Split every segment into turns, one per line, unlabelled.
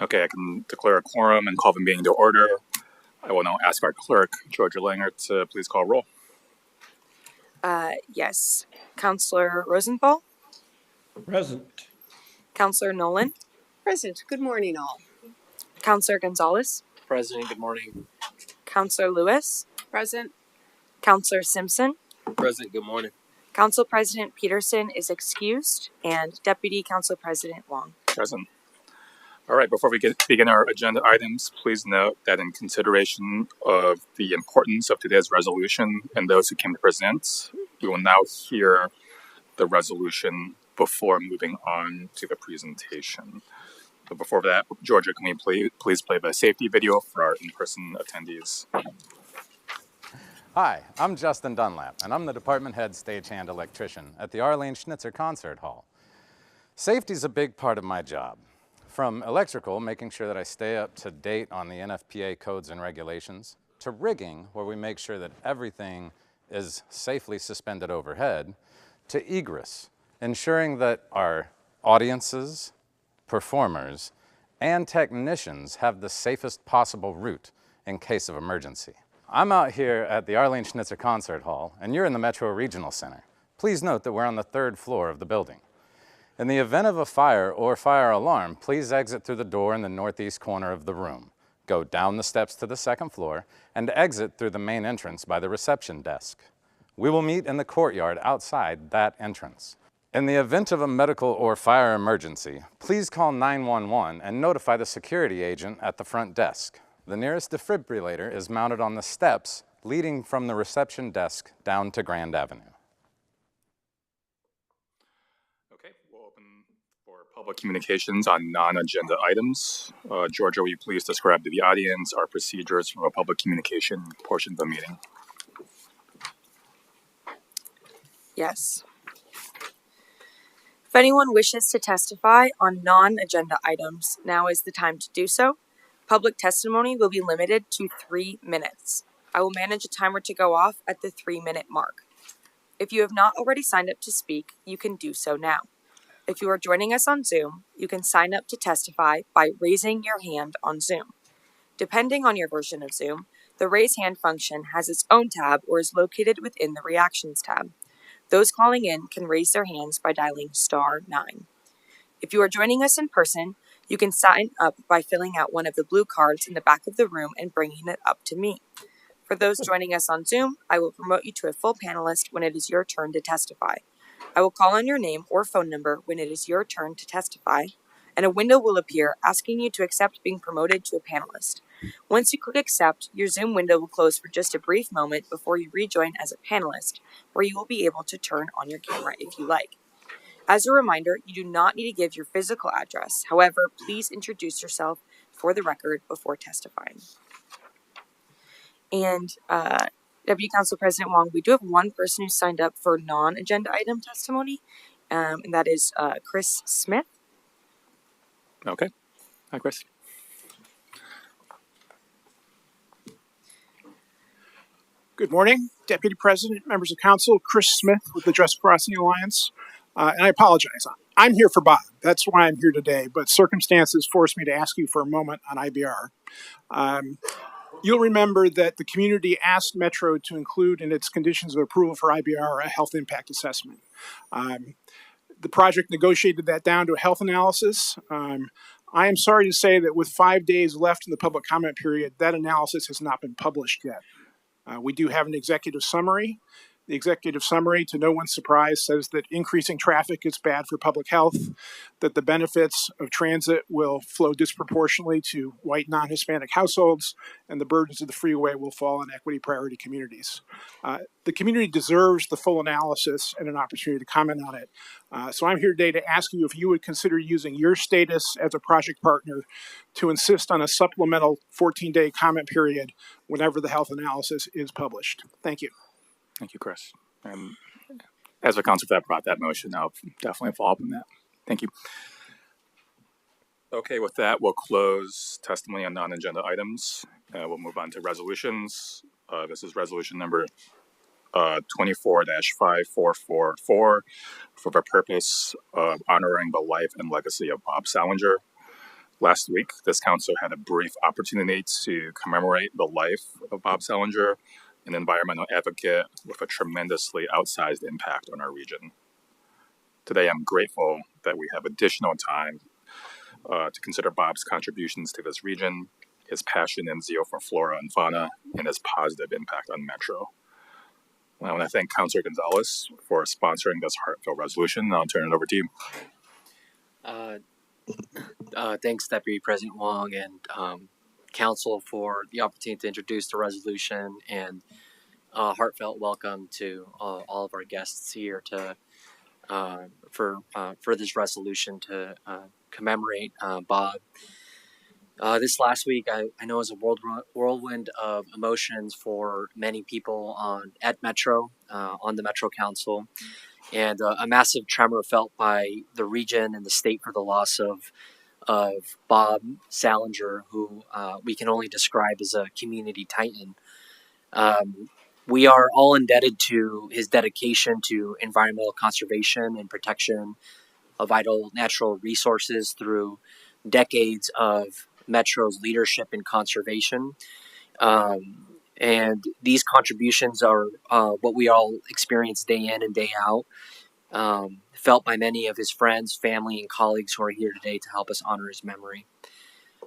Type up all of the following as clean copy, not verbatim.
Okay, I can declare a quorum and call the meeting to order. I will now ask our clerk, Georgia Langer, to please call roll.
Yes. Counselor Rosenthal?
Present.
Counselor Nolan?
Present. Good morning, all.
Counselor Gonzalez?
President, good morning.
Counselor Lewis?
Present.
Counselor Simpson?
President, good morning.
Council President Peterson is excused, and Deputy Council President Wong.
Present. All right, before we begin our agenda items, please note that in consideration of the importance of today's resolution and those who came to present, we will now hear the resolution before moving on to the presentation. But before that, Georgia, can we please play the safety video for our in-person attendees?
Hi, I'm Justin Dunlap, and I'm the department head stagehand electrician at the Arlene Schnitzer Concert Hall. Safety is a big part of my job. From electrical, making sure that I stay up to date on the NFPA codes and regulations, to rigging, where we make sure that everything is safely suspended overhead, to egress, ensuring that our audiences, performers, and technicians have the safest possible route in case of emergency. I'm out here at the Arlene Schnitzer Concert Hall, and you're in the Metro Regional Center. Please note that we're on the 3rd floor of the building. In the event of a fire or fire alarm, please exit through the door in the northeast corner of the room. Go down the steps to the 2nd floor and exit through the main entrance by the reception desk. We will meet in the courtyard outside that entrance. In the event of a medical or fire emergency, please call 911 and notify the security agent at the front desk. The nearest defibrillator is mounted on the steps leading from the reception desk down to Grand Avenue.
Okay, we'll open for public communications on non-agenda items. Georgia, will you please describe to the audience our procedures for a public communication portion of the meeting?
Yes. If anyone wishes to testify on non-agenda items, now is the time to do so. Public testimony will be limited to 3 minutes. I will manage a timer to go off at the 3-minute mark. If you have not already signed up to speak, you can do so now. If you are joining us on Zoom, you can sign up to testify by raising your hand on Zoom. Depending on your version of Zoom, the raise hand function has its own tab or is located within the reactions tab. Those calling in can raise their hands by dialing *9. If you are joining us in person, you can sign up by filling out one of the blue cards in the back of the room and bringing it up to me. For those joining us on Zoom, I will promote you to a full panelist when it is your turn to testify. I will call on your name or phone number when it is your turn to testify, and a window will appear asking you to accept being promoted to a panelist. Once you click accept, your Zoom window will close for just a brief moment before you rejoin as a panelist, where you will be able to turn on your camera if you like. As a reminder, you do not need to give your physical address. However, please introduce yourself for the record before testifying. And Deputy Council President Wong, we do have one person who signed up for non-agenda item testimony, and that is Chris Smith.
Okay. Hi, Chris.
Good morning, Deputy President, members of council, Chris Smith with the Just Crossing Alliance. And I apologize. I'm here for Bob. That's why I'm here today, but circumstances forced me to ask you for a moment on IBR. You'll remember that the community asked Metro to include in its conditions of approval for IBR a health impact assessment. The project negotiated that down to a health analysis. I am sorry to say that with 5 days left in the public comment period, that analysis has not been published yet. We do have an executive summary. The executive summary, to no one's surprise, says that increasing traffic is bad for public health, that the benefits of transit will flow disproportionately to white non-Hispanic households, and the burdens of the freeway will fall on equity priority communities. The community deserves the full analysis and an opportunity to comment on it. So I'm here today to ask you if you would consider using your status as a project partner to insist on a supplemental 14-day comment period whenever the health analysis is published. Thank you.
Thank you, Chris. And as a council that brought that motion, I'll definitely follow up on that. Thank you. Okay, with that, we'll close testimony on non-agenda items. We'll move on to resolutions. This is resolution number 24-5444 for the purpose of honoring the life and legacy of Bob Salinger. Last week, this council had a brief opportunity to commemorate the life of Bob Salinger, an environmental advocate with a tremendously outsized impact on our region. Today, I'm grateful that we have additional time to consider Bob's contributions to this region, his passion and zeal for flora and fauna, and his positive impact on Metro. I want to thank Councilor Gonzalez for sponsoring this heartfelt resolution. I'll turn it over to you.
Thanks, Deputy President Wong and Council for the opportunity to introduce the resolution, and heartfelt welcome to all of our guests here to for this resolution to commemorate Bob. This last week, I know, was a whirlwind of emotions for many people at Metro, on the Metro Council, and a massive tremor felt by the region and the state for the loss of Bob Salinger, who we can only describe as a community titan. We are all indebted to his dedication to environmental conservation and protection of vital natural resources through decades of Metro's leadership in conservation. And these contributions are what we all experience day in and day out, felt by many of his friends, family, and colleagues who are here today to help us honor his memory.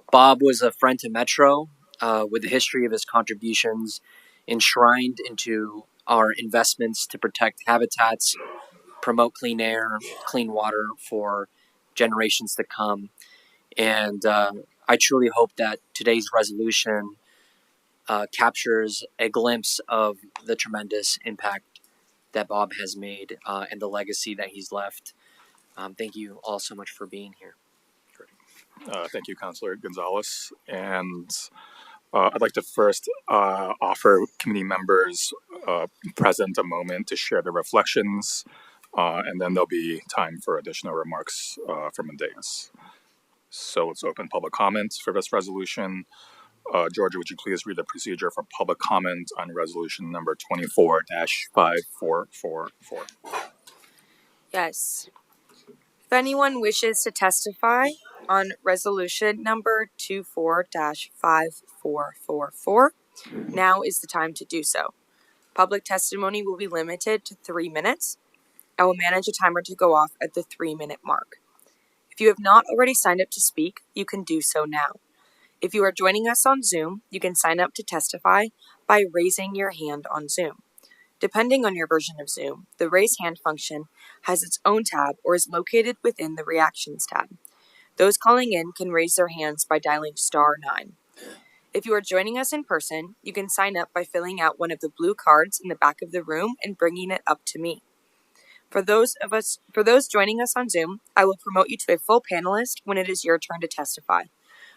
Bob was a friend to Metro, with a history of his contributions enshrined into our investments to protect habitats, promote clean air, clean water for generations to come. And I truly hope that today's resolution captures a glimpse of the tremendous impact that Bob has made and the legacy that he's left. Thank you all so much for being here.
Thank you, Councilor Gonzalez. And I'd like to first offer committee members present a moment to share their reflections, and then there'll be time for additional remarks from the dais. So let's open public comments for this resolution. Georgia, would you please read the procedure for public comment on resolution number 24-5444?
Yes. If anyone wishes to testify on resolution number 24-5444, now is the time to do so. Public testimony will be limited to 3 minutes. I will manage a timer to go off at the 3-minute mark. If you have not already signed up to speak, you can do so now. If you are joining us on Zoom, you can sign up to testify by raising your hand on Zoom. Depending on your version of Zoom, the raise hand function has its own tab or is located within the reactions tab. Those calling in can raise their hands by dialing *9. If you are joining us in person, you can sign up by filling out one of the blue cards in the back of the room and bringing it up to me. For those joining us on Zoom, I will promote you to a full panelist when it is your turn to testify.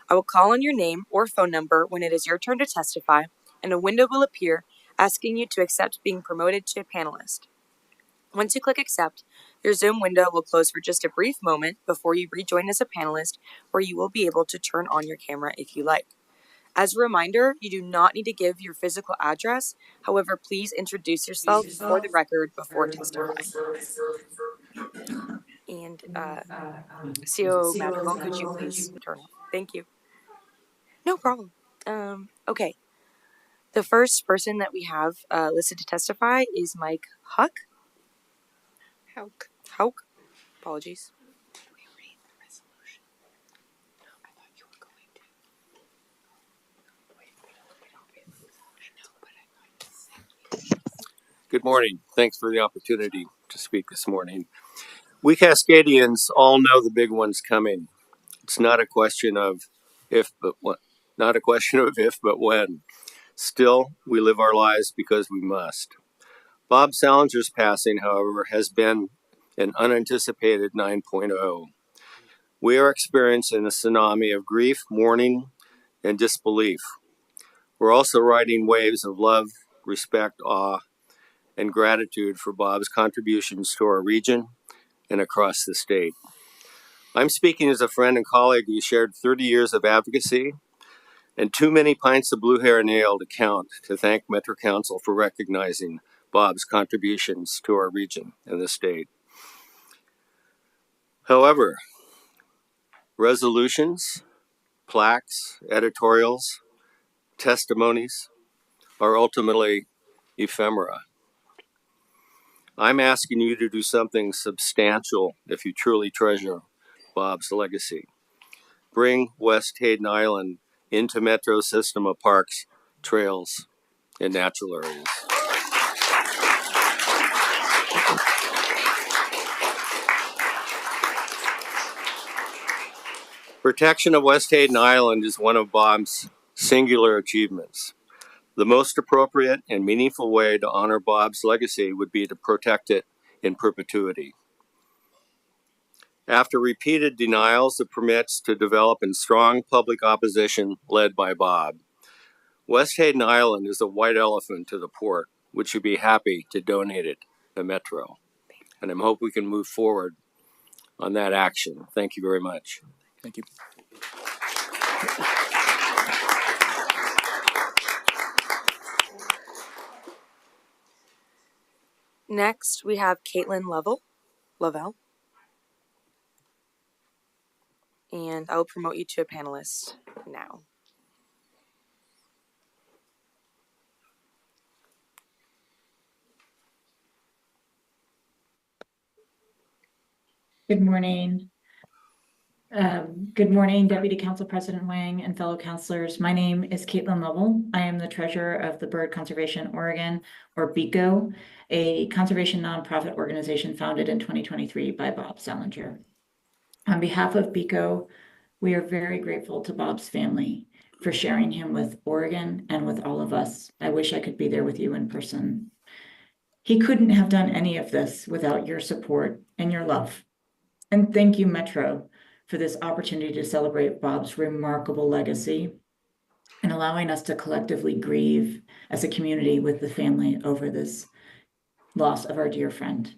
I will call on your name or phone number when it is your turn to testify, and a window will appear asking you to accept being promoted to a panelist. Once you click accept, your Zoom window will close for just a brief moment before you rejoin as a panelist, where you will be able to turn on your camera if you like. As a reminder, you do not need to give your physical address. However, please introduce yourself for the record before testifying. And CO Madrigal, could you please turn off? Thank you. No problem. Okay. The first person that we have listed to testify is Mike Huck. Hauk. Apologies.
Good morning. Thanks for the opportunity to speak this morning. We Cascadians all know the big one's coming. It's not a question of if, but when. Not a question of if, but when. Still, we live our lives because we must. Bob Salinger's passing, however, has been an unanticipated 9.0. We are experiencing a tsunami of grief, mourning, and disbelief. We're also riding waves of love, respect, awe, and gratitude for Bob's contributions to our region and across the state. I'm speaking as a friend and colleague who shared 30 years of advocacy and too many pints of blue hair and ale to count to thank Metro Council for recognizing Bob's contributions to our region and the state. However, resolutions plaques, editorials, testimonies are ultimately ephemera. I'm asking you to do something substantial if you truly treasure Bob's legacy. Bring West Hayden Island into Metro system of parks, trails, and natural areas. Protection of West Hayden Island is one of Bob's singular achievements. The most appropriate and meaningful way to honor Bob's legacy would be to protect it in perpetuity. After repeated denials of permits to develop and strong public opposition led by Bob, West Hayden Island is a white elephant to the port, which would be happy to donate it to Metro. And I hope we can move forward on that action. Thank you very much.
Thank you.
Next, we have Caitlin Lavelle. And I will promote you to a panelist now.
Good morning. Good morning, Deputy Council President Wang and fellow councilors. My name is Caitlin Lovell. I am the treasurer of the Bird Conservation Oregon, or BICO, a conservation nonprofit organization founded in 2023 by Bob Salinger. On behalf of BICO, we are very grateful to Bob's family for sharing him with Oregon and with all of us. I wish I could be there with you in person. He couldn't have done any of this without your support and your love. And thank you, Metro, for this opportunity to celebrate Bob's remarkable legacy and allowing us to collectively grieve as a community with the family over this loss of our dear friend.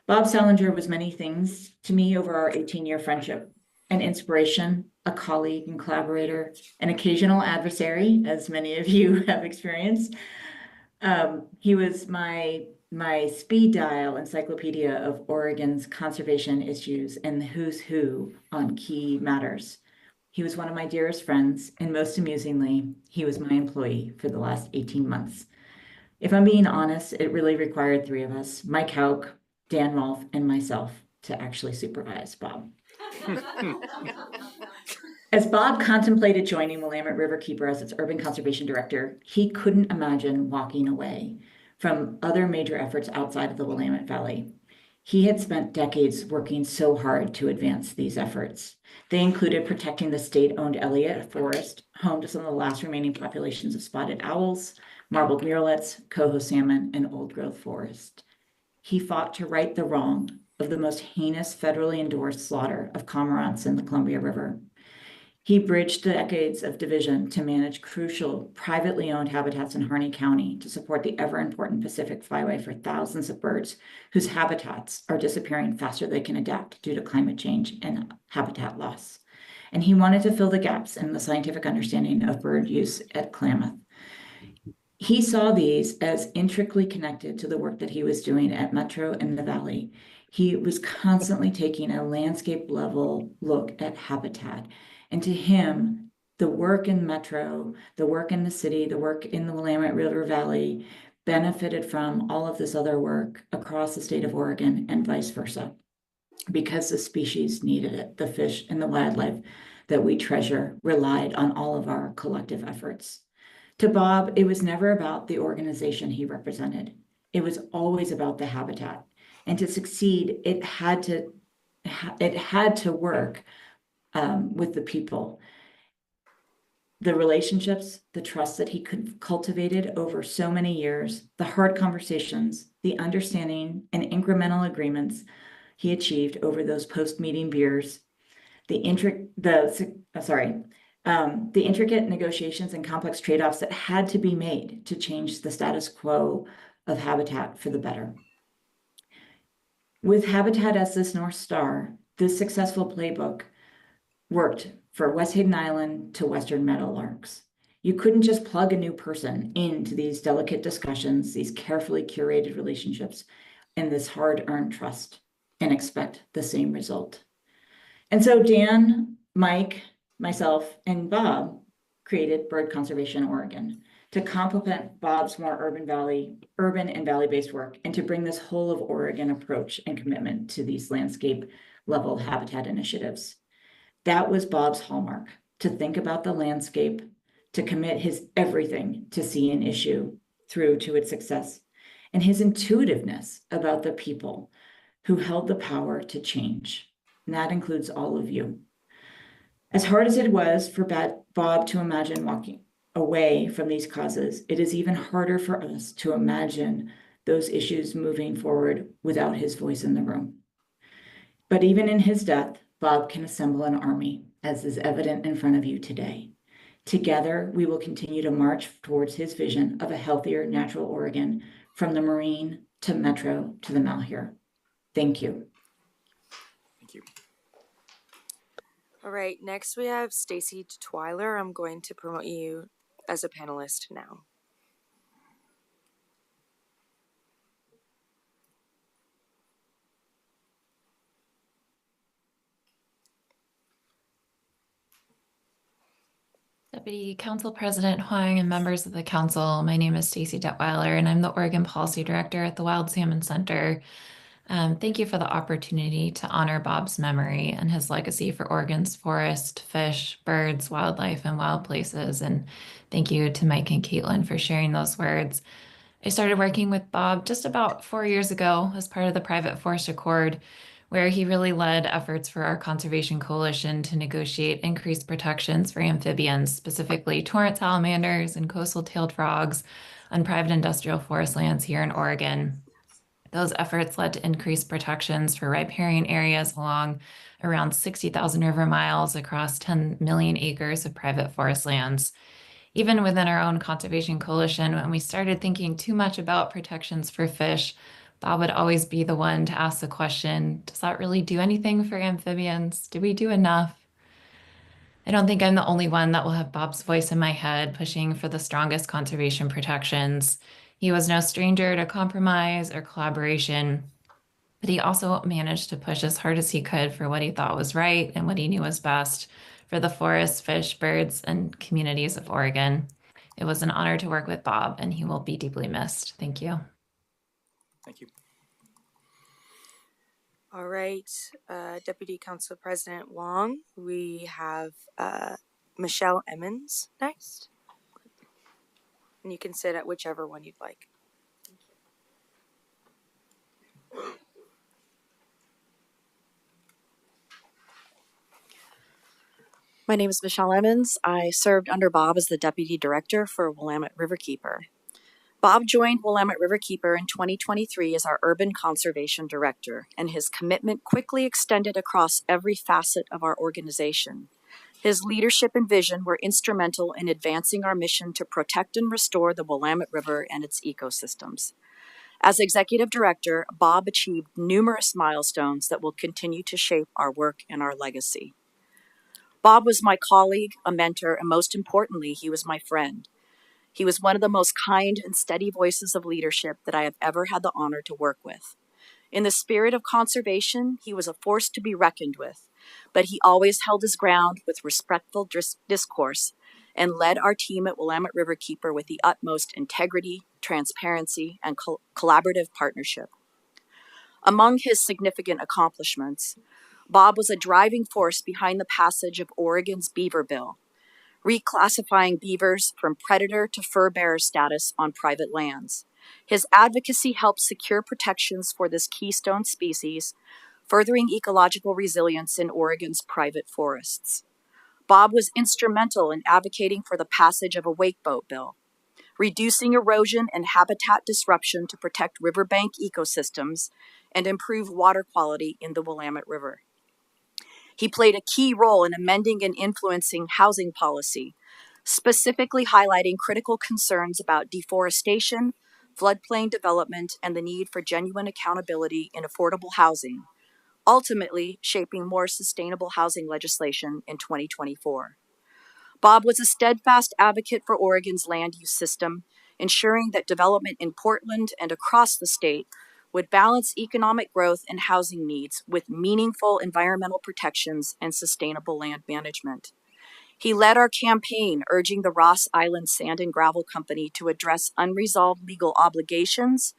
Bob Salinger was many things to me over our 18-year friendship: an inspiration, a colleague and collaborator, an occasional adversary, as many of you have experienced. He was my speed dial encyclopedia of Oregon's conservation issues and the who's who on key matters. He was one of my dearest friends, and most amusingly, he was my employee for the last 18 months. If I'm being honest, it really required three of us, Mike Hauk, Dan Rolfe, and myself, to actually supervise Bob. As Bob contemplated joining Willamette Riverkeeper as its urban conservation director, he couldn't imagine walking away from other major efforts outside of the Willamette Valley. He had spent decades working so hard to advance these efforts. They included protecting the state-owned Elliott Forest, home to some of the last remaining populations of spotted owls, marbled murrelets, coho salmon, and old-growth forest. He fought to right the wrong of the most heinous federally endorsed slaughter of cormorants in the Columbia River. He bridged decades of division to manage crucial privately owned habitats in Harney County to support the ever-important Pacific Flyway for thousands of birds whose habitats are disappearing faster than they can adapt due to climate change and habitat loss. And he wanted to fill the gaps in the scientific understanding of bird use at Klamath. He saw these as intricately connected to the work that he was doing at Metro in the Valley. He was constantly taking a landscape level look at habitat. And to him, the work in Metro, the work in the city, the work in the Willamette River Valley benefited from all of this other work across the state of Oregon and vice versa, because the species needed it. The fish and the wildlife that we treasure relied on all of our collective efforts. To Bob, it was never about the organization he represented. It was always about the habitat. And to succeed, it had to work with the people. The relationships, the trust that he cultivated over so many years, the hard conversations, the understanding and incremental agreements he achieved over those post-meeting beers, the intricate negotiations and complex trade-offs that had to be made to change the status quo of habitat for the better. With habitat as this North Star, this successful playbook worked for West Hayden Island to Western Meadowlarks. You couldn't just plug a new person into these delicate discussions, these carefully curated relationships, and this hard-earned trust and expect the same result. And so Dan, Mike, myself, and Bob created Bird Conservation Oregon to complement Bob's more urban and valley-based work, and to bring this whole of Oregon approach and commitment to these landscape level habitat initiatives. That was Bob's hallmark, to think about the landscape, to commit his everything to see an issue through to its success, and his intuitiveness about the people who held the power to change. And that includes all of you. As hard as it was for Bob to imagine walking away from these causes, it is even harder for us to imagine those issues moving forward without his voice in the room. But even in his death, Bob can assemble an army, as is evident in front of you today. Together, we will continue to march towards his vision of a healthier natural Oregon, from the marine to metro to the Malheur. Thank you.
Thank you.
All right, next we have Stacy Twiler. I'm going to promote you as a panelist now.
Deputy Council President Huang and members of the council, my name is Stacy Detweiler, and I'm the Oregon Policy Director at the Wild Salmon Center. Thank you for the opportunity to honor Bob's memory and his legacy for Oregon's forest, fish, birds, wildlife, and wild places. And thank you to Mike and Caitlin for sharing those words. I started working with Bob just about 4 years ago as part of the Private Forest Accord, where he really led efforts for our conservation coalition to negotiate increased protections for amphibians, specifically torrent salamanders and coastal tailed frogs on private industrial forest lands here in Oregon. Those efforts led to increased protections for riparian areas along around 60,000 river miles across 10 million acres of private forest lands. Even within our own conservation coalition, when we started thinking too much about protections for fish, Bob would always be the one to ask the question, does that really do anything for amphibians? Do we do enough? I don't think I'm the only one that will have Bob's voice in my head pushing for the strongest conservation protections. He was no stranger to compromise or collaboration, but he also managed to push as hard as he could for what he thought was right and what he knew was best for the forests, fish, birds, and communities of Oregon. It was an honor to work with Bob, and he will be deeply missed. Thank you.
Thank you.
All right, Deputy Council President Wong, we have Michelle Emmons next. And you can sit at whichever one you'd like.
My name is Michelle Emmons. I served under Bob as the Deputy Director for Willamette Riverkeeper. Bob joined Willamette Riverkeeper in 2023 as our Urban Conservation Director, and his commitment quickly extended across every facet of our organization. His leadership and vision were instrumental in advancing our mission to protect and restore the Willamette River and its ecosystems. As Executive Director, Bob achieved numerous milestones that will continue to shape our work and our legacy. Bob was my colleague, a mentor, and most importantly, he was my friend. He was one of the most kind and steady voices of leadership that I have ever had the honor to work with. In the spirit of conservation, he was a force to be reckoned with, but he always held his ground with respectful discourse and led our team at Willamette Riverkeeper with the utmost integrity, transparency, and collaborative partnership. Among his significant accomplishments, Bob was a driving force behind the passage of Oregon's Beaver Bill, reclassifying beavers from predator to fur bearer status on private lands. His advocacy helped secure protections for this keystone species, furthering ecological resilience in Oregon's private forests. Bob was instrumental in advocating for the passage of a wakeboat bill, reducing erosion and habitat disruption to protect riverbank ecosystems and improve water quality in the Willamette River. He played a key role in amending and influencing housing policy, specifically highlighting critical concerns about deforestation, floodplain development, and the need for genuine accountability in affordable housing, ultimately shaping more sustainable housing legislation in 2024. Bob was a steadfast advocate for Oregon's land use system, ensuring that development in Portland and across the state would balance economic growth and housing needs with meaningful environmental protections and sustainable land management. He led our campaign urging the Ross Island Sand and Gravel Company to address unresolved legal obligations,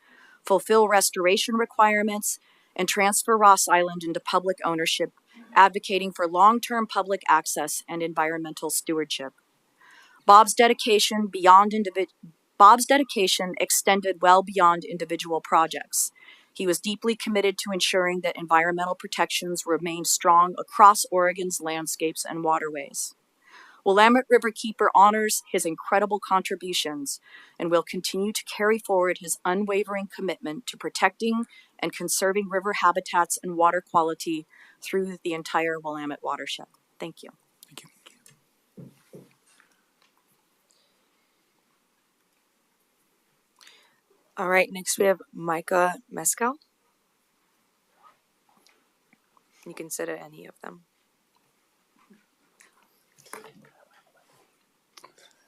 fulfill restoration requirements, and transfer Ross Island into public ownership, advocating for long-term public access and environmental stewardship. Bob's dedication extended well beyond individual projects. He was deeply committed to ensuring that environmental protections remained strong across Oregon's landscapes and waterways. Willamette Riverkeeper honors his incredible contributions and will continue to carry forward his unwavering commitment to protecting and conserving river habitats and water quality through the entire Willamette watershed. Thank you.
Thank you.
All right, next we have Micah Mescal. You can sit at any of them.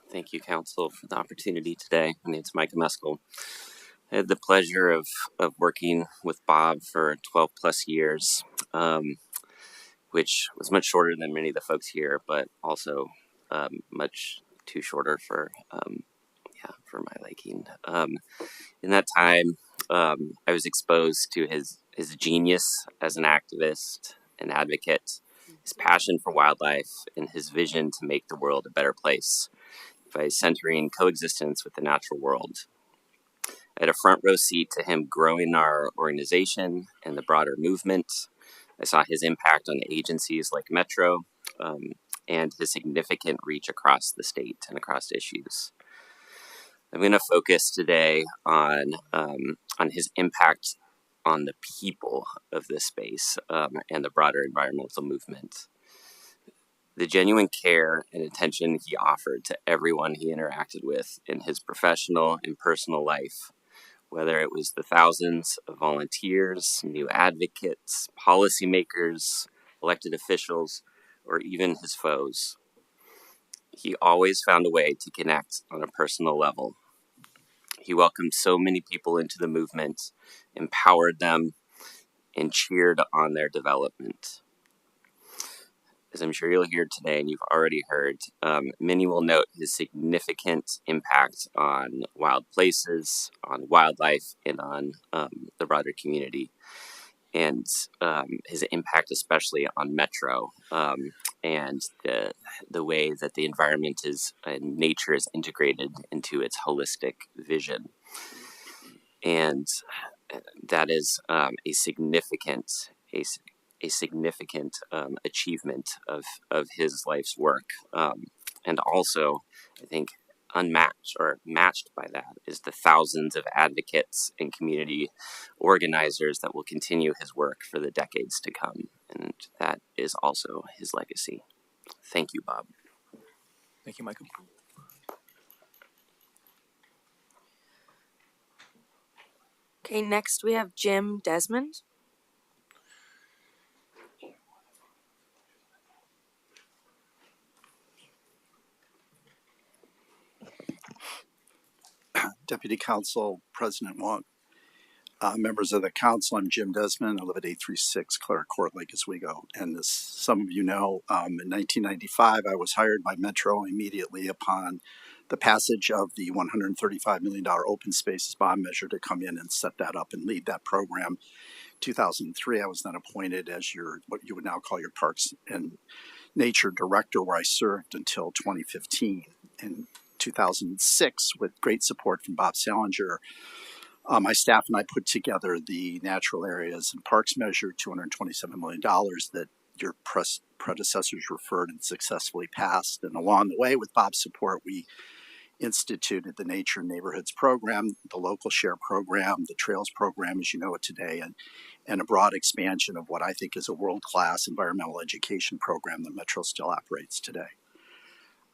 Thank you, Council, for the opportunity today. My name is Micah Mescal. I had the pleasure of working with Bob for 12 plus years, which was much shorter than many of the folks here, but also much too shorter for my liking. In that time, I was exposed to his genius as an activist and advocate, his passion for wildlife, and his vision to make the world a better place by centering coexistence with the natural world. I had a front row seat to him growing our organization and the broader movement. I saw his impact on agencies like Metro and his significant reach across the state and across issues. I'm going to focus today on his impact on the people of this space and the broader environmental movement. The genuine care and attention he offered to everyone he interacted with in his professional and personal life, whether it was the thousands of volunteers, new advocates, policymakers, elected officials, or even his foes. He always found a way to connect on a personal level. He welcomed so many people into the movement, empowered them, and cheered on their development. As I'm sure you'll hear today, and you've already heard, many will note his significant impact on wild places, on wildlife, and on the broader community. And his impact especially on Metro and the way that the environment is and nature is integrated into its holistic vision. And that is a significant achievement of his life's work. And also, I think, unmatched or matched by that is the thousands of advocates and community organizers that will continue his work for the decades to come. And that is also his legacy. Thank you, Bob.
Thank you, Michael.
Okay, next we have Jim Desmond.
Deputy Council President Wong, members of the council, I'm Jim Desmond. I live at 836 Clara Court, Lake Oswego. And as some of you know, in 1995, I was hired by Metro immediately upon the passage of the $135 million open spaces bond measure to come in and set that up and lead that program. 2003, I was then appointed as what you would now call your Parks and Nature Director, where I served until 2015. In 2006, with great support from Bob Salinger, my staff and I put together the Natural Areas and Parks Measure, $227 million that your predecessors referred and successfully passed. And along the way, with Bob's support, we instituted the Nature Neighborhoods Program, the Local Share Program, the Trails Program, as you know it today, and a broad expansion of what I think is a world-class environmental education program that Metro still operates today.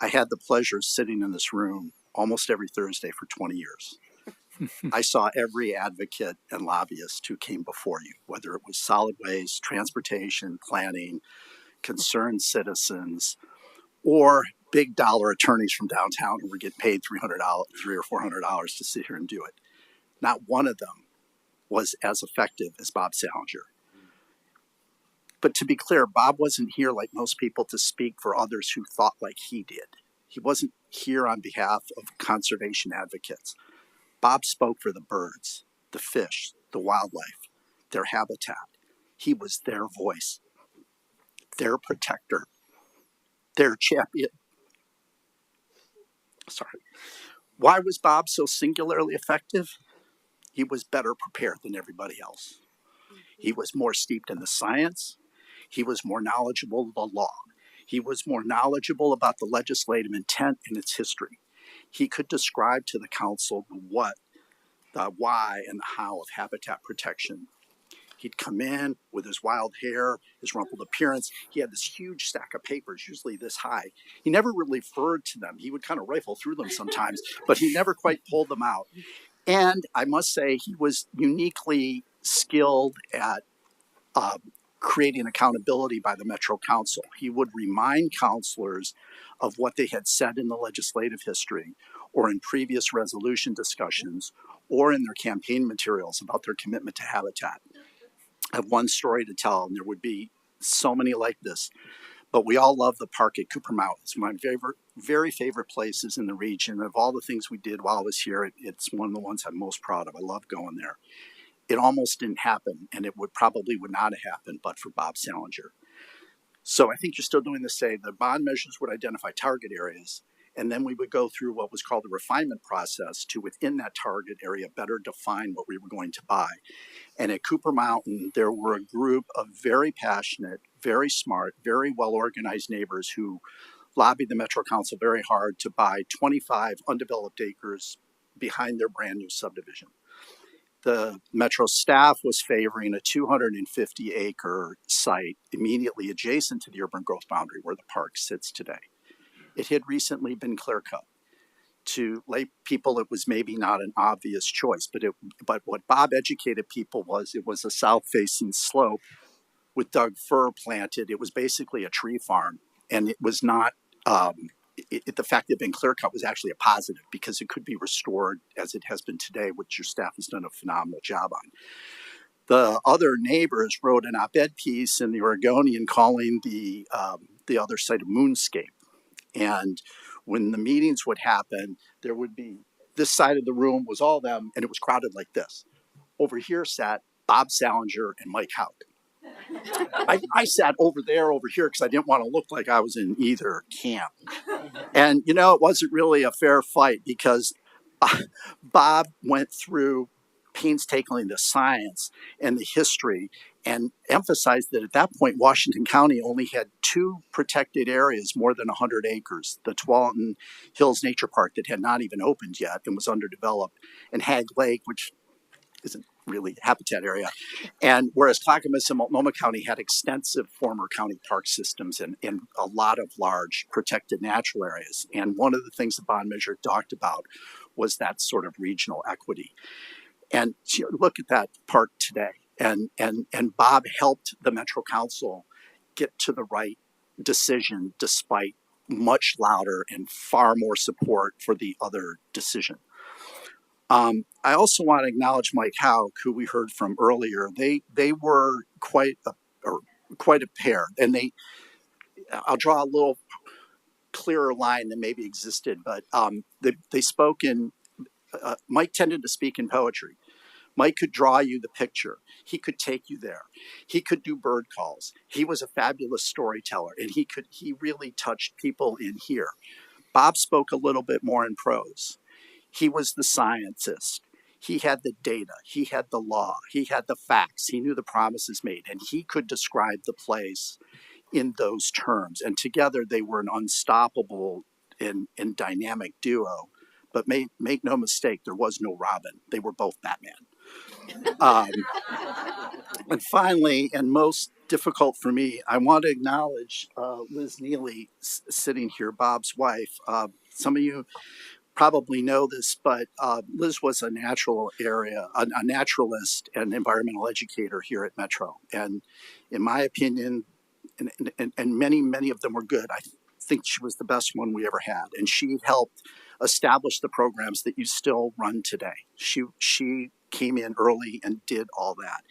I had the pleasure of sitting in this room almost every Thursday for 20 years. I saw every advocate and lobbyist who came before you, whether it was solid waste, transportation, planning, concerned citizens, or big dollar attorneys from downtown who were getting paid $300 or $400 to sit here and do it. Not one of them was as effective as Bob Salinger. But to be clear, Bob wasn't here like most people to speak for others who thought like he did. He wasn't here on behalf of conservation advocates. Bob spoke for the birds, the fish, the wildlife, their habitat. He was their voice, their protector, their champion. Sorry. Why was Bob so singularly effective? He was better prepared than everybody else. He was more steeped in the science. He was more knowledgeable of the law. He was more knowledgeable about the legislative intent and its history. He could describe to the council the what, the why, and the how of habitat protection. He'd come in with his wild hair, his rumpled appearance. He had this huge stack of papers, usually this high. He never really referred to them. He would kind of rifle through them sometimes, but he never quite pulled them out. And I must say, he was uniquely skilled at creating accountability by the Metro Council. He would remind councilors of what they had said in the legislative history or in previous resolution discussions or in their campaign materials about their commitment to habitat. I have one story to tell, and there would be so many like this, but we all love the park at Cooper Mountain. It's my very favorite places in the region. Of all the things we did while I was here, it's one of the ones I'm most proud of. I love going there. It almost didn't happen, and it would not have happened but for Bob Salinger. So I think you're still doing the same. The bond measures would identify target areas, and then we would go through what was called the refinement process to, within that target area, better define what we were going to buy. And at Cooper Mountain, there were a group of very passionate, very smart, very well-organized neighbors who lobbied the Metro Council very hard to buy 25 undeveloped acres behind their brand new subdivision. The Metro staff was favoring a 250-acre site immediately adjacent to the urban growth boundary where the park sits today. It had recently been clear-cut. To lay people, it was maybe not an obvious choice, but what Bob educated people was it was a south-facing slope with Doug fir planted. It was basically a tree farm, and it was not. The fact that it had been clear cut was actually a positive because it could be restored as it has been today, which your staff has done a phenomenal job on. The other neighbors wrote an op-ed piece in the Oregonian calling the other site a moonscape. And when the meetings would happen, there would be this side of the room was all them, and it was crowded like this. Over here sat Bob Salinger and Mike Houck. I sat over here because I didn't want to look like I was in either camp. And, it wasn't really a fair fight because Bob went through painstakingly the science and the history and emphasized that at that point, Washington County only had 2 protected areas more than 100 acres, the Tualatin Hills Nature Park that had not even opened yet and was underdeveloped, and Hag Lake, which isn't really a habitat area. And whereas Clackamas and Multnomah County had extensive former county park systems and a lot of large protected natural areas. And one of the things the bond measure talked about was that sort of regional equity. And look at that park today. And Bob helped the Metro Council get to the right decision despite much louder and far more support for the other decision. I also want to acknowledge Mike Houck, who we heard from earlier. They were quite a pair, and I'll draw a little clearer line than maybe existed, but they spoke in. Mike tended to speak in poetry. Mike could draw you the picture. He could take you there. He could do bird calls. He was a fabulous storyteller, and he really touched people in here. Bob spoke a little bit more in prose. He was the scientist. He had the data. He had the law. He had the facts. He knew the promises made, and he could describe the place in those terms. And together they were an unstoppable and dynamic duo. But make no mistake, there was no Robin. They were both Batman. And finally, and most difficult for me, I want to acknowledge Liz Neely sitting here, Bob's wife. Some of you probably know this, but Liz was a naturalist and environmental educator here at Metro. And in my opinion, and many of them were good, I think she was the best one we ever had. And she helped establish the programs that you still run today. She came in early and did all that.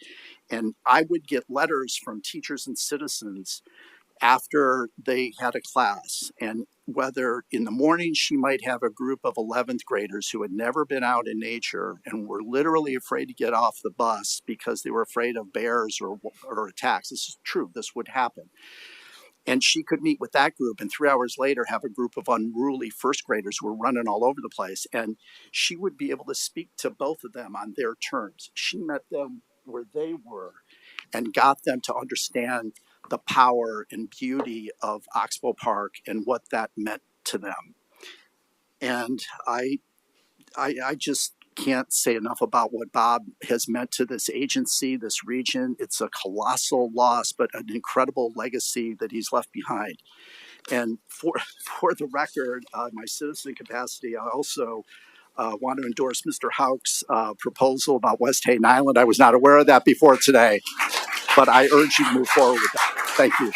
And I would get letters from teachers and citizens after they had a class, and whether in the morning she might have a group of 11th graders who had never been out in nature and were literally afraid to get off the bus because they were afraid of bears or attacks. This is true, this would happen. And she could meet with that group and 3 hours later have a group of unruly first graders who were running all over the place. And she would be able to speak to both of them on their terms. She met them where they were and got them to understand the power and beauty of Oxbow Park and what that meant to them. And I just can't say enough about what Bob has meant to this agency, this region. It's a colossal loss, but an incredible legacy that he's left behind. And for the record, my citizen capacity, I also want to endorse Mr. Houck's proposal about West Hayden Island. I was not aware of that before today, but I urge you to move forward with that. Thank you.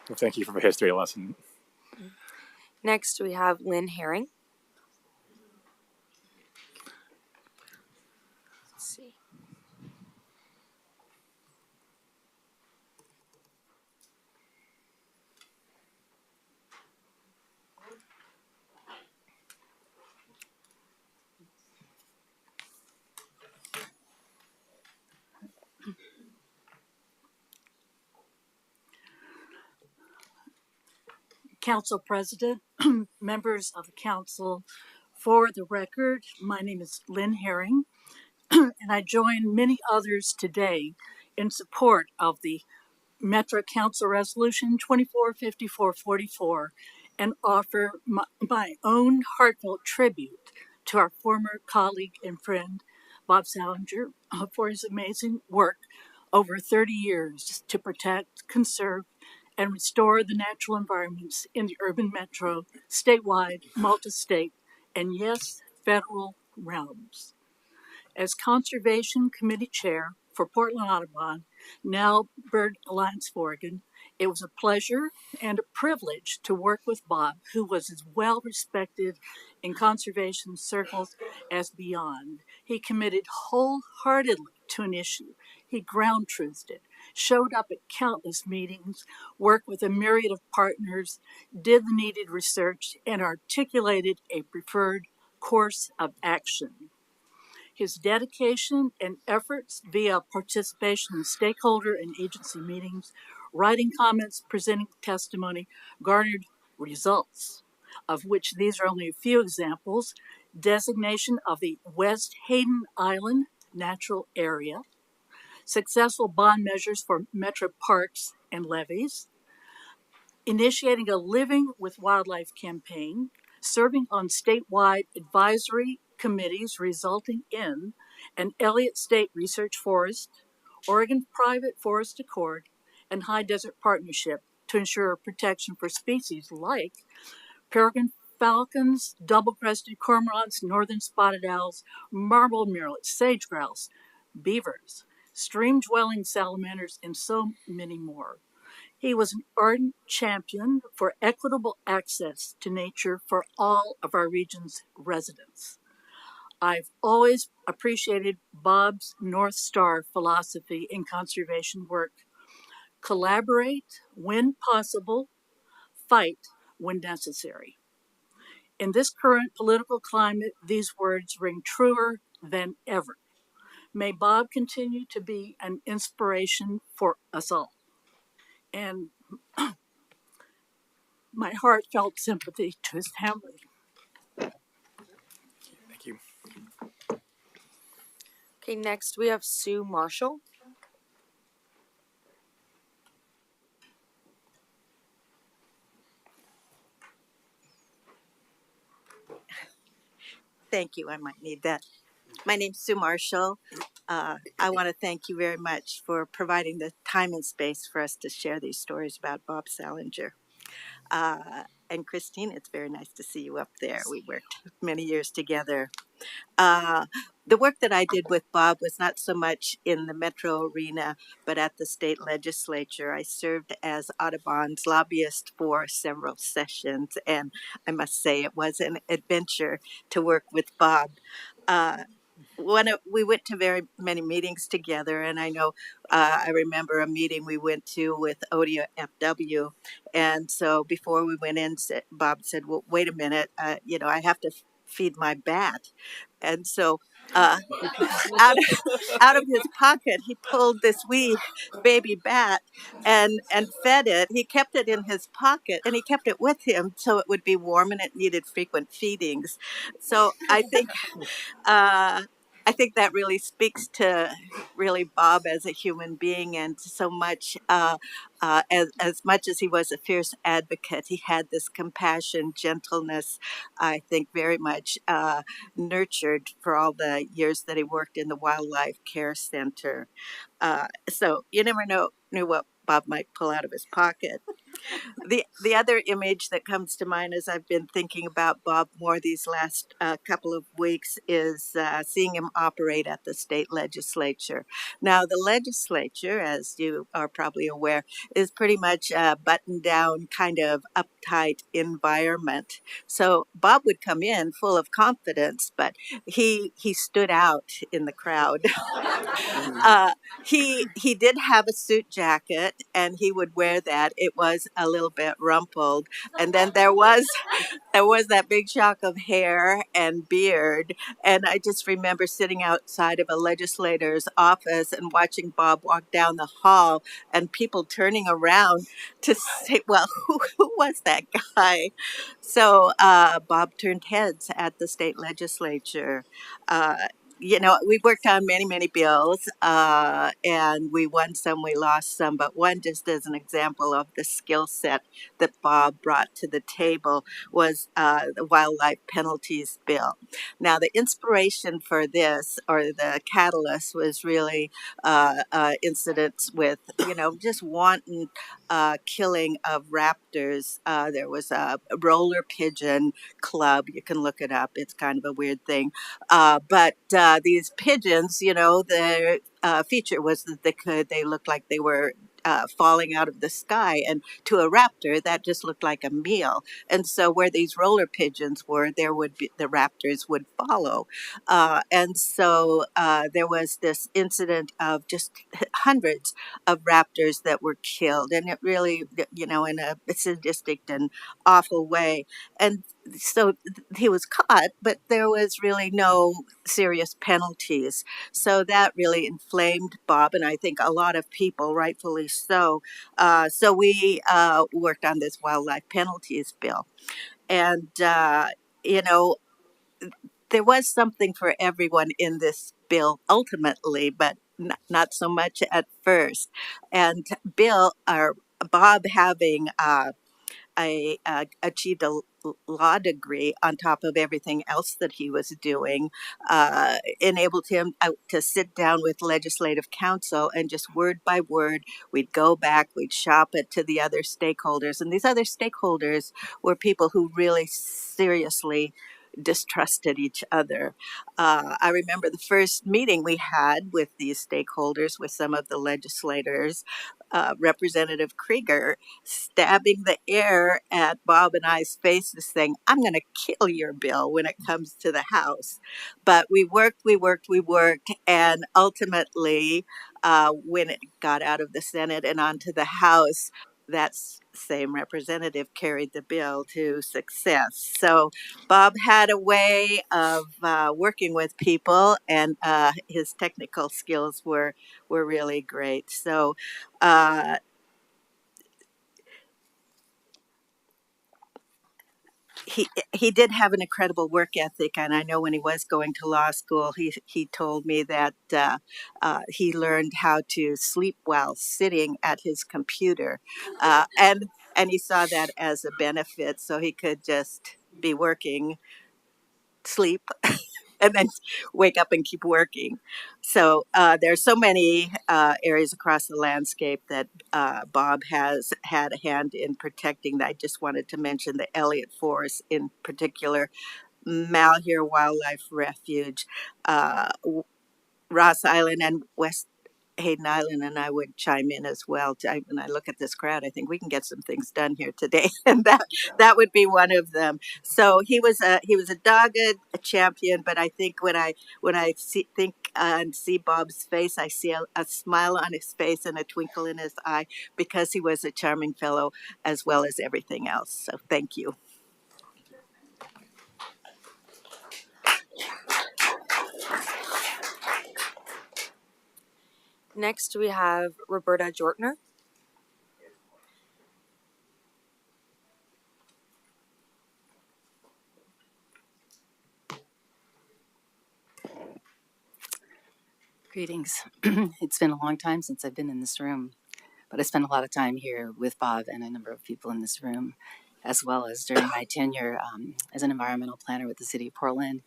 Well, thank you for the history lesson.
Next, we have Lynn Herring. Let's see.
Council President, members of the council, for the record, my name is Lynn Herring, and I join many others today in support of the Metro Council Resolution 245444 and offer my own heartfelt tribute to our former colleague and friend, Bob Salinger, for his amazing work over 30 years to protect, conserve, and restore the natural environments in the urban metro, statewide, multi-state, and yes, federal realms. As Conservation Committee Chair for Portland Audubon, now Bird Alliance of Oregon, it was a pleasure and a privilege to work with Bob, who was as well respected in conservation circles as beyond. He committed wholeheartedly to an issue. He ground truthed it, showed up at countless meetings, worked with a myriad of partners, did the needed research, and articulated a preferred course of action. His dedication and efforts via participation in stakeholder and agency meetings, writing comments, presenting testimony, garnered results, of which these are only a few examples: designation of the West Hayden Island Natural Area, successful bond measures for metro parks and levees, initiating a Living with Wildlife campaign, serving on statewide advisory committees resulting in an Elliott State Research Forest, Oregon Private Forest Accord, and High Desert Partnership to ensure protection for species like peregrine falcons, double-crested cormorants, northern spotted owls, marbled murrelets, sage grouse, beavers, stream-dwelling salamanders, and so many more. He was an ardent champion for equitable access to nature for all of our region's residents. I've always appreciated Bob's North Star philosophy in conservation work: collaborate when possible, fight when necessary. In this current political climate, these words ring truer than ever. May Bob continue to be an inspiration for us all. And my heartfelt sympathy to his family.
Thank you.
Okay, next we have Sue Marshall.
Thank you. I might need that. My name's Sue Marshall. I want to thank you very much for providing the time and space for us to share these stories about Bob Salinger. And Christine, it's very nice to see you up there. We worked many years together. The work that I did with Bob was not so much in the metro arena, but at the state legislature. I served as Audubon's lobbyist for several sessions, and I must say it was an adventure to work with Bob. we went to very many meetings together, and I know I remember a meeting we went to with Odia FW, and so before we went in, Bob said, "Well, wait a minute, I have to feed my bat," and so. Out out of his pocket, he pulled this wee baby bat and fed it. He kept it in his pocket and he kept it with him so it would be warm, and it needed frequent feedings. So uh, I think that really speaks to really Bob as a human being, and so much as much as he was a fierce advocate, he had this compassion, gentleness. I think very much nurtured for all the years that he worked in the Wildlife Care Center. So you never knew what Bob might pull out of his pocket. The other image that comes to mind as I've been thinking about Bob Moore these last couple of weeks is seeing him operate at the state legislature. Now, the legislature, as you are probably aware, is pretty much a buttoned down, kind of uptight environment. So Bob would come in full of confidence, but he stood out in the crowd. He did have a suit jacket, and he would wear that. It was a little bit rumpled, and then there was that big shock of hair and beard. And I just remember sitting outside of a legislator's office and watching Bob walk down the hall, and people turning around to say, "Well, who was that guy?" So Bob turned heads at the state legislature. Uh, we worked on many, many bills, and we won some, we lost some, but one, just as an example of the skill set that Bob brought to the table, was the wildlife penalties bill. Now, the inspiration for this, or the catalyst, was really incidents with, just wanton killing of raptors. There was a roller pigeon club. You can look it up. It's kind of a weird thing. But these pigeons, their feature was that they looked like they were falling out of the sky, and to a raptor that just looked like a meal. And so where these roller pigeons were, there would be the raptors would follow. And so there was this incident of just hundreds of raptors that were killed, and it really, in a sadistic and awful way. And so he was caught, but there was really no serious penalties. So that really inflamed Bob, and I think a lot of people, rightfully so. So we worked on this wildlife penalties bill. And, you know, there was something for everyone in this bill ultimately, but not so much at first. And Bob having achieved a law degree on top of everything else that he was doing, enabled him to sit down with legislative counsel, and just word by word, we'd go back, we'd shop it to the other stakeholders. And these other stakeholders were people who really seriously distrusted each other. I remember the first meeting we had with these stakeholders, with some of the legislators, Representative Krieger stabbing the air at Bob and I's faces, saying, "I'm going to kill your bill when it comes to the House." But we worked, and ultimately, when it got out of the Senate and onto the House, that same representative carried the bill to success. So Bob had a way of working with people, and his technical skills were really great. So he did have an incredible work ethic, and I know when he was going to law school, he told me that he learned how to sleep while sitting at his computer, and he saw that as a benefit, so he could just be working, sleep, and then wake up and keep working. So there's so many areas across the landscape that Bob has had a hand in protecting. That I just wanted to mention the Elliott Forest in particular, Malheur Wildlife Refuge, Ross Island, and West Hayden Island, and I would chime in as well. When I look at this crowd, I think we can get some things done here today, and that would be one of them. So he was a dogged a champion, but I think when I think and see Bob's face, I see a smile on his face and a twinkle in his eye because he was a charming fellow as well as everything else. So thank you.
Next, we have Roberta Jortner.
Greetings. It's been a long time since I've been in this room, but I spent a lot of time here with Bob and a number of people in this room, as well as during my tenure as an environmental planner with the City of Portland,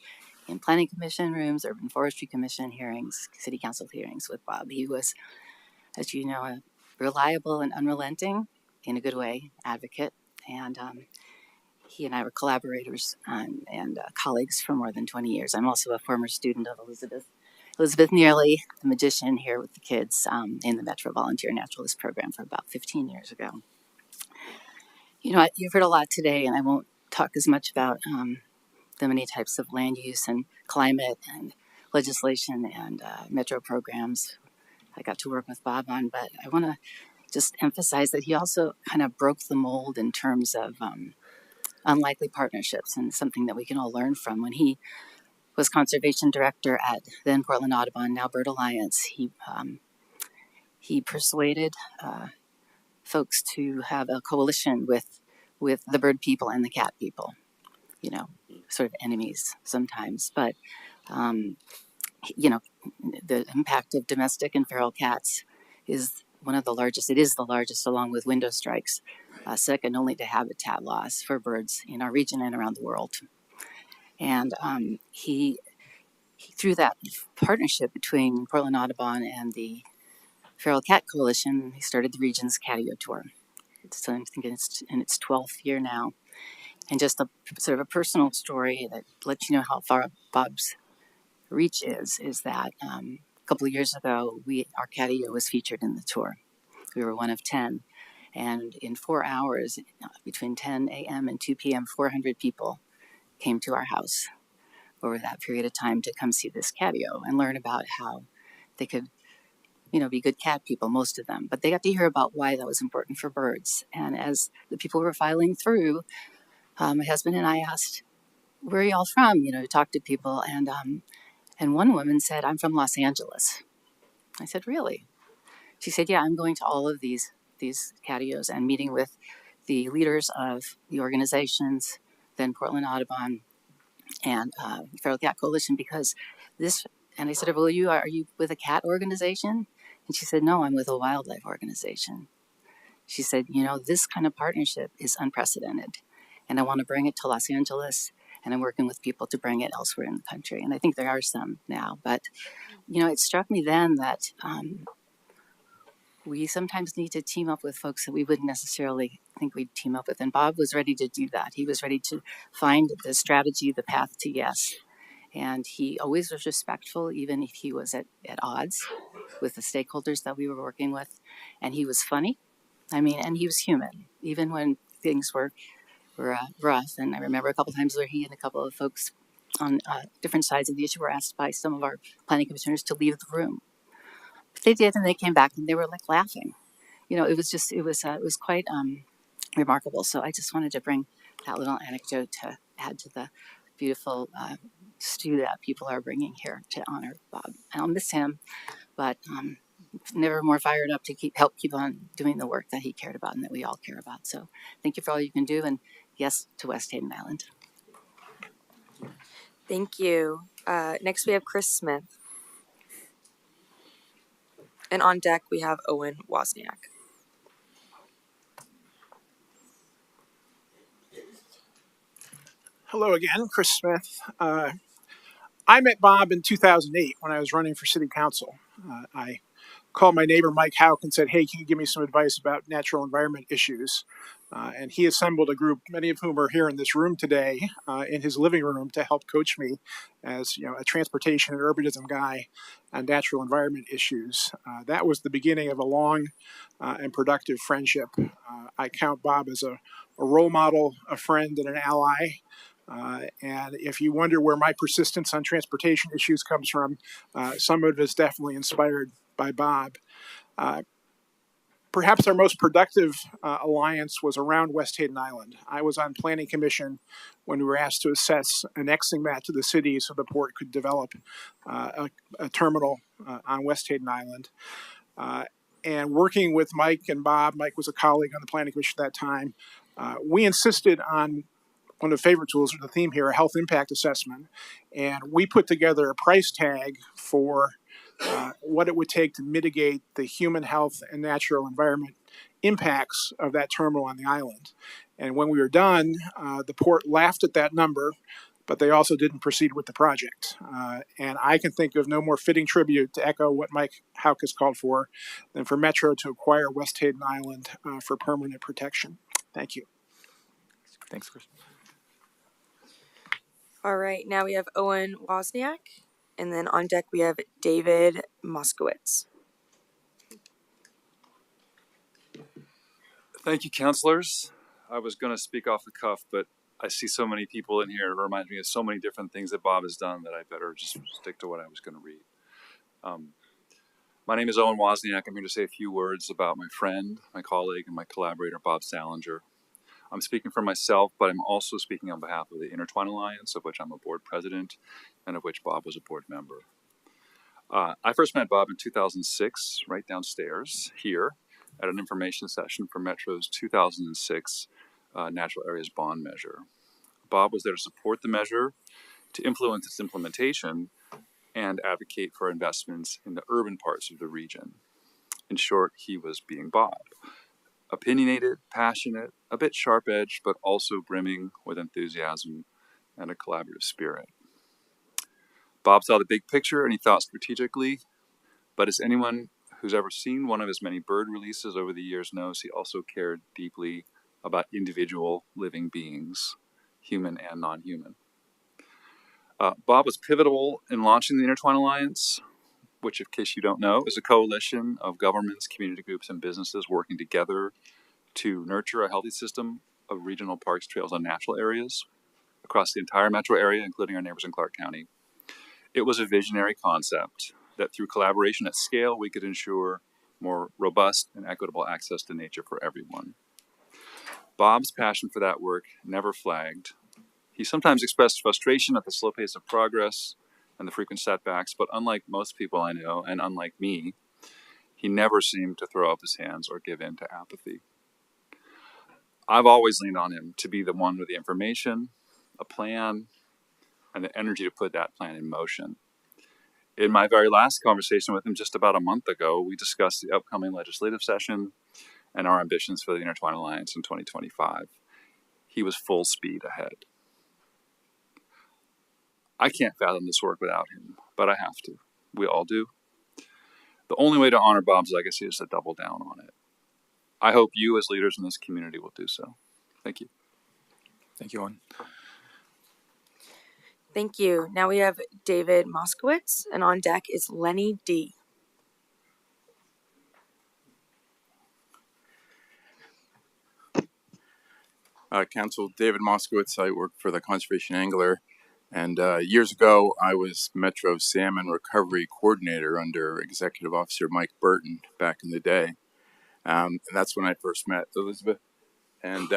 in Planning Commission rooms, Urban Forestry Commission hearings, City Council hearings with Bob. He was, as you know, a reliable and unrelenting, in a good way, advocate, and he and I were collaborators and colleagues for more than 20 years. I'm also a former student of Elizabeth Nearly, the magician, here with the kids in the Metro Volunteer Naturalist Program for about 15 years ago. You know, you've heard a lot today, and I won't talk as much about the many types of land use and climate and legislation and metro programs I got to work with Bob on, but I want to just emphasize that he also kind of broke the mold in terms of unlikely partnerships, and something that we can all learn from. When he was conservation director at then Portland Audubon, now Bird Alliance, he persuaded folks to have a coalition with the bird people and the cat people, you know, sort of enemies sometimes. But, you know, the impact of domestic and feral cats is one of the largest. It is the largest, along with window strikes, second only to habitat loss for birds in our region and around the world. And he through that partnership between Portland Audubon and the Feral Cat Coalition, he started the region's catio tour. So I'm thinking it's in its 12th year now. And just a sort of a personal story that lets you know how far Bob's reach is that a couple of years ago, our catio was featured in the tour. We were one of 10. And in 4 hours, between 10 a.m. and 2 p.m., 400 people came to our house over that period of time to come see this catio and learn about how they could, you know, be good cat people, most of them. But they got to hear about why that was important for birds. And as the people were filing through, my husband and I asked, "Where are y'all from?" You know, to talk to people. And one woman said, "I'm from Los Angeles." I said, "Really?" She said, "Yeah, I'm going to all of these catios and meeting with the leaders of the organizations, then Portland Audubon and Feral Cat Coalition, because this." And I said, "Well, are you with a cat organization?" And she said, "No, I'm with a wildlife organization." She said, "You know, this kind of partnership is unprecedented, and I want to bring it to Los Angeles, and I'm working with people to bring it elsewhere in the country." And I think there are some now, but you know, it struck me then that we sometimes need to team up with folks that we wouldn't necessarily think we'd team up with. And Bob was ready to do that. He was ready to find the strategy, the path to yes. And he always was respectful, even if he was at odds with the stakeholders that we were working with. And he was funny. I mean, and he was human, even when things were rough. And I remember a couple times where he and a couple of folks on different sides of the issue were asked by some of our planning commissioners to leave the room. But they did, and they came back and they were like laughing. You know, it was quite remarkable. So I just wanted to bring that little anecdote to add to the beautiful stew that people are bringing here to honor Bob. And I'll miss him, but never more fired up to help keep on doing the work that he cared about and that we all care about. So thank you for all you can do, and yes to West Hayden Island.
Thank you. Next, we have Chris Smith. And on deck, we have Owen Wozniak.
Hello again, Chris Smith. I met Bob in 2008 when I was running for city council. I called my neighbor Mike Houck and said, "Hey, can you give me some advice about natural environment issues?" And he assembled a group, many of whom are here in this room today, in his living room to help coach me as, you know, a transportation and urbanism guy on natural environment issues. That was the beginning of a long and productive friendship. I count Bob as a role model, a friend, and an ally. And if you wonder where my persistence on transportation issues comes from, some of it is definitely inspired by Bob. Perhaps our most productive alliance was around West Hayden Island. I was on Planning Commission when we were asked to assess annexing that to the city so the port could develop a terminal on West Hayden Island. And working with Mike and Bob, Mike was a colleague on the Planning Commission at that time, we insisted on one of the favorite tools of the theme here, a health impact assessment. And we put together a price tag for what it would take to mitigate the human health and natural environment impacts of that terminal on the island. And when we were done, the port laughed at that number, but they also didn't proceed with the project. And I can think of no more fitting tribute to echo what Mike Hauk has called for than for Metro to acquire West Hayden Island for permanent protection. Thank you.
Thanks, Chris.
All right, now we have Owen Wozniak, and then on deck we have David Moskowitz.
Thank you, counselors. I was going to speak off the cuff, but I see so many people in here. It reminds me of so many different things that Bob has done that I better just stick to what I was going to read. My name is Owen Wozniak. I'm here to say a few words about my friend, my colleague, and my collaborator, Bob Salinger. I'm speaking for myself, but I'm also speaking on behalf of the Intertwine Alliance, of which I'm a board president, and of which Bob was a board member. I first met Bob in 2006, right downstairs here, at an information session for Metro's 2006 Natural Areas Bond Measure. Bob was there to support the measure, to influence its implementation, and advocate for investments in the urban parts of the region. In short, he was being Bob. Opinionated, passionate, a bit sharp-edged, but also brimming with enthusiasm and a collaborative spirit. Bob saw the big picture and he thought strategically, but as anyone who's ever seen one of his many bird releases over the years knows, he also cared deeply about individual living beings, human and non-human. Bob was pivotal in launching the Intertwine Alliance, which, in case you don't know, is a coalition of governments, community groups, and businesses working together to nurture a healthy system of regional parks, trails, and natural areas across the entire metro area, including our neighbors in Clark County. It was a visionary concept that through collaboration at scale, we could ensure more robust and equitable access to nature for everyone. Bob's passion for that work never flagged. He sometimes expressed frustration at the slow pace of progress and the frequent setbacks, but unlike most people I know, and unlike me, he never seemed to throw up his hands or give in to apathy. I've always leaned on him to be the one with the information, a plan, and the energy to put that plan in motion. In my very last conversation with him just about a month ago, we discussed the upcoming legislative session and our ambitions for the Intertwine Alliance in 2025. He was full speed ahead. I can't fathom this work without him, but I have to. We all do. The only way to honor Bob's legacy is to double down on it. I hope you as leaders in this community will do so. Thank you.
Thank you, Owen.
Thank you. Now we have David Moskowitz, and on deck is Lenny D.
Council, David Moskowitz. I work for the Conservation Angler, and years ago I was Metro Salmon Recovery Coordinator under Executive Officer Mike Burton back in the day. And that's when I first met Elizabeth, and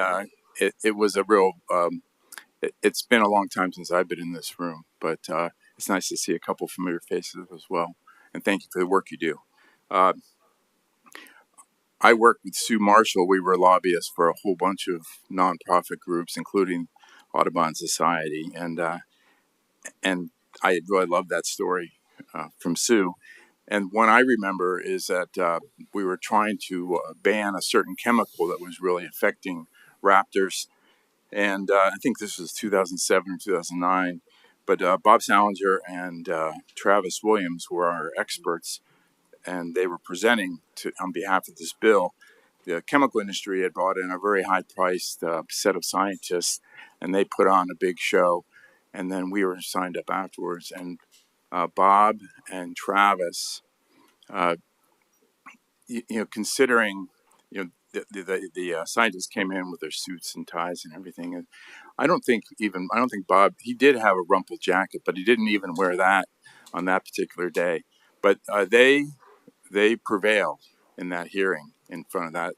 it was a real, it's been a long time since I've been in this room, but it's nice to see a couple familiar faces as well, and thank you for the work you do. I worked with Sue Marshall. We were lobbyists for a whole bunch of nonprofit groups, including Audubon Society, and I really love that story from Sue. And one I remember is that we were trying to ban a certain chemical that was really affecting raptors. And I think this was 2007 or 2009. But Bob Salinger and Travis Williams were our experts, and they were presenting on behalf of this bill. The chemical industry had brought in a very high-priced set of scientists, and they put on a big show. And then we were signed up afterwards. And Bob and Travis, considering, the scientists came in with their suits and ties and everything. And I don't think Bob, he did have a rumpled jacket, but he didn't even wear that on that particular day. But they prevailed in that hearing in front of that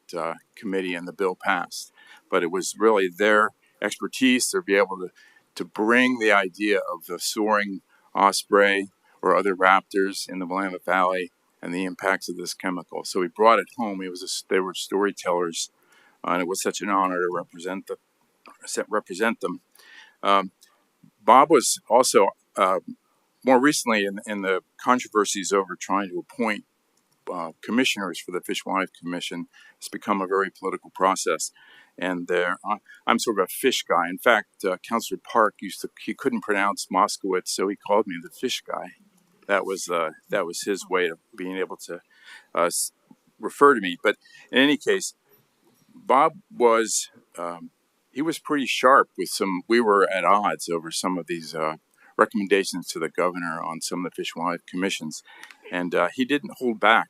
committee, and the bill passed. But it was really their expertise to be able to bring the idea of the soaring osprey or other raptors in the Willamette Valley and the impacts of this chemical. So we brought it home. They were storytellers, and it was such an honor to represent them. Bob was also more recently in the controversies over trying to appoint commissioners for the Fish and Wildlife Commission. It's become a very political process, and I'm sort of a fish guy. In fact, Councillor Park he couldn't pronounce Moskowitz, so he called me the fish guy. That was his way of being able to refer to me. But in any case, Bob was he was pretty sharp with some. We were at odds over some of these recommendations to the governor on some of the Fish and Wildlife commissions, and he didn't hold back.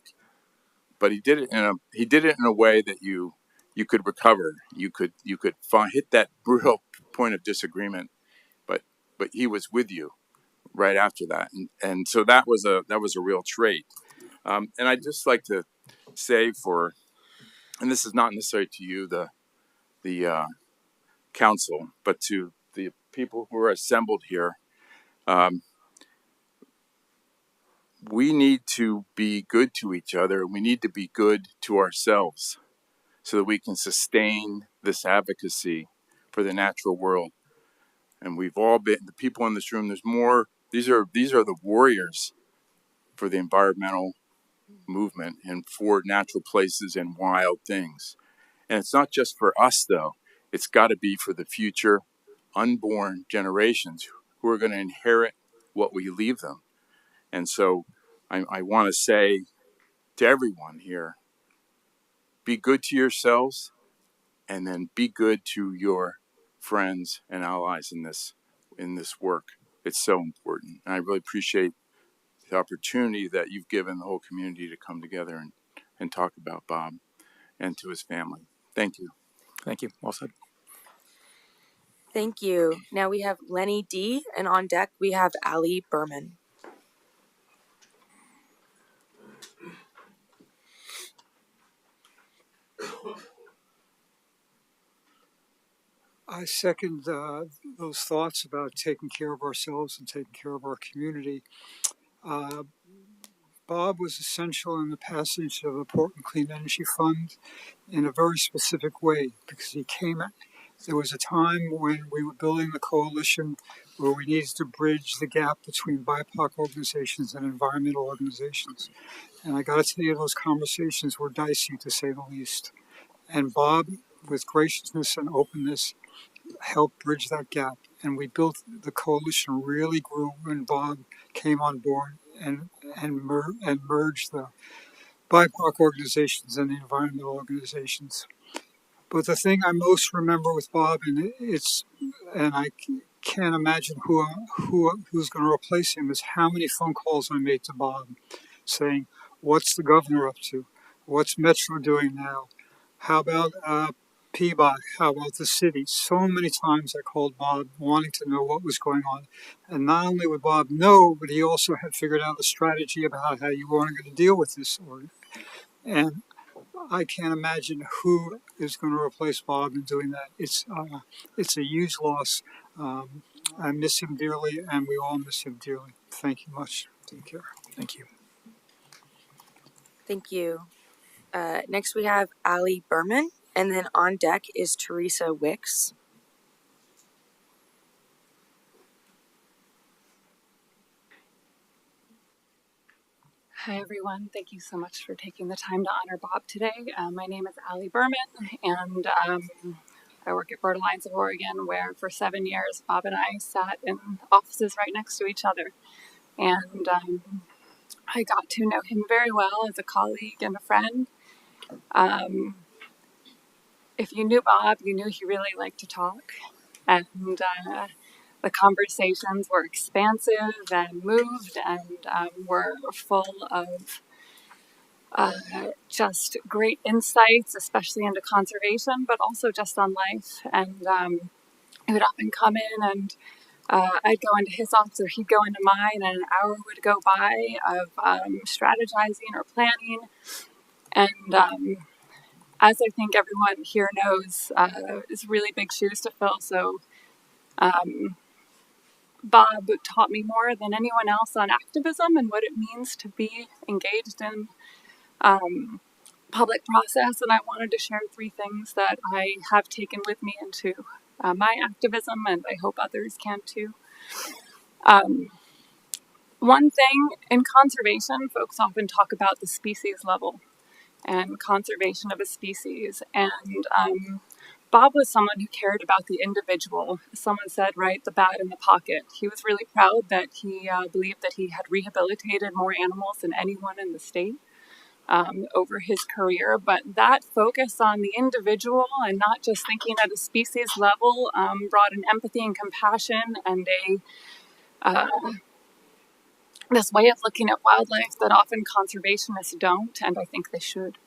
But he did it in a way that you could recover. You could hit that real point of disagreement, but he was with you right after that, and so that was a real trait. And I'd just like to say and this is not necessarily to you, the council, but to the people who are assembled here. We need to be good to each other. We need to be good to ourselves so that we can sustain this advocacy for the natural world. And we've all been, the people in this room, there's more, these are the warriors for the environmental movement and for natural places and wild things. And it's not just for us, though. It's got to be for the future unborn generations who are going to inherit what we leave them. And so I want to say to everyone here, be good to yourselves, and then be good to your friends and allies in this work. It's so important. And I really appreciate the opportunity that you've given the whole community to come together and talk about Bob and to his family. Thank you.
Thank you. Well said.
Thank you. Now we have Lenny D, and on deck we have Ali Berman.
I second those thoughts about taking care of ourselves and taking care of our community. Bob was essential in the passage of the Portland Clean Energy Fund in a very specific way, because there was a time when we were building the coalition where we needed to bridge the gap between BIPOC organizations and environmental organizations. And I got to tell you, those conversations were dicey, to say the least. And Bob, with graciousness and openness, helped bridge that gap. And we built the coalition, really grew when Bob came on board and merged the BIPOC organizations and the environmental organizations. But the thing I most remember with Bob, and I can't imagine who's going to replace him, is how many phone calls I made to Bob saying, "What's the governor up to? What's Metro doing now? How about Peabody? How about the city?" So many times I called Bob wanting to know what was going on. And not only would Bob know, but he also had figured out a strategy about how you weren't going to deal with this. And I can't imagine who is going to replace Bob in doing that. It's a huge loss. I miss him dearly, and we all miss him dearly. Thank you much. Take care.
Thank you.
Thank you. Next we have Ali Berman, and then on deck is Teresa Wicks.
Hi, everyone. Thank you so much for taking the time to honor Bob today. My name is Ali Berman, and I work at Bird Alliance of Oregon, where for 7 years, Bob and I sat in offices right next to each other. And I got to know him very well as a colleague and a friend. If you knew Bob, you knew he really liked to talk. And The conversations were expansive and moved and were full of just great insights, especially into conservation, but also just on life. And he would often come in and I'd go into his office or he'd go into mine, and an hour would go by of strategizing or planning. And as I think everyone here knows, it's really big shoes to fill. So Bob taught me more than anyone else on activism and what it means to be engaged in public process. And I wanted to share 3 things that I have taken with me into my activism, and I hope others can too. One thing in conservation, folks often talk about the species level and conservation of a species. And Bob was someone who cared about the individual. Someone said, right, the bat in the pocket. He was really proud that he believed that he had rehabilitated more animals than anyone in the state over his career. But that focus on the individual and not just thinking at a species level brought an empathy and compassion and this way of looking at wildlife that often conservationists don't, and I think they should.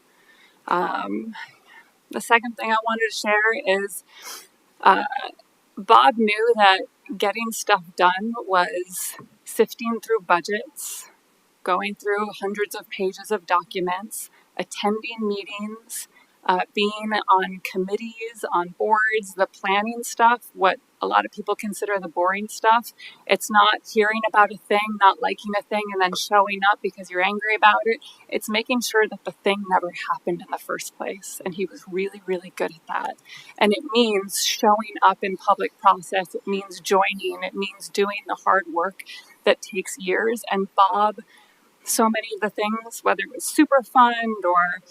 The second thing I wanted to share is Bob knew that getting stuff done was sifting through budgets, going through hundreds of pages of documents, attending meetings, being on committees, on boards, the planning stuff, what a lot of people consider the boring stuff. It's not hearing about a thing, not liking a thing, and then showing up because you're angry about it. It's making sure that the thing never happened in the first place. And he was really, really good at that. And it means showing up in public process. It means joining. It means doing the hard work that takes years. And Bob, so many of the things, whether it was Superfund or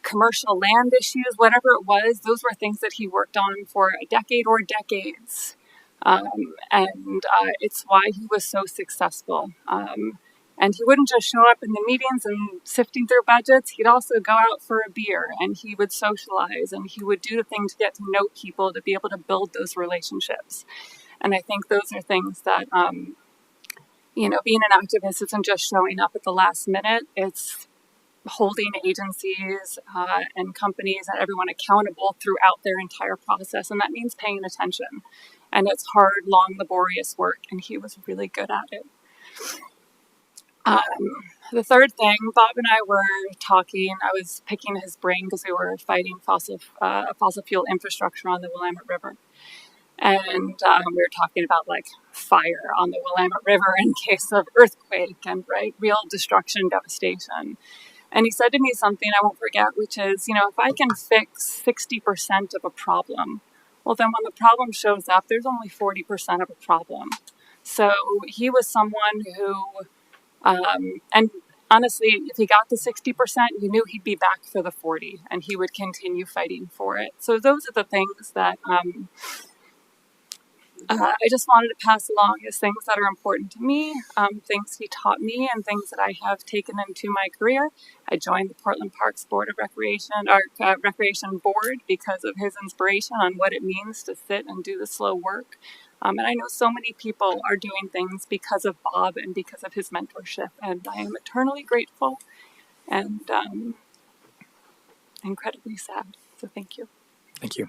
commercial land issues, whatever it was, those were things that he worked on for a decade or decades. And it's why he was so successful. And he wouldn't just show up in the meetings and sifting through budgets. He'd also go out for a beer and he would socialize and he would do the thing to get to know people, to be able to build those relationships. And I think those are things that, being an activist isn't just showing up at the last minute. It's holding agencies and companies and everyone accountable throughout their entire process. And that means paying attention. And it's hard, long, laborious work. And he was really good at it. The third thing, Bob and I were talking. I was picking his brain because we were fighting fossil fuel infrastructure on the Willamette River. And we were talking about like fire on the Willamette River in case of earthquake and real destruction, devastation. And he said to me something I won't forget, which is, if I can fix 60% of a problem, well, then when the problem shows up, there's only 40% of a problem. So he was someone who, and honestly, if he got the 60%, you knew he'd be back for the 40 and he would continue fighting for it. So those are the things that I just wanted to pass along as things that are important to me, things he taught me, and things that I have taken into my career. I joined the Portland Parks Board of Recreation Board because of his inspiration on what it means to sit and do the slow work. And I know so many people are doing things because of Bob and because of his mentorship, and I am eternally grateful and incredibly sad. So thank you.
Thank you.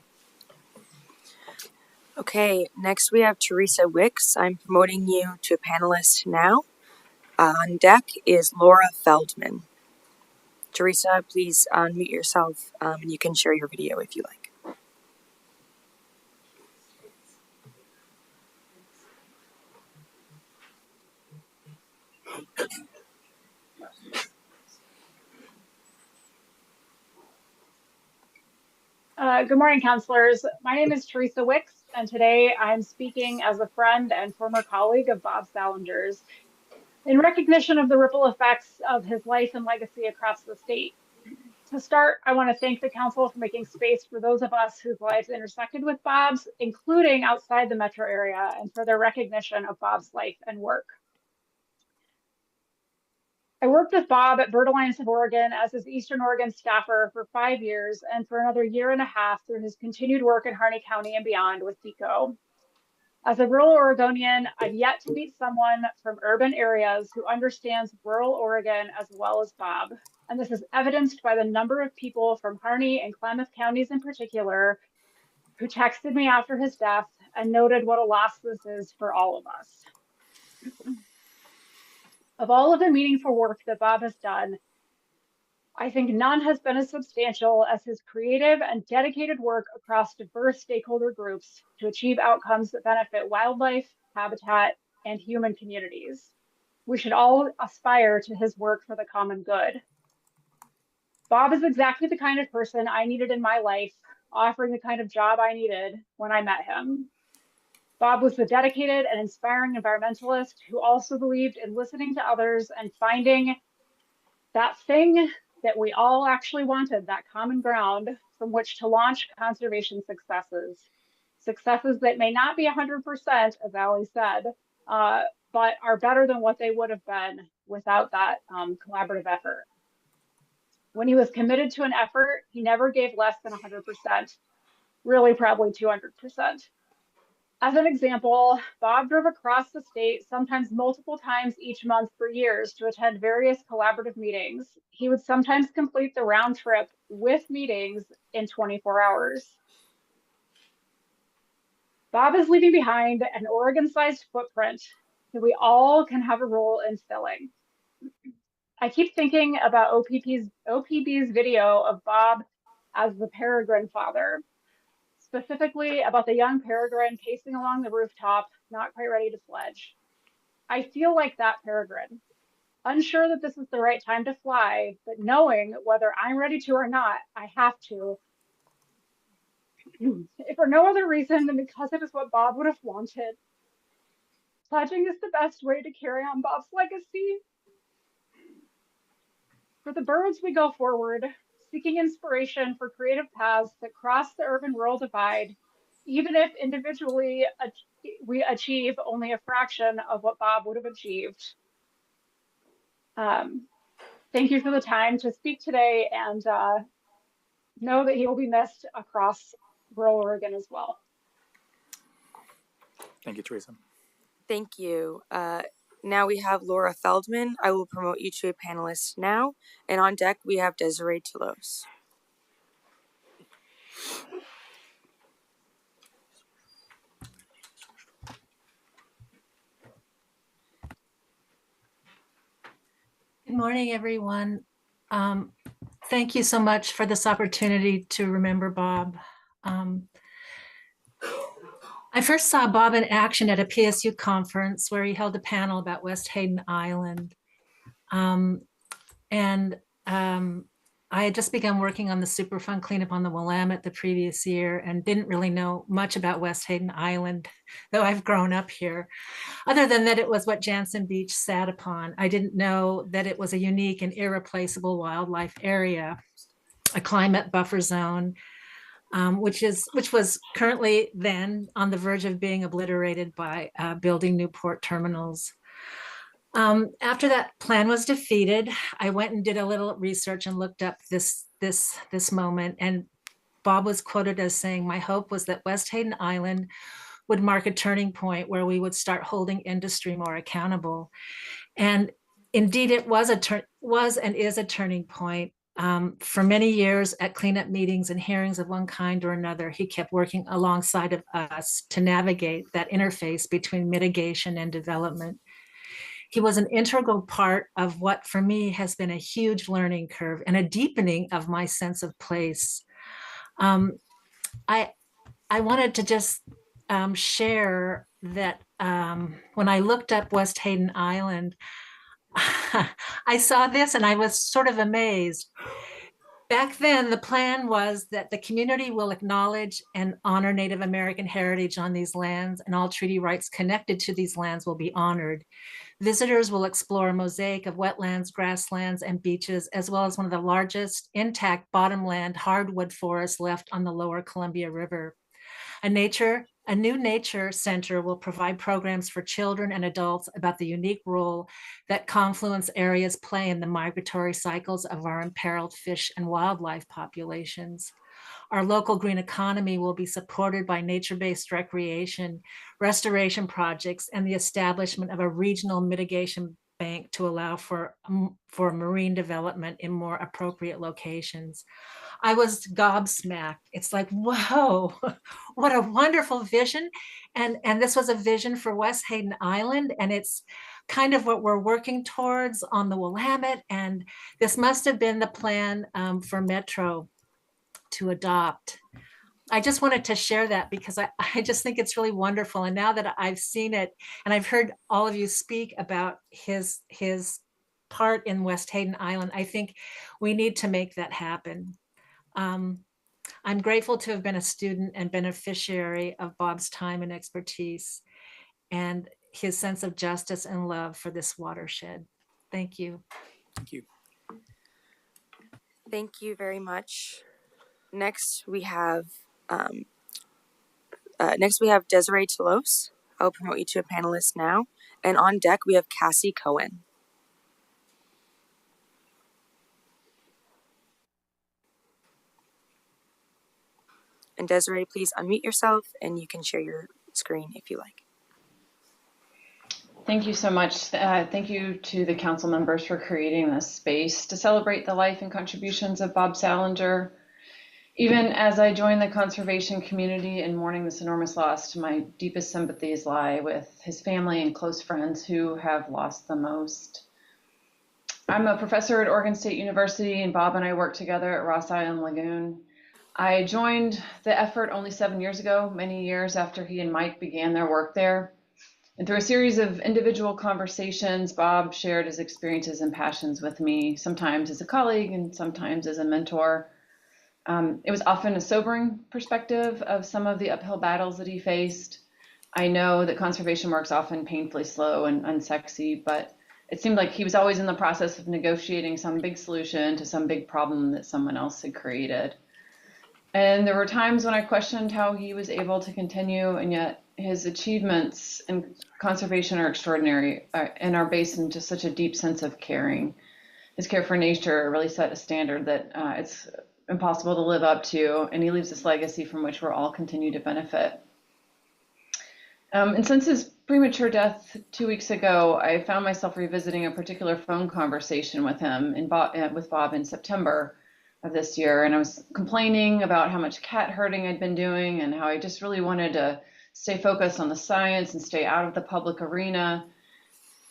Okay, next we have Teresa Wicks. I'm promoting you to a panelist now. On deck is Laura Feldman. Teresa, please unmute yourself and you can share your video if you like.
Good morning, counselors. My name is Teresa Wicks, and today I'm speaking as a friend and former colleague of Bob Salinger's in recognition of the ripple effects of his life and legacy across the state. To start, I want to thank the council for making space for those of us whose lives intersected with Bob's, including outside the metro area, and for their recognition of Bob's life and work. I worked with Bob at Bird Alliance of Oregon as his Eastern Oregon staffer for 5 years and for another year and a half through his continued work in Harney County and beyond with DECO. As a rural Oregonian, I've yet to meet someone from urban areas who understands rural Oregon as well as Bob. And this is evidenced by the number of people from Harney and Klamath counties in particular who texted me after his death and noted what a loss this is for all of us. Of all of the meaningful work that Bob has done, I think none has been as substantial as his creative and dedicated work across diverse stakeholder groups to achieve outcomes that benefit wildlife, habitat, and human communities. We should all aspire to his work for the common good. Bob is exactly the kind of person I needed in my life, offering the kind of job I needed when I met him. Bob was the dedicated and inspiring environmentalist who also believed in listening to others and finding that thing that we all actually wanted, that common ground from which to launch conservation successes. Successes that may not be 100%, as Ali said, but are better than what they would have been without that collaborative effort. When he was committed to an effort, he never gave less than 100%, really probably 200%. As an example, Bob drove across the state, sometimes multiple times each month for years to attend various collaborative meetings. He would sometimes complete the round trip with meetings in 24 hours. Bob is leaving behind an Oregon-sized footprint that we all can have a role in filling. I keep thinking about OPB's video of Bob as the peregrine father, specifically about the young peregrine pacing along the rooftop, not quite ready to sledge. I feel like that peregrine, unsure that this is the right time to fly, but knowing whether I'm ready to or not, I have to. If for no other reason than because it is what Bob would have wanted. Sledging is the best way to carry on Bob's legacy. For the birds, we go forward, seeking inspiration for creative paths that cross the urban-rural divide, even if individually we achieve only a fraction of what Bob would have achieved. Thank you for the time to speak today, and know that he will be missed across rural Oregon as well.
Thank you, Teresa.
Thank you. Now we have Laura Feldman. I will promote you to a panelist now. And on deck, we have Desiree Toulouse.
Good morning, everyone. Thank you so much for this opportunity to remember Bob. I first saw Bob in action at a PSU conference where he held a panel about West Hayden Island. I had just begun working on the Superfund cleanup on the Willamette the previous year and didn't really know much about West Hayden Island, though I've grown up here, other than that it was what Jansen Beach sat upon. I didn't know that it was a unique and irreplaceable wildlife area, a climate buffer zone, which was currently then on the verge of being obliterated by building new port terminals. After that plan was defeated, I went and did a little research and looked up this moment. And Bob was quoted as saying, "My hope was that West Hayden Island would mark a turning point where we would start holding industry more accountable." And indeed, it was and is a turning point. For many years at cleanup meetings and hearings of one kind or another, he kept working alongside of us to navigate that interface between mitigation and development. He was an integral part of what for me has been a huge learning curve and a deepening of my sense of place. I wanted to just share that when I looked up West Hayden Island, I saw this and I was sort of amazed. Back then, the plan was that the community will acknowledge and honor Native American heritage on these lands, and all treaty rights connected to these lands will be honored. Visitors will explore a mosaic of wetlands, grasslands, and beaches, as well as one of the largest intact bottomland hardwood forests left on the lower Columbia River. A nature A new nature center will provide programs for children and adults about the unique role that confluence areas play in the migratory cycles of our imperiled fish and wildlife populations. Our local green economy will be supported by nature-based recreation, restoration projects, and the establishment of a regional mitigation bank to allow for marine development in more appropriate locations. I was gobsmacked. It's like, whoa, what a wonderful vision. And this was a vision for West Hayden Island, and it's kind of what we're working towards on the Willamette. And this must have been the plan for Metro to adopt. I just wanted to share that because I just think it's really wonderful. And now that I've seen it and I've heard all of you speak about his part in West Hayden Island, I think we need to make that happen. I'm grateful to have been a student and beneficiary of Bob's time and expertise and his sense of justice and love for this watershed. Thank you.
Thank you.
Thank you very much. Next, we have Desiree Telos. I'll promote you to a panelist now. And on deck, we have Cassie Cohen. And Desiree, please unmute yourself and you can share your screen if you like.
Thank you so much. Thank you to the council members for creating this space to celebrate the life and contributions of Bob Salinger. Even as I join the conservation community in mourning this enormous loss, my deepest sympathies lie with his family and close friends who have lost the most. I'm a professor at Oregon State University, and Bob and I work together at Ross Island Lagoon. I joined the effort only 7 years ago, many years after he and Mike began their work there. And through a series of individual conversations, Bob shared his experiences and passions with me, sometimes as a colleague and sometimes as a mentor. It was often a sobering perspective of some of the uphill battles that he faced. I know that conservation work's often painfully slow and unsexy, but it seemed like he was always in the process of negotiating some big solution to some big problem that someone else had created. And there were times when I questioned how he was able to continue, and yet his achievements in conservation are extraordinary and are based in just such a deep sense of caring. His care for nature really set a standard that it's impossible to live up to, and he leaves this legacy from which we're all continue to benefit. And since his premature death 2 weeks ago, I found myself revisiting a particular phone conversation with him with Bob in September of this year, and I was complaining about how much cat herding I'd been doing and how I just really wanted to stay focused on the science and stay out of the public arena.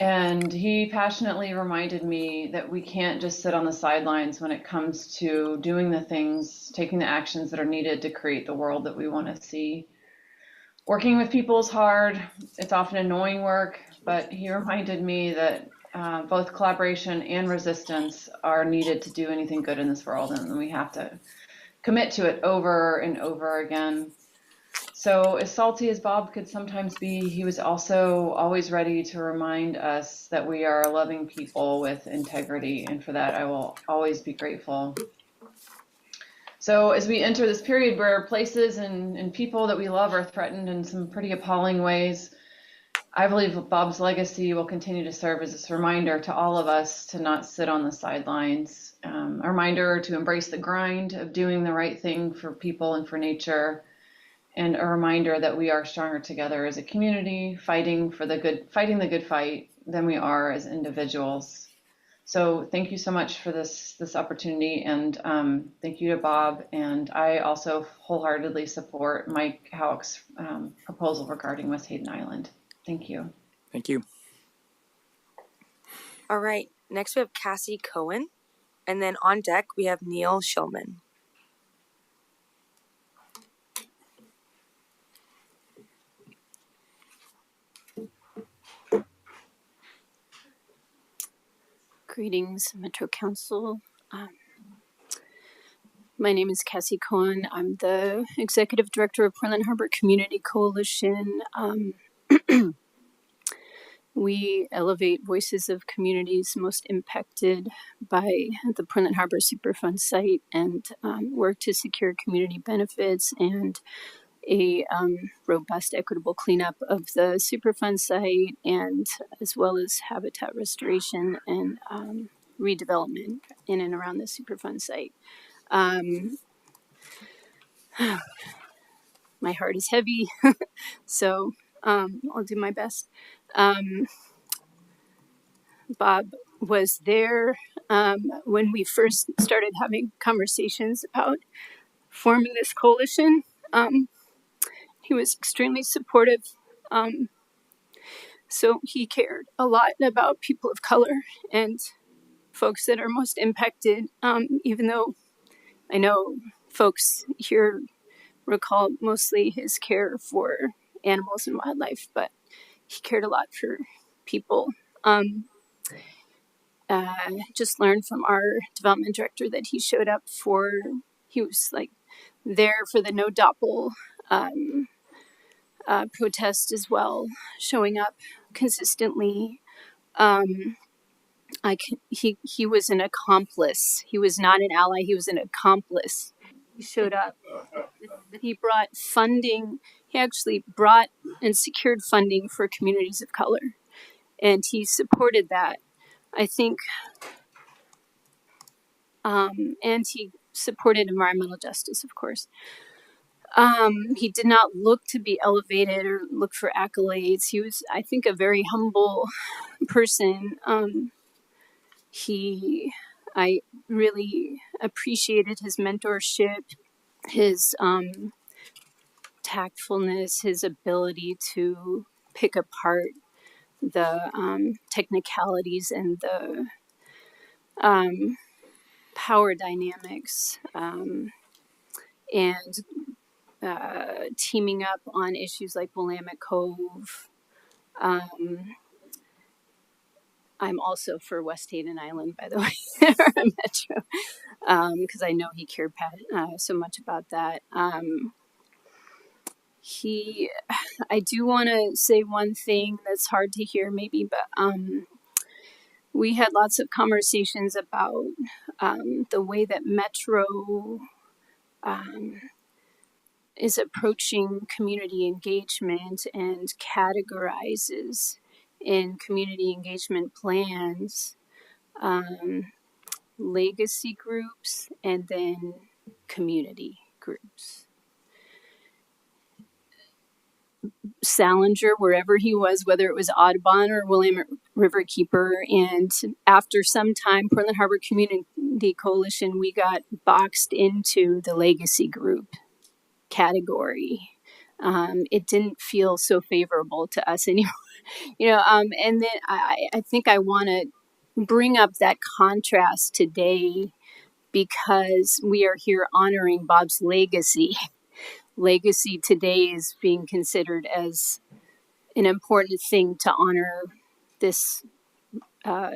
And he passionately reminded me that we can't just sit on the sidelines when it comes to doing the things, taking the actions that are needed to create the world that we want to see. Working with people is hard. It's often annoying work, but he reminded me that both collaboration and resistance are needed to do anything good in this world, and we have to commit to it over and over again. So as salty as Bob could sometimes be, he was also always ready to remind us that we are loving people with integrity, and for that I will always be grateful. So as we enter this period where places and people that we love are threatened in some pretty appalling ways, I believe Bob's legacy will continue to serve as this reminder to all of us to not sit on the sidelines, a reminder to embrace the grind of doing the right thing for people and for nature, and a reminder that we are stronger together as a community, fighting the good fight than we are as individuals. So thank you so much for this opportunity, and thank you to Bob. And I also wholeheartedly support Mike Howick's proposal regarding West Hayden Island. Thank you.
Thank you.
All right, next we have Cassie Cohen, and then on deck we have Neil Shulman.
Greetings, Metro Council. My name is Cassie Cohen. I'm the Executive Director of Portland Harbor Community Coalition. We elevate voices of communities most impacted by the Portland Harbor Superfund site and work to secure community benefits and a robust, equitable cleanup of the Superfund site, and as well as habitat restoration and redevelopment in and around the Superfund site. My heart is heavy, so I'll do my best. Bob was there when we first started having conversations about forming this coalition. He was extremely supportive. So he cared a lot about people of color and folks that are most impacted, even though I know folks here recall mostly his care for animals and wildlife, but he cared a lot for people. Just learned from our development director that he showed up he was like there for the No Doppel protest as well, showing up consistently. He was an accomplice. He was not an ally. He was an accomplice. He showed up. He brought funding. He actually brought and secured funding for communities of color, and he supported that. I think, and he supported environmental justice, of course. He did not look to be elevated or look for accolades. He was, I think, a very humble person. I really appreciated his mentorship, his tactfulness, his ability to pick apart the technicalities and the power dynamics, and teaming up on issues like Willamette Cove. I'm also for West Hayden Island, by the way, Metro, because I know he cared so much about that. I do want to say one thing that's hard to hear maybe, but we had lots of conversations about the way that Metro is approaching community engagement and categorizes in community engagement plans legacy groups and then community groups. Salinger, wherever he was, whether it was Audubon or Willamette Riverkeeper, and after some time, Portland Harbor Community Coalition, we got boxed into the legacy group category. It didn't feel so favorable to us anymore, and then I think I want to bring up that contrast today because we are here honoring Bob's legacy. Legacy today is being considered as an important thing to honor this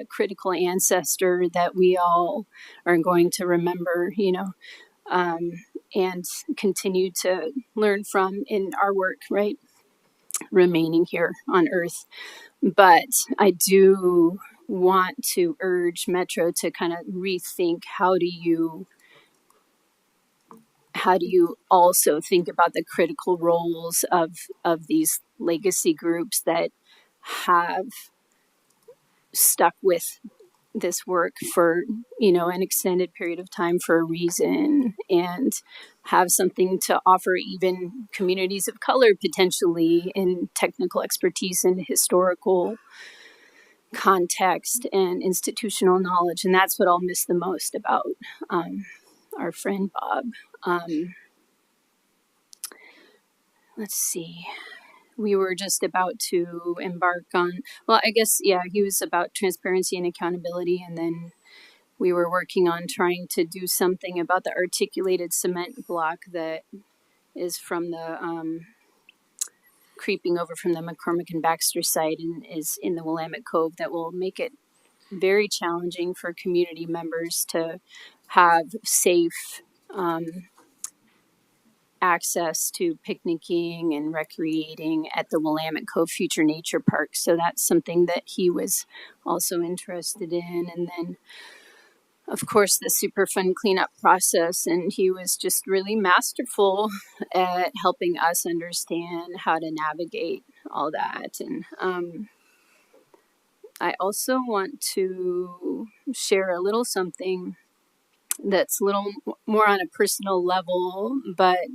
critical ancestor that we all are going to remember, and continue to learn from in our work, right? Remaining here on Earth. But I do want to urge Metro to kind of rethink how do you also think about the critical roles of these legacy groups that have stuck with this work for an extended period of time for a reason and have something to offer even communities of color potentially in technical expertise and historical context and institutional knowledge. And that's what I'll miss the most about our friend Bob. Let's see. We were just about to embark on, he was about transparency and accountability. And then we were working on trying to do something about the articulated cement block that is from the creeping over from the McCormick and Baxter site and is in the Willamette Cove that will make it very challenging for community members to have safe access to picnicking and recreating at the Willamette Cove Future Nature Park. So that's something that he was also interested in. And then of course, the Superfund cleanup process, and he was just really masterful at helping us understand how to navigate all that. And I also want to share a little something that's a little more on a personal level, but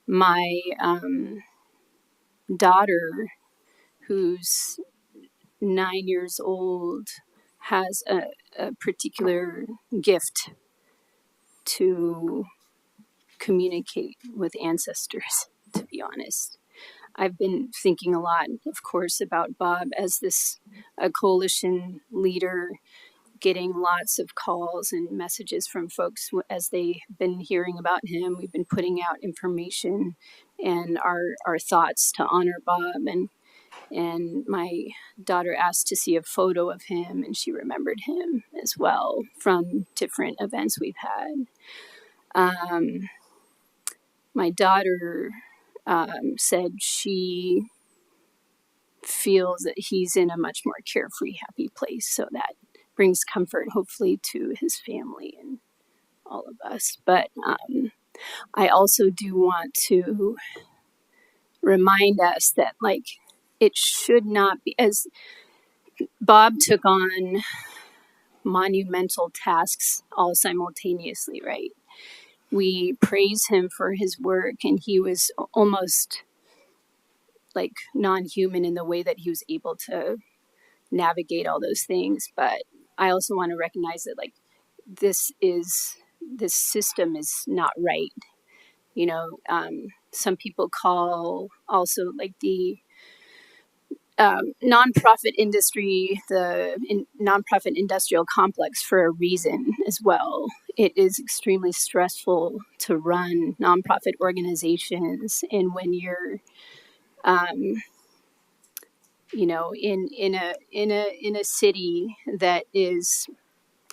my daughter, who's 9 years old, has a particular gift to communicate with ancestors, to be honest. I've been thinking a lot, of course, about Bob as this a coalition leader, getting lots of calls and messages from folks as they've been hearing about him. We've been putting out information and our thoughts to honor Bob. And my daughter asked to see a photo of him, and she remembered him as well from different events we've had. My daughter said she feels that he's in a much more carefree, happy place. So that brings comfort, hopefully, to his family and all of us. But I also do want to remind us that, like, it should not be, as Bob took on monumental tasks all simultaneously, right? We praise him for his work, and he was almost like non-human in the way that he was able to navigate all those things. But I also want to recognize that, like, this system is not right. You know, some people call also like the nonprofit industry, nonprofit industrial complex, for a reason as well. It is extremely stressful to run nonprofit organizations, and when you're, you know, in a city that is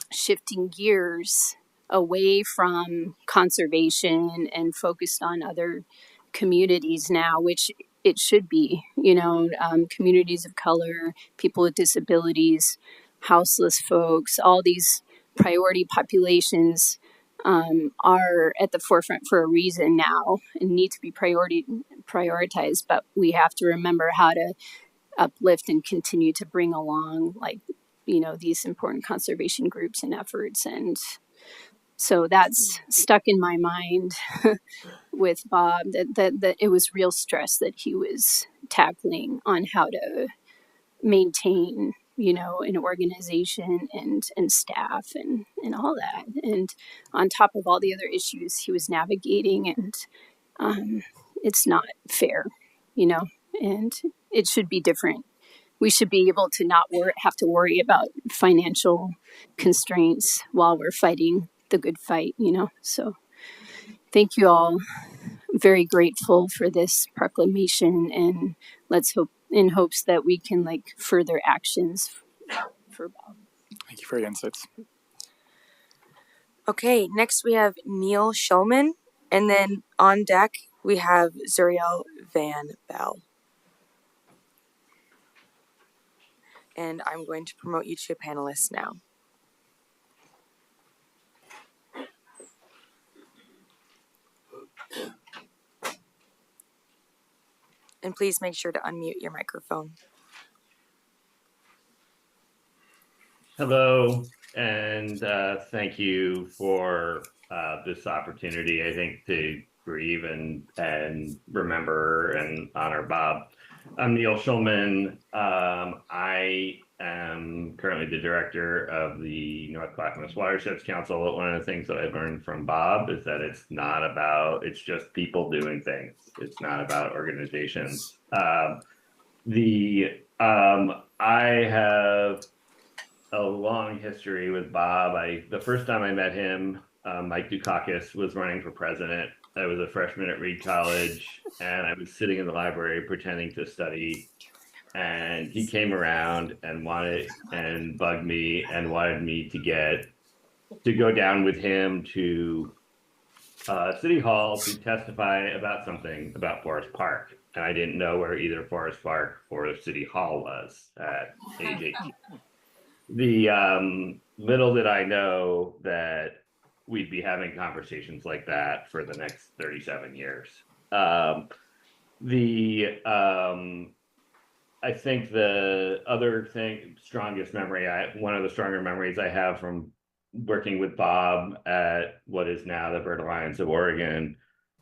shifting gears away from conservation and focused on other communities now, which it should be, you know, communities of color, people with disabilities, houseless folks, all these priority populations are at the forefront for a reason now and need to be prioritized. But we have to remember how to uplift and continue to bring along, like, you know, these important conservation groups and efforts. And so that's stuck in my mind with Bob, that it was real stress that he was tackling on how to maintain, you know, an organization and staff and all that. And on top of all the other issues he was navigating, and it's not fair, you know, and it should be different. We should be able to not have to worry about financial constraints while we're fighting the good fight, you know. So thank you all. Very grateful for this proclamation, and let's hope, in hopes that we can, like, further actions for Bob.
Thank you for your insights.
Okay, next we have Neil Shulman, and then on deck we have Zuriel Van Bell. And I'm going to promote you to a panelist now. And please make sure to unmute your microphone.
Hello, and thank you for this opportunity, I think, to grieve and remember and honor Bob. I'm Neil Shulman. I am currently the director of the North Clackamas Watersheds Council. One of the things that I learned from Bob is that it's just people doing things. It's not about organizations. I have a long history with Bob. The first time I met him, Mike Dukakis was running for president. I was a freshman at Reed College, and I was sitting in the library pretending to study. And he came around and bugged me and wanted me to go down with him to City Hall to testify about something about Forest Park. And I didn't know where either Forest Park or City Hall was at age 18. little did I know that we'd be having conversations like that for the next 37 years. I think the other thing, one of the stronger memories I have from working with Bob at what is now the Bird Alliance of Oregon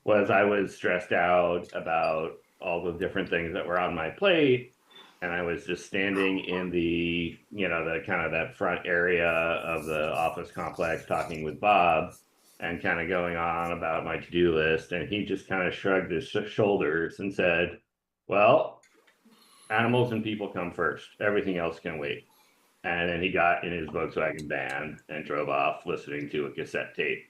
was I was stressed out about all the different things that were on my plate. And I was just standing in the kind of that front area of the office complex talking with Bob and kind of going on about my to-do list. And he just kind of shrugged his shoulders and said, well, animals and people come first. Everything else can wait. And then he got in his Volkswagen van and drove off listening to a cassette tape.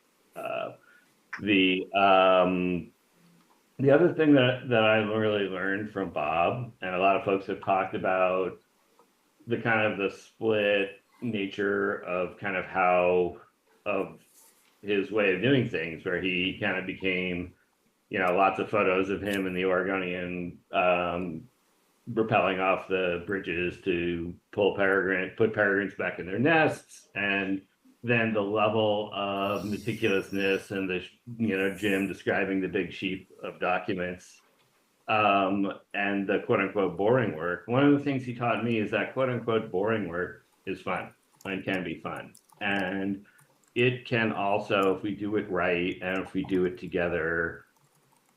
The other thing that I really learned from Bob, and a lot of folks have talked about the kind of the split nature of kind of of his way of doing things, where he kind of became, lots of photos of him in the Oregonian rappelling off the bridges to put peregrines back in their nests, and then the level of meticulousness and the Jim describing the big sheet of documents, and the quote unquote boring work. One of the things he taught me is that quote unquote boring work is fun and can be fun, and it can also, if we do it right and if we do it together,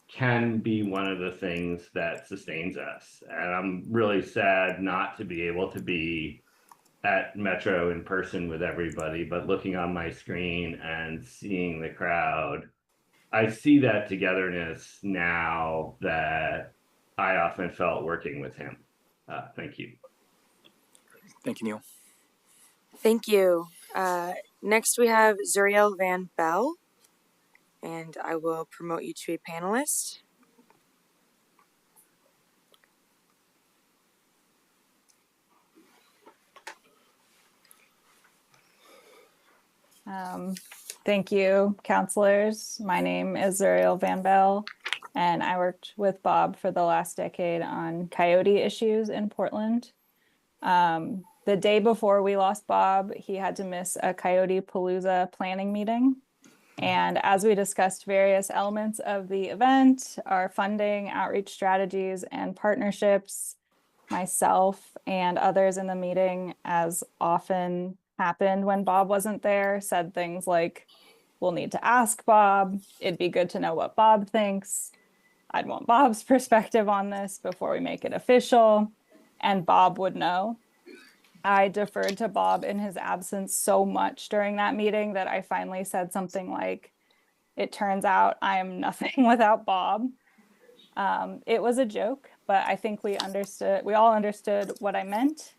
can be one of the things that sustains us. And I'm really sad not to be able to be at Metro in person with everybody, but looking on my screen and seeing the crowd, I see that togetherness now that I often felt working with him. Thank you.
Thank you, Neil.
Thank you. Next we have Zuriel Van Bell, and I will promote you to a panelist.
Thank you, counselors. My name is Zuriel Van Bell, and I worked with Bob for the last decade on coyote issues in Portland. The day before we lost Bob, he had to miss a Coyote Palooza planning meeting. And as we discussed various elements of the event, our funding, outreach strategies, and partnerships, myself and others in the meeting, as often happened when Bob wasn't there, said things like, we'll need to ask Bob. It'd be good to know what Bob thinks. I'd want Bob's perspective on this before we make it official. And Bob would know. I deferred to Bob in his absence so much during that meeting that I finally said something like, it turns out I am nothing without Bob. It was a joke, but I think we all understood what I meant,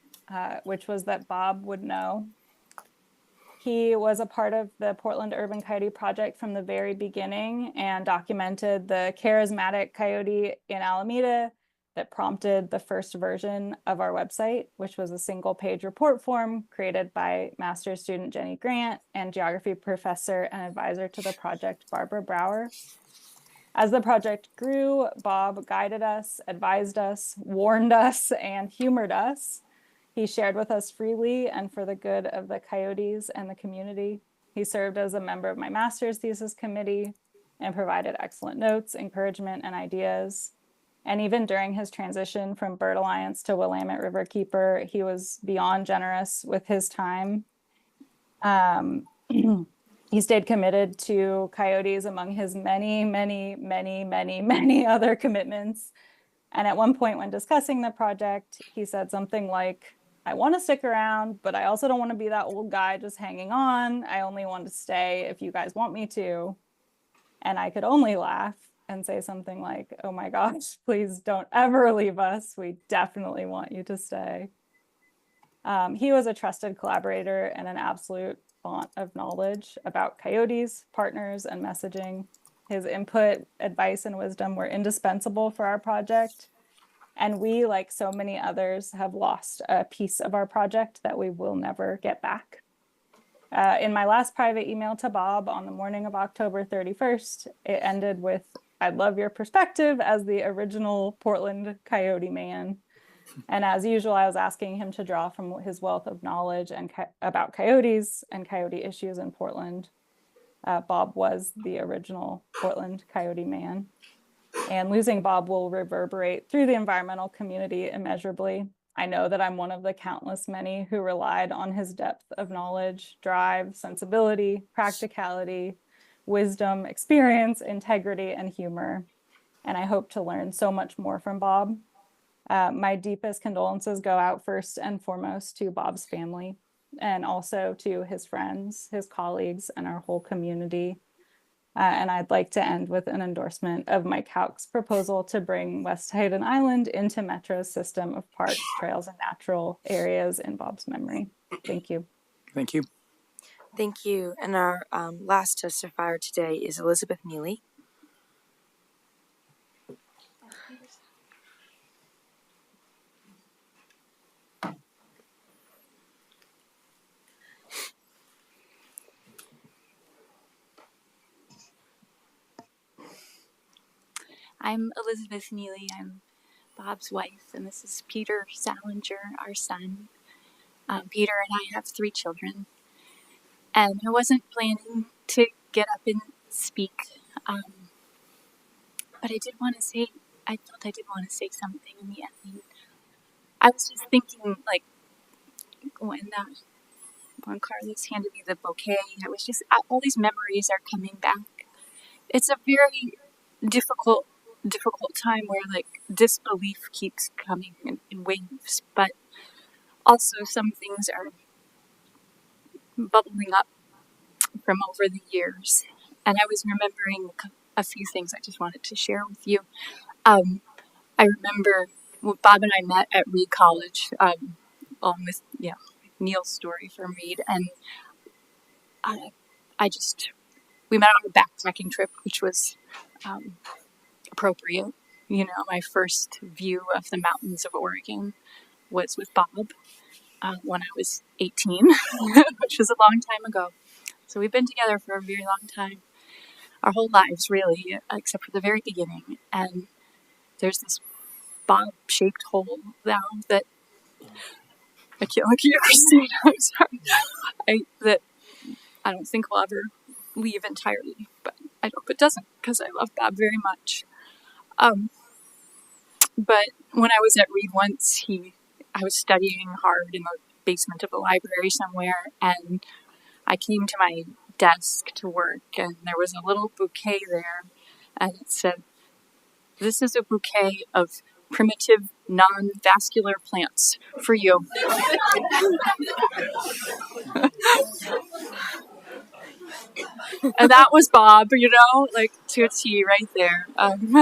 which was that Bob would know. He was a part of the Portland Urban Coyote Project from the very beginning and documented the charismatic coyote in Alameda that prompted the first version of our website, which was a single-page report form created by master's student Jenny Grant and geography professor and advisor to the project, Barbara Brower. As the project grew, Bob guided us, advised us, warned us, and humored us. He shared with us freely and for the good of the coyotes and the community. He served as a member of my master's thesis committee and provided excellent notes, encouragement, and ideas. And even during his transition from Bird Alliance to Willamette River Keeper, he was beyond generous with his time. He stayed committed to coyotes among his many, many, many, many, many other commitments. And at one point when discussing the project, he said something like, I want to stick around, but I also don't want to be that old guy just hanging on. I only want to stay if you guys want me to. And I could only laugh and say something like, oh my gosh, please don't ever leave us. We definitely want you to stay. He was a trusted collaborator and an absolute font of knowledge about coyotes, partners, and messaging. His input, advice, and wisdom were indispensable for our project. And we, like so many others, have lost a piece of our project that we will never get back. In my last private email to Bob on the morning of October 31st, it ended with, I'd love your perspective as the original Portland Coyote man. And as usual, I was asking him to draw from his wealth of knowledge and about coyotes and coyote issues in Portland. Bob was the original Portland coyote man. And losing Bob will reverberate through the environmental community immeasurably. I know that I'm one of the countless many who relied on his depth of knowledge, drive, sensibility, practicality, wisdom, experience, integrity, and humor. And I hope to learn so much more from Bob. My deepest condolences go out first and foremost to Bob's family, and also to his friends, his colleagues, and our whole community. And I'd like to end with an endorsement of Mike Houck's proposal to bring West Hayden Island into Metro's system of parks, trails, and natural areas in Bob's memory. Thank you.
Thank you. Thank you. And our last testifier today is Elizabeth Neely.
I'm Elizabeth Neely. I'm Bob's wife, and this is Peter Salinger, our son. Peter and I have 3 children, and I wasn't planning to get up and speak, but I felt I did want to say something in the end. I was just thinking, like, when Carlos handed me the bouquet, I was just, all these memories are coming back. It's a very difficult time where, like, disbelief keeps coming in waves, but also some things are bubbling up from over the years. And I was remembering a few things I just wanted to share with you. I remember Bob and I met at Reed College, along with Neil's story from Reed, and we met on a backpacking trip, which was appropriate. You know, my first view of the mountains of Oregon was with Bob when I was 18, which was a long time ago. So we've been together for a very long time, our whole lives, really, except for the very beginning. And there's this Bob-shaped hole now that I can't look at you, Christine. I'm sorry. That I don't think will ever leave entirely, but I hope it doesn't, because I love Bob very much. But when I was at Reed once, I was studying hard in the basement of a library somewhere, and I came to my desk to work, and there was a little bouquet there, and it said, "This is a bouquet of primitive non-vascular plants for you." And that was Bob, you know, like, to a T right there. And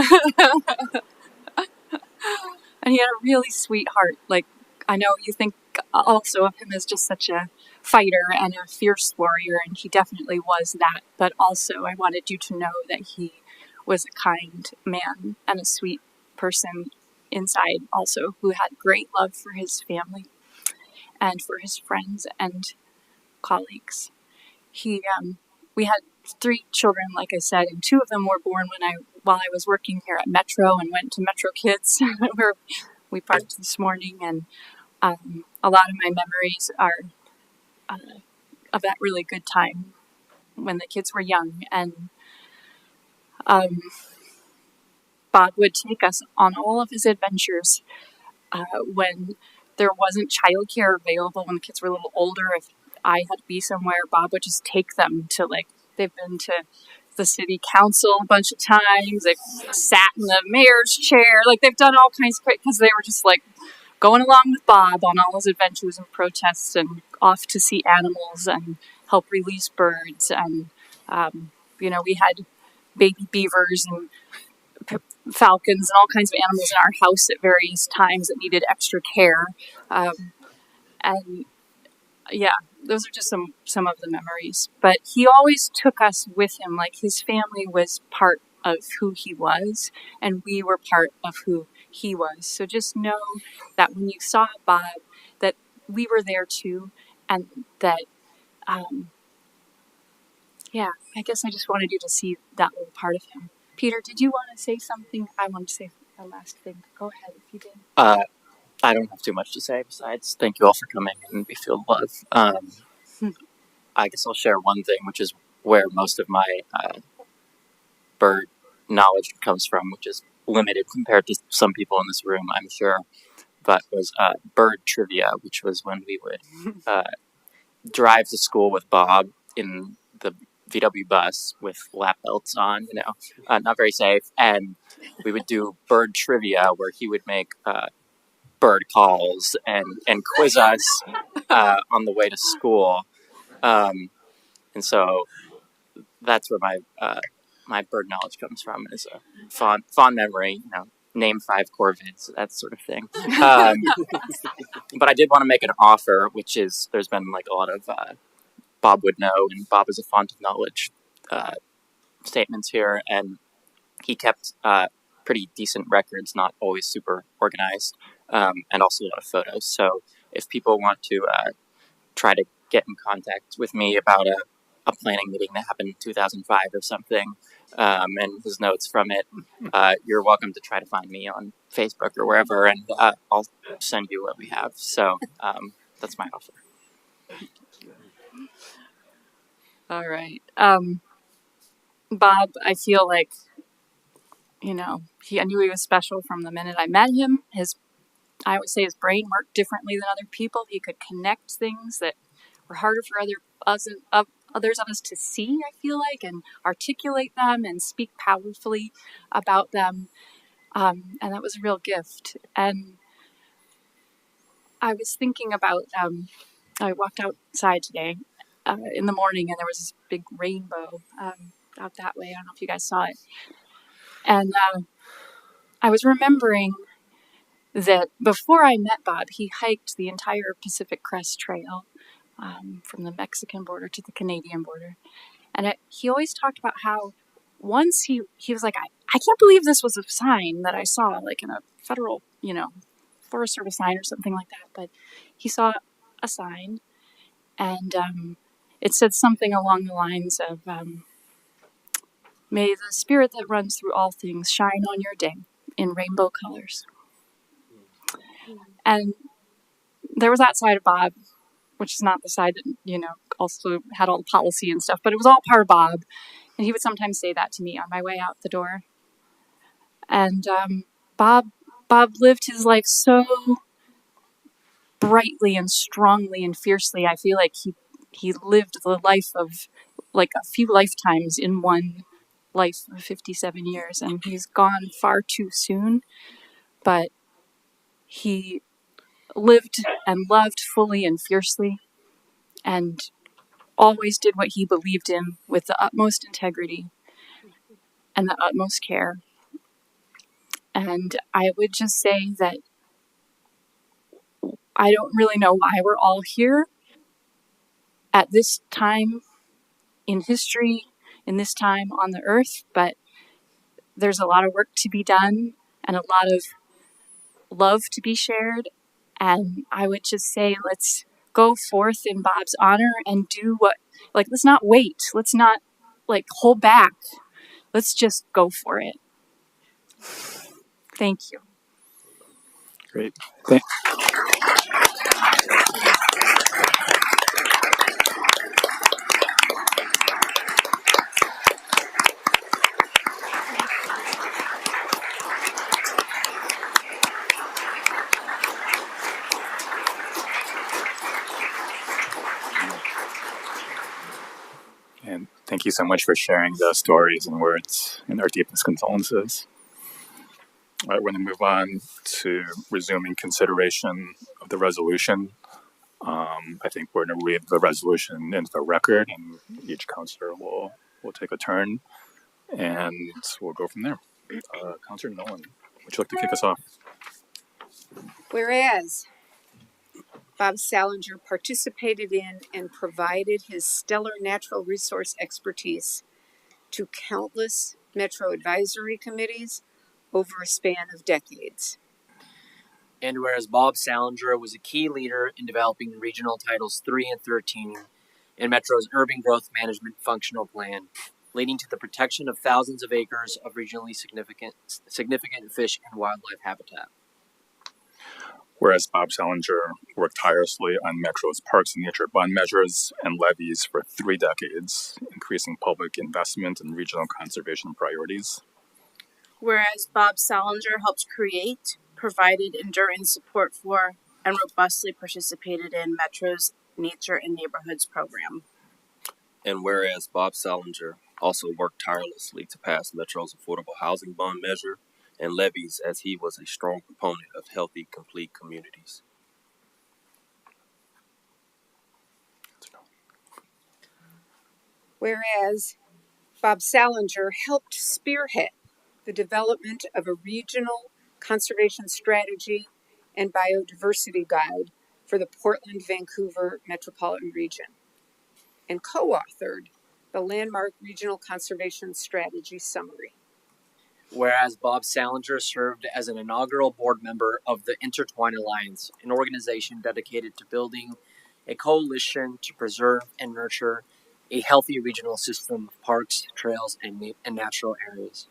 he had a really sweet heart. Like, I know you think also of him as just such a fighter and a fierce warrior, and he definitely was that. But also, I wanted you to know that he was a kind man and a sweet person inside also, who had great love for his family and for his friends and colleagues. We had 3 children, like I said, and 2 of them were born while I was working here at Metro and went to Metro Kids, where we parked this morning. And a lot of my memories are of that really good time when the kids were young. And Bob would take us on all of his adventures when there wasn't childcare available, when the kids were a little older. If I had to be somewhere, Bob would just take them to, like, they've been to the city council a bunch of times. They've sat in the mayor's chair. Like, they've done all kinds of great, because they were just, like, going along with Bob on all his adventures and protests, and off to see animals and help release birds. And, we had baby beavers and falcons and all kinds of animals in our house at various times that needed extra care. And yeah, those are just some of the memories. But he always took us with him. Like, his family was part of who he was, and we were part of who he was. So just know that when you saw Bob, that we were there too, and that, I guess I just wanted you to see that little part of him. Peter, did you want to say something? I want to say a last thing. Go ahead if you did.
I don't have too much to say besides thank you all for coming and we feel love. I guess I'll share one thing, which is where most of my bird knowledge comes from, which is limited compared to some people in this room, I'm sure. But was bird trivia, which was when we would drive to school with Bob in the VW bus with lap belts on, not very safe. And we would do bird trivia where he would make bird calls and quiz us on the way to school. And so that's where my bird knowledge comes from, is a fond memory, name 5 corvids, that sort of thing. But I did want to make an offer, which is there's been like a lot of Bob would know, and Bob is a font of knowledge statements here, and he kept pretty decent records, not always super organized, and also a lot of photos. So if people want to try to get in contact with me about a planning meeting that happened in 2005 or something, and his notes from it, you're welcome to try to find me on Facebook or wherever, and I'll send you what we have. So that's my offer.
All right. Bob, I feel like, I knew he was special from the minute I met him. I always say his brain worked differently than other people. He could connect things that were harder for others of us to see, I feel like, and articulate them and speak powerfully about them. And that was a real gift. And I was thinking about, I walked outside today in the morning, and there was this big rainbow out that way. I don't know if you guys saw it. And I was remembering that before I met Bob, he hiked the entire Pacific Crest Trail from the Mexican border to the Canadian border. And he always talked about how once he was like, I can't believe this was a sign that I saw, like in a federal, Forest Service sign or something like that. But he saw a sign, and it said something along the lines of, may the spirit that runs through all things shine on your day in rainbow colors. And there was that side of Bob, which is not the side that, also had all the policy and stuff, but it was all part of Bob. And he would sometimes say that to me on my way out the door. And Bob lived his life so brightly and strongly and fiercely. I feel like he lived the life of like a few lifetimes in one life of 57 years. And he's gone far too soon. But he lived and loved fully and fiercely, and always did what he believed in with the utmost integrity and the utmost care. And I would just say that I don't really know why we're all here at this time in history, in this time on the earth, but there's a lot of work to be done and a lot of love to be shared. And I would just say, let's go forth in Bob's honor and do let's not wait. Let's not hold back. Let's just go for it. Thank you.
Great. And thank you so much for sharing those stories and words, and our deepest condolences. All right, we're going to move on to resuming consideration of the resolution. I think we're going to read the resolution into the record, and each counselor will take a turn, and we'll go from there. Counselor Nolan, would you like to kick us off?
Whereas Bob Salinger participated in and provided his stellar natural resource expertise to countless Metro advisory committees over a span of decades.
And whereas Bob Salinger was a key leader in developing Regional Titles 3 and 13 in Metro's Urban Growth Management Functional Plan, leading to the protection of thousands of acres of regionally significant fish and wildlife habitat.
Whereas Bob Salinger worked tirelessly on Metro's parks and nature bond measures and levies for 3 decades, increasing public investment in regional conservation priorities.
Whereas Bob Salinger helped create, provided enduring support for, and robustly participated in Metro's Nature and Neighborhoods program.
And whereas Bob Salinger also worked tirelessly to pass Metro's affordable housing bond measure and levies, as he was a strong proponent of healthy, complete communities.
Whereas Bob Salinger helped spearhead the development of a regional conservation strategy and biodiversity guide for the Portland-Vancouver metropolitan region, and co-authored the landmark regional conservation strategy summary.
Whereas Bob Salinger served as an inaugural board member of the Intertwine Alliance, an organization dedicated to building a coalition to preserve and nurture a healthy regional system of parks, trails, and natural areas.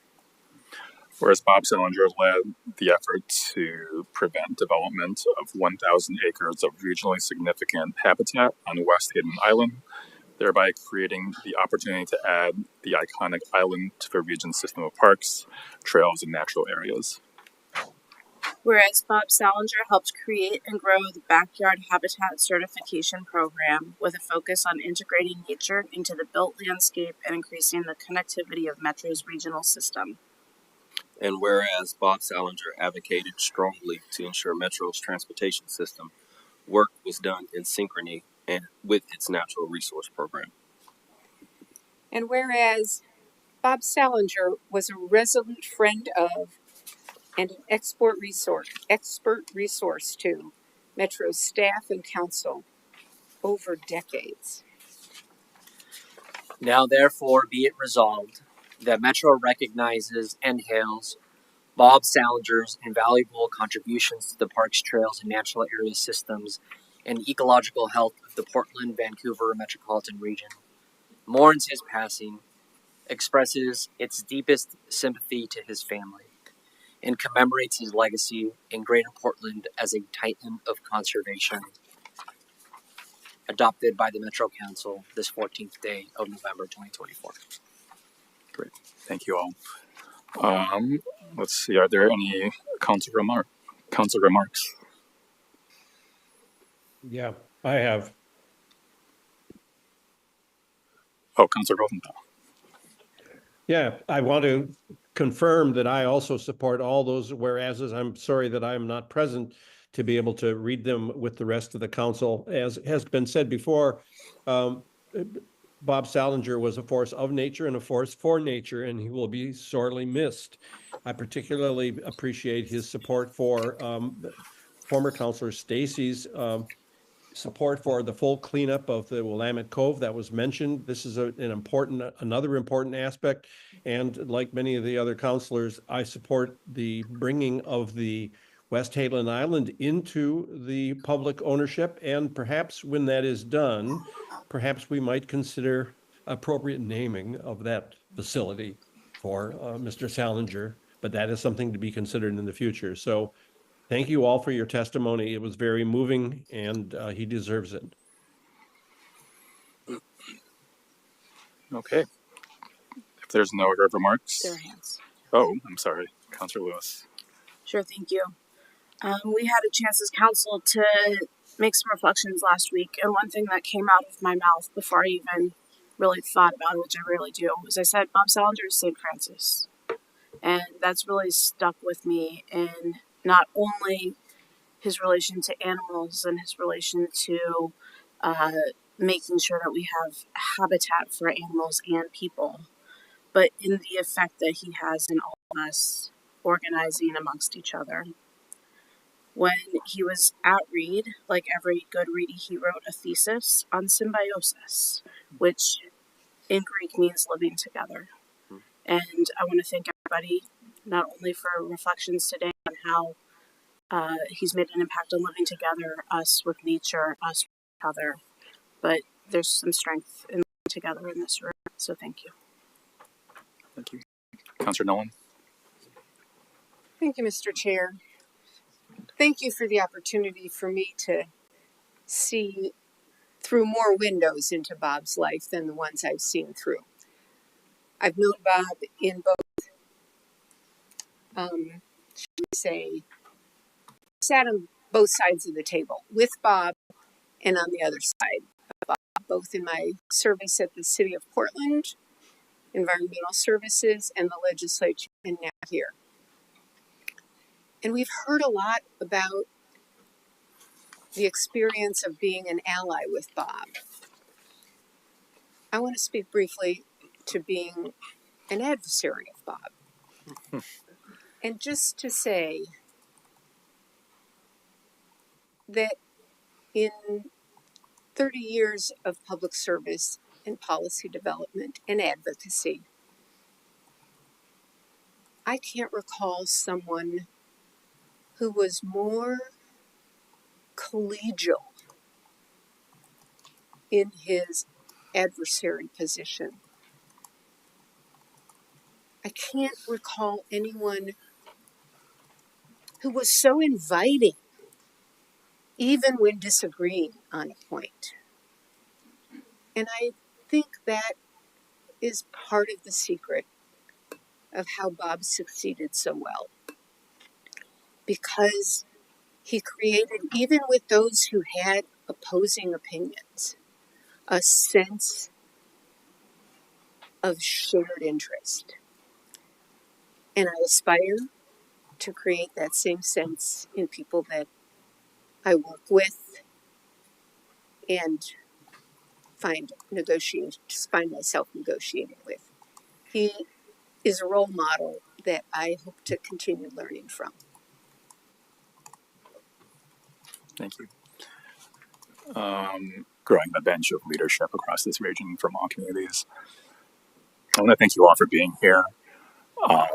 Whereas Bob Salinger led the effort to prevent development of 1,000 acres of regionally significant habitat on West Hayden Island, thereby creating the opportunity to add the iconic island to the region's system of parks, trails, and natural areas.
Whereas Bob Salinger helped create and grow the Backyard Habitat Certification Program with a focus on integrating nature into the built landscape and increasing the connectivity of Metro's regional system.
And whereas Bob Salinger advocated strongly to ensure Metro's transportation system work was done in synchrony and with its natural resource program.
And whereas Bob Salinger was a resolute friend of and an expert resource to Metro's staff and council over decades.
Now therefore be it resolved that Metro recognizes and hails Bob Salinger's invaluable contributions to the parks, trails, and natural area systems and ecological health of the Portland-Vancouver metropolitan region, mourns his passing, expresses its deepest sympathy to his family, and commemorates his legacy in Greater Portland as a titan of conservation, adopted by the Metro Council this 14th day of November 2024.
Great. Thank you all. Let's see, are there any council remarks?
Yeah, I have.
Oh, Councilor Rosenthal.
Yeah, I want to confirm that I also support all those whereases. I'm sorry that I'm not present to be able to read them with the rest of the council. As has been said before, Bob Salinger was a force of nature and a force for nature, and he will be sorely missed. I particularly appreciate his support for former Councilor Stacy's support for the full cleanup of the Willamette Cove that was mentioned. This is another important aspect. And like many of the other councilors, I support the bringing of the West Hayden Island into the public ownership. And perhaps when that is done, perhaps we might consider appropriate naming of that facility for Mr. Salinger, but that is something to be considered in the future. So thank you all for your testimony. It was very moving, and he deserves it.
Okay. If there's no other remarks.
There are hands.
Oh, I'm sorry. Councilor Lewis.
Sure, thank you. We had a chance as council to make some reflections last week, and one thing that came out of my mouth before I even really thought about it, which I rarely do, was I said Bob Salinger is St. Francis. And that's really stuck with me in not only his relation to animals and his relation to making sure that we have habitat for animals and people, but in the effect that he has in all of us organizing amongst each other. When he was at Reed, like every good Reedy, he wrote a thesis on symbiosis, which in Greek means living together. And I want to thank everybody, not only for reflections today on how he's made an impact on living together, us with nature, us with each other, but there's some strength in living together in this room. So thank you.
Thank you. Councilor Nolan.
Thank you, Mr. Chair. thank you for the opportunity for me to see through more windows into Bob's life than the ones I've seen through. I've known Bob in both, should we say, sat on both sides of the table with Bob and on the other side of Bob, both in my service at the City of Portland, Environmental Services, and the legislature, and now here. And we've heard a lot about the experience of being an ally with Bob. I want to speak briefly to being an adversary of Bob. And just to say that in 30 years of public service and policy development and advocacy, I can't recall someone who was more collegial in his adversary position. I can't recall anyone who was so inviting, even when disagreeing on a point. And I think that is part of the secret of how Bob succeeded so well. Because he created, even with those who had opposing opinions, a sense of shared interest. And I aspire to create that same sense in people that I work with and find myself negotiating with. He is a role model that I hope to continue learning from.
Thank you. Growing the bench of leadership across this region from all communities. I want to thank you all for being here. I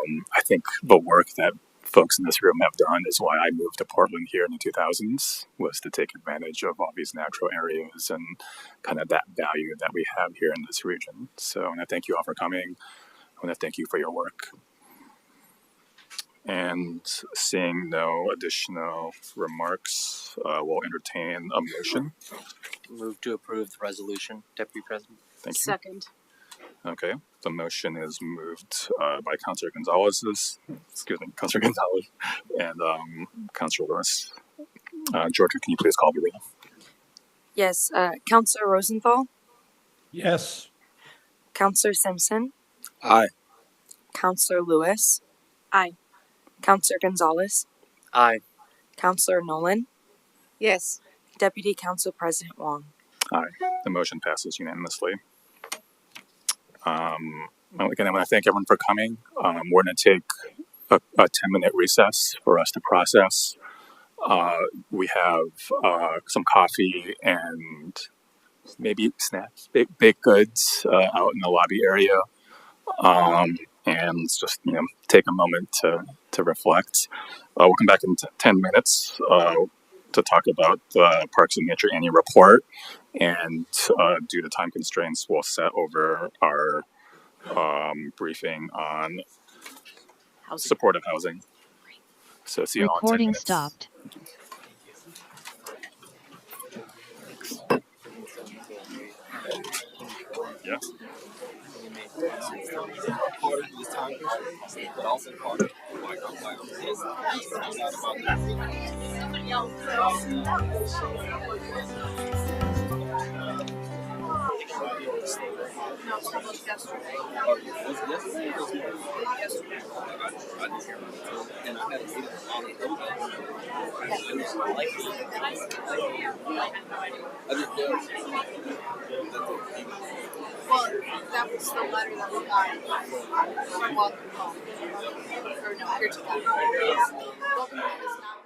think the work that folks in this room have done is why I moved to Portland here in the 2000s, was to take advantage of all these natural areas and kind of that value that we have here in this region. So I want to thank you all for coming. I want to thank you for your work. And seeing no additional remarks, we'll entertain a motion.
Move to approve the resolution, Deputy President.
Thank you.
Second.
Okay, the motion is moved by Councilor Gonzalez, and Councilor Lewis. Georgia, can you please call the roll?
Yes, Councilor Rosenthal,
Yes.
Councilor Simpson,
Aye.
Councilor Lewis,
Aye.
Councilor Gonzalez,
Aye.
Councilor Nolan,
Yes.
Deputy Council President Wong.
Aye. The motion passes unanimously. Again, I want to thank everyone for coming. We're going to take a 10-minute recess for us to process. We have some coffee and maybe snacks, baked goods out in the lobby area. And just, take a moment to reflect. We'll come back in 10 minutes to talk about the Parks and Nature annual report. And due to time constraints, we'll set over our briefing on supportive housing. So see you all in 10 minutes.
Stopped.
Yeah.
Part of this time constraints, but also part of why
Well, that was the letter that we got from Welcome Home. Or no, here to Welcome Home is not.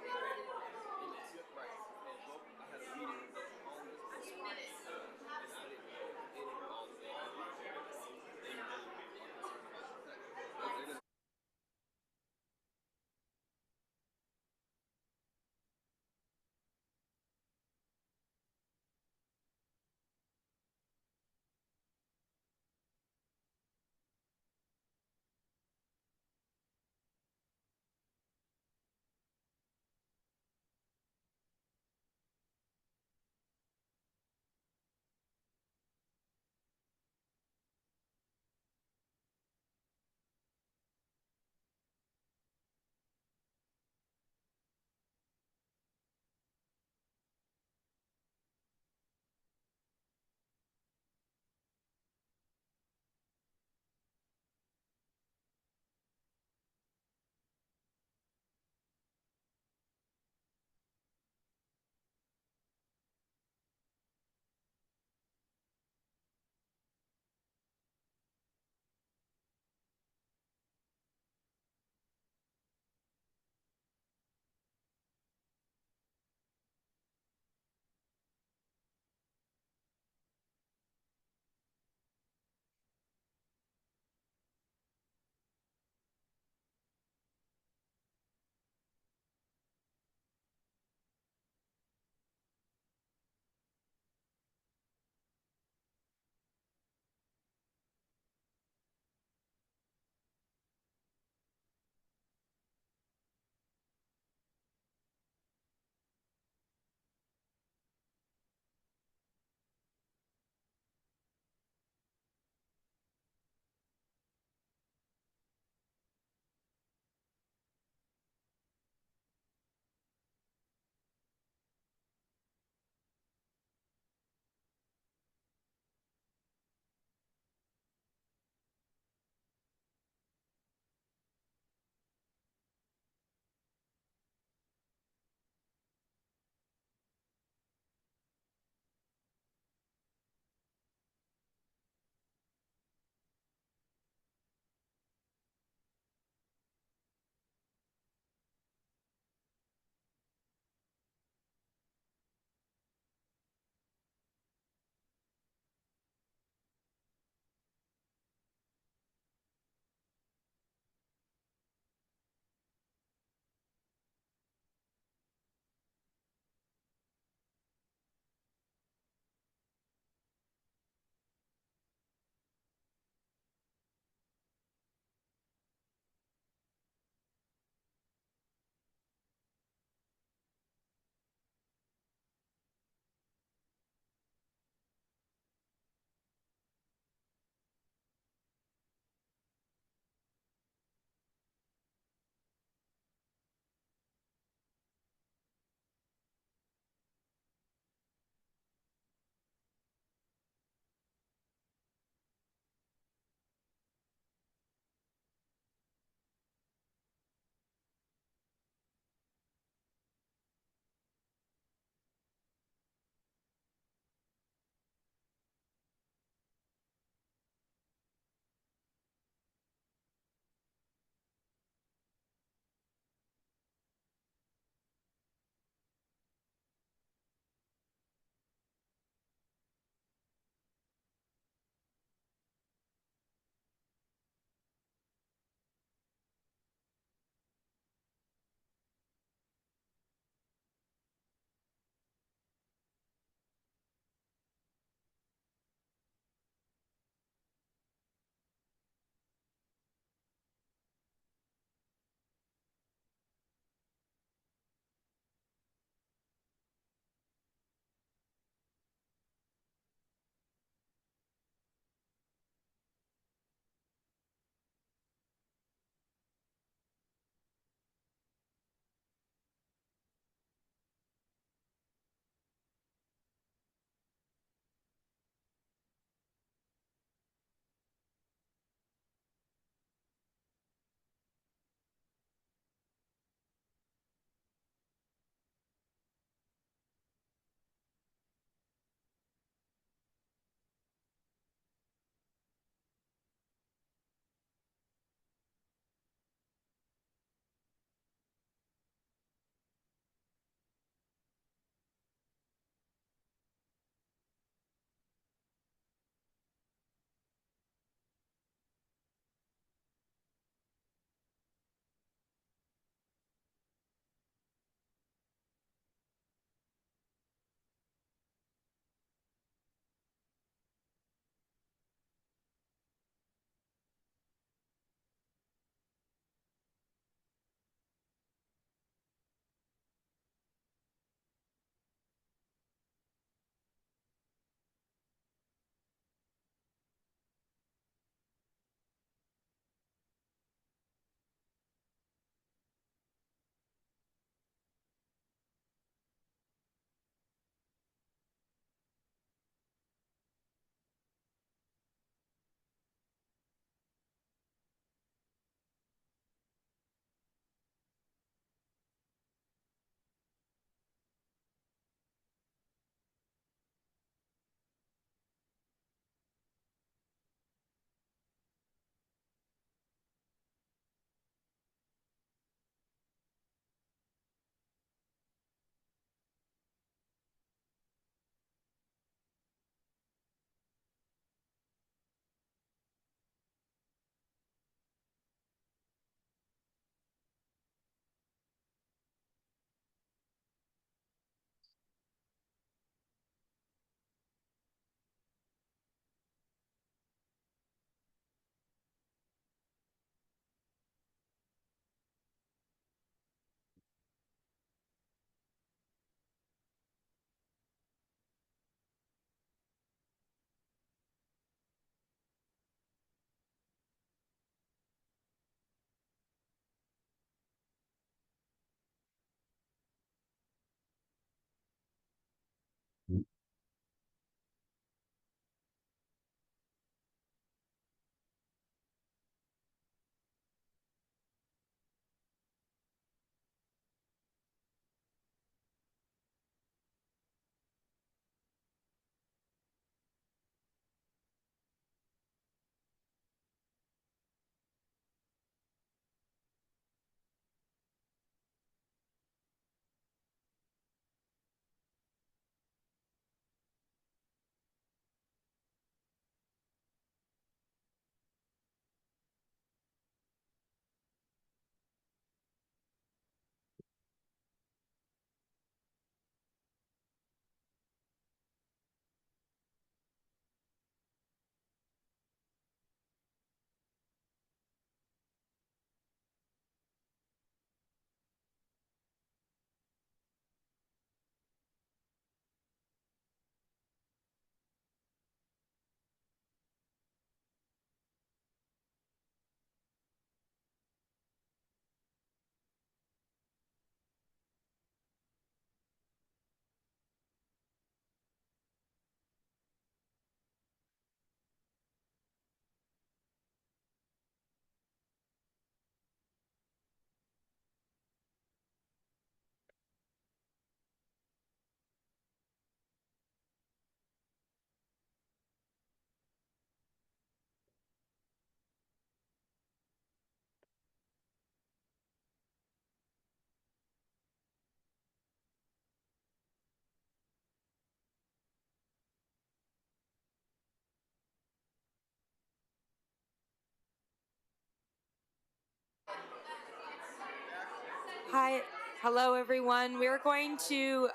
Hi. Hello, everyone. We're going to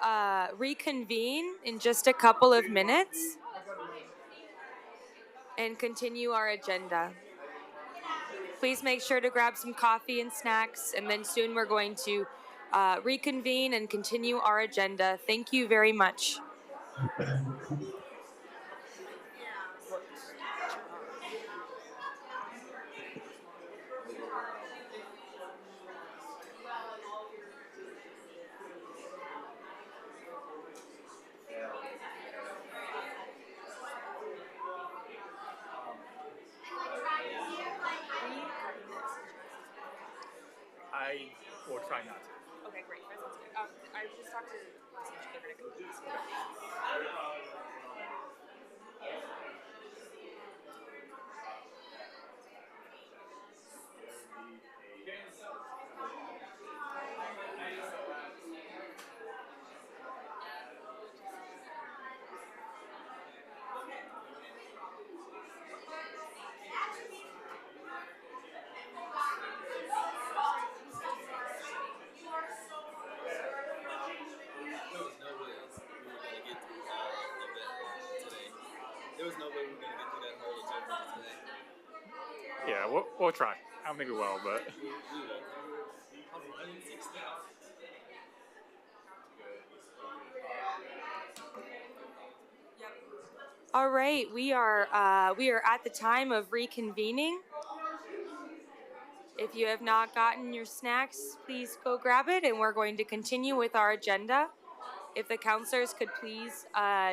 reconvene in just a couple of minutes and continue our agenda. Please make sure to grab some coffee and snacks, and then soon we're going to reconvene and continue our agenda. Thank you very much.
I will try not to.
Okay, great. That sounds good. I just talked to they're going to come.
Yeah, we'll try. I don't think we will, but.
All right, we are at the time of reconvening. If you have not gotten your snacks, please go grab it, and we're going to continue with our agenda. If the counselors could please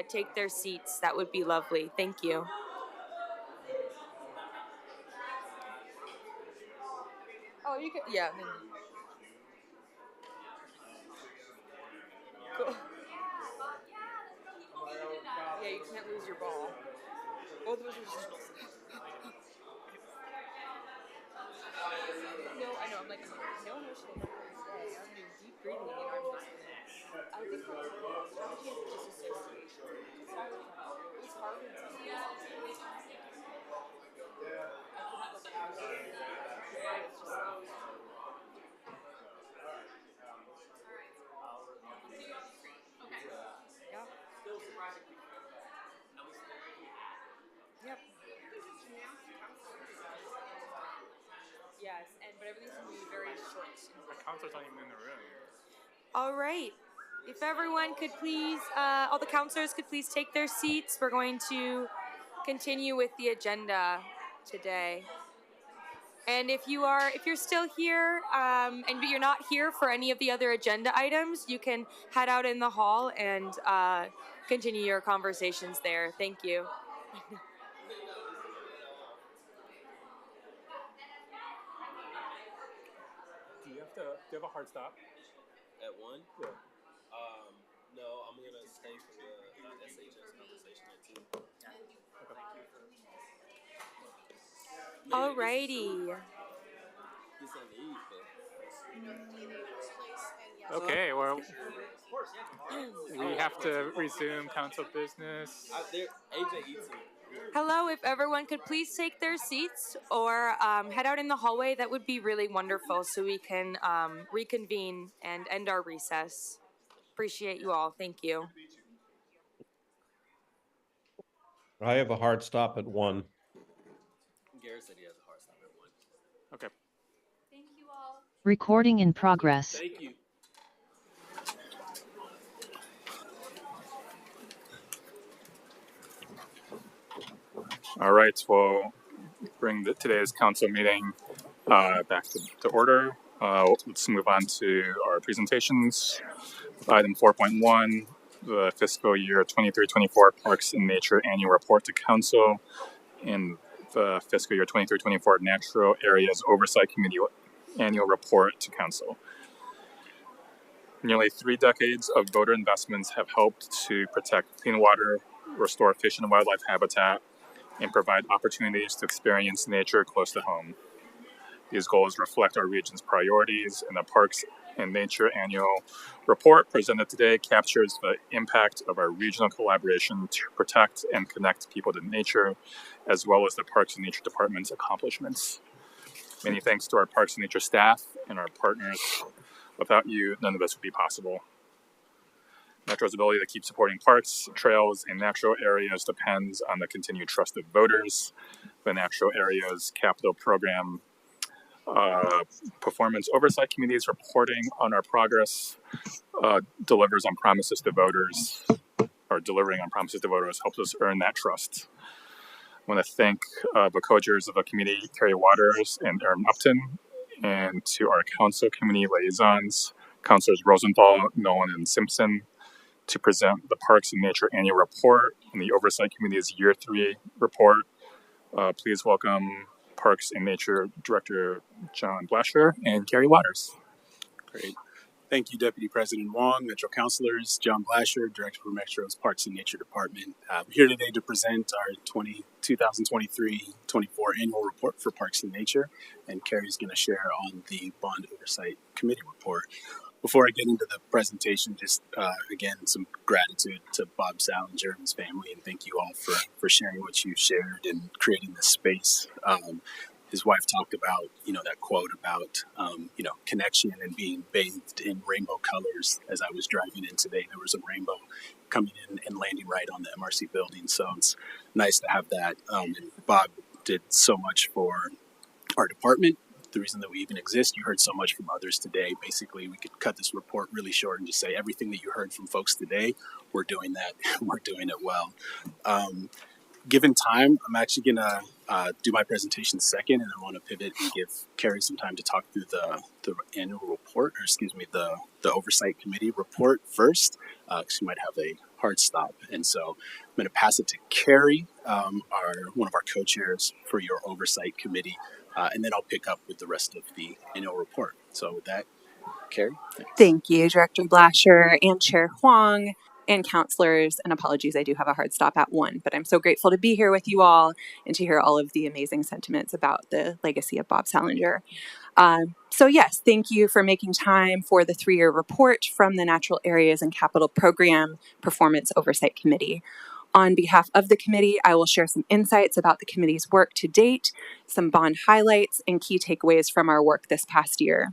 take their seats, that would be lovely. Thank you. Oh, you can, yeah. Cool. Yeah, you can't lose your ball. Both of us are just. No, I know. I'm like, no one should have ever say. I'm doing deep breathing, and I'm just. I think that's strategy is disassociation. It's harder to do. Yep. Yes, but everything's going to be very short.
The counselor's not even in the room.
All right. If everyone could please, all the counselors could please take their seats. We're going to continue with the agenda today. And if you're still here, and you're not here for any of the other agenda items, you can head out in the hall and continue your conversations there. Thank you.
Do you have a hard stop?
At 1?
Yeah.
No, I'm gonna stay for the SHS conversation at 2.
Alrighty.
Get something to eat, but.
Okay, well, we have to resume council business.
AJ eats it.
Hello, if everyone could please take their seats or head out in the hallway, that would be really wonderful so we can reconvene and end our recess. Appreciate you all. Thank you.
I have a hard stop at 1.
Garrett said he has a hard stop at 1.
Okay.
Thank you all.
Recording in progress.
Thank you.
All right, we'll bring today's council meeting back to order. Let's move on to our presentations. Item 4.1, the fiscal year 23-24 Parks and Nature Annual Report to Council, and the fiscal year 23-24 Natural Areas Oversight Committee Annual Report to Council. Nearly 3 decades of voter investments have helped to protect clean water, restore fish and wildlife habitat, and provide opportunities to experience nature close to home. These goals reflect our region's priorities, and the Parks and Nature Annual Report presented today captures the impact of our regional collaboration to protect and connect people to nature, as well as the Parks and Nature Department's accomplishments. Many thanks to our Parks and Nature staff and our partners Without you, none of this would be possible. Metro's ability to keep supporting parks, trails, and natural areas depends on the continued trust of voters. The Natural Areas Capital Program Performance Oversight Committee's reporting on our progress delivers on promises to voters, or delivering on promises to voters helps us earn that trust. I want to thank the co-chairs of the committee, Carrie Waters and Aaron Upton, and to our council committee liaisons, Councilors Rosenthal, Nolan, and Simpson, to present the Parks and Nature Annual Report and the Oversight Committee's Year 3 report. Please welcome Parks and Nature Director John Blasher and Gary Waters.
Great. Thank you, Deputy President Wong, Metro Councilors, John Blasher, Director for Metro's Parks and Nature Department. I'm here today to present our 2023-24 Annual Report for Parks and Nature, and Carrie's going to share on the Bond Oversight Committee report. Before I get into the presentation, just again, some gratitude to Bob Salinger and his family, and thank you all for sharing what you shared and creating this space. His wife talked about, that quote about, connection and being bathed in rainbow colors. As I was driving in today, there was a rainbow coming in and landing right on the MRC building. So it's nice to have that. And Bob did so much for our department. The reason that we even exist. You heard so much from others today. Basically, we could cut this report really short and just say everything that you heard from folks today, we're doing that. We're doing it well. Given time, I'm actually going to do my presentation second, and I want to pivot and give Carrie some time to talk through the annual report, the Oversight Committee report first, because she might have a hard stop. And so I'm going to pass it to Carrie, one of our co-chairs for your Oversight Committee, and then I'll pick up with the rest of the annual report. So with that, Carrie. Thanks.
Thank you, Director Blasher and Chair Huang and counselors, and apologies, I do have a hard stop at 1, but I'm so grateful to be here with you all and to hear all of the amazing sentiments about the legacy of Bob Salinger. So yes, thank you for making time for the 3-year report from the Natural Areas and Capital Program Performance Oversight Committee. On behalf of the committee, I will share some insights about the committee's work to date, some bond highlights, and key takeaways from our work this past year.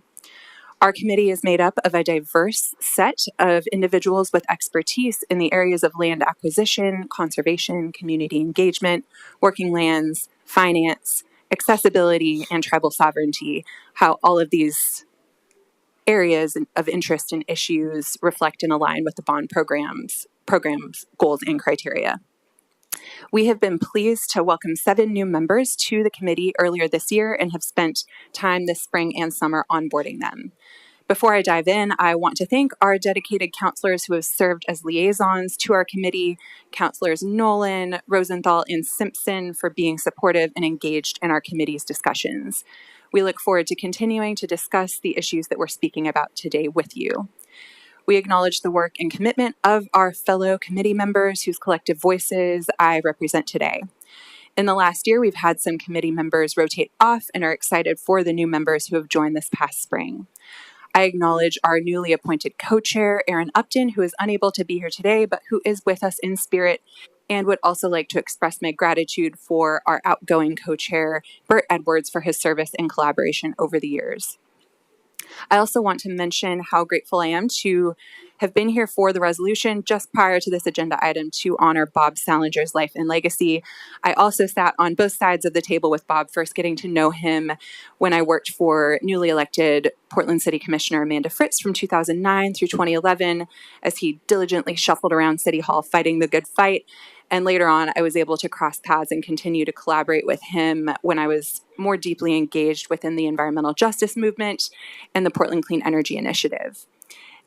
Our committee is made up of a diverse set of individuals with expertise in the areas of land acquisition, conservation, community engagement, working lands, finance, accessibility, and tribal sovereignty, how all of these areas of interest and issues reflect and align with the bond program's goals and criteria. We have been pleased to welcome 7 new members to the committee earlier this year and have spent time this spring and summer onboarding them. Before I dive in, I want to thank our dedicated counselors who have served as liaisons to our committee, Counselors Nolan, Rosenthal, and Simpson, for being supportive and engaged in our committee's discussions. We look forward to continuing to discuss the issues that we're speaking about today with you. We acknowledge the work and commitment of our fellow committee members whose collective voices I represent today. In the last year, we've had some committee members rotate off and are excited for the new members who have joined this past spring. I acknowledge our newly appointed co-chair, Aaron Upton, who is unable to be here today, but who is with us in spirit, and would also like to express my gratitude for our outgoing co-chair, Bert Edwards, for his service and collaboration over the years. I also want to mention how grateful I am to have been here for the resolution just prior to this agenda item to honor Bob Salinger's life and legacy. I also sat on both sides of the table with Bob, first getting to know him when I worked for newly elected Portland City Commissioner Amanda Fritz from 2009 through 2011, as he diligently shuffled around City Hall fighting the good fight. And later on, I was able to cross paths and continue to collaborate with him when I was more deeply engaged within the environmental justice movement and the Portland Clean Energy Initiative.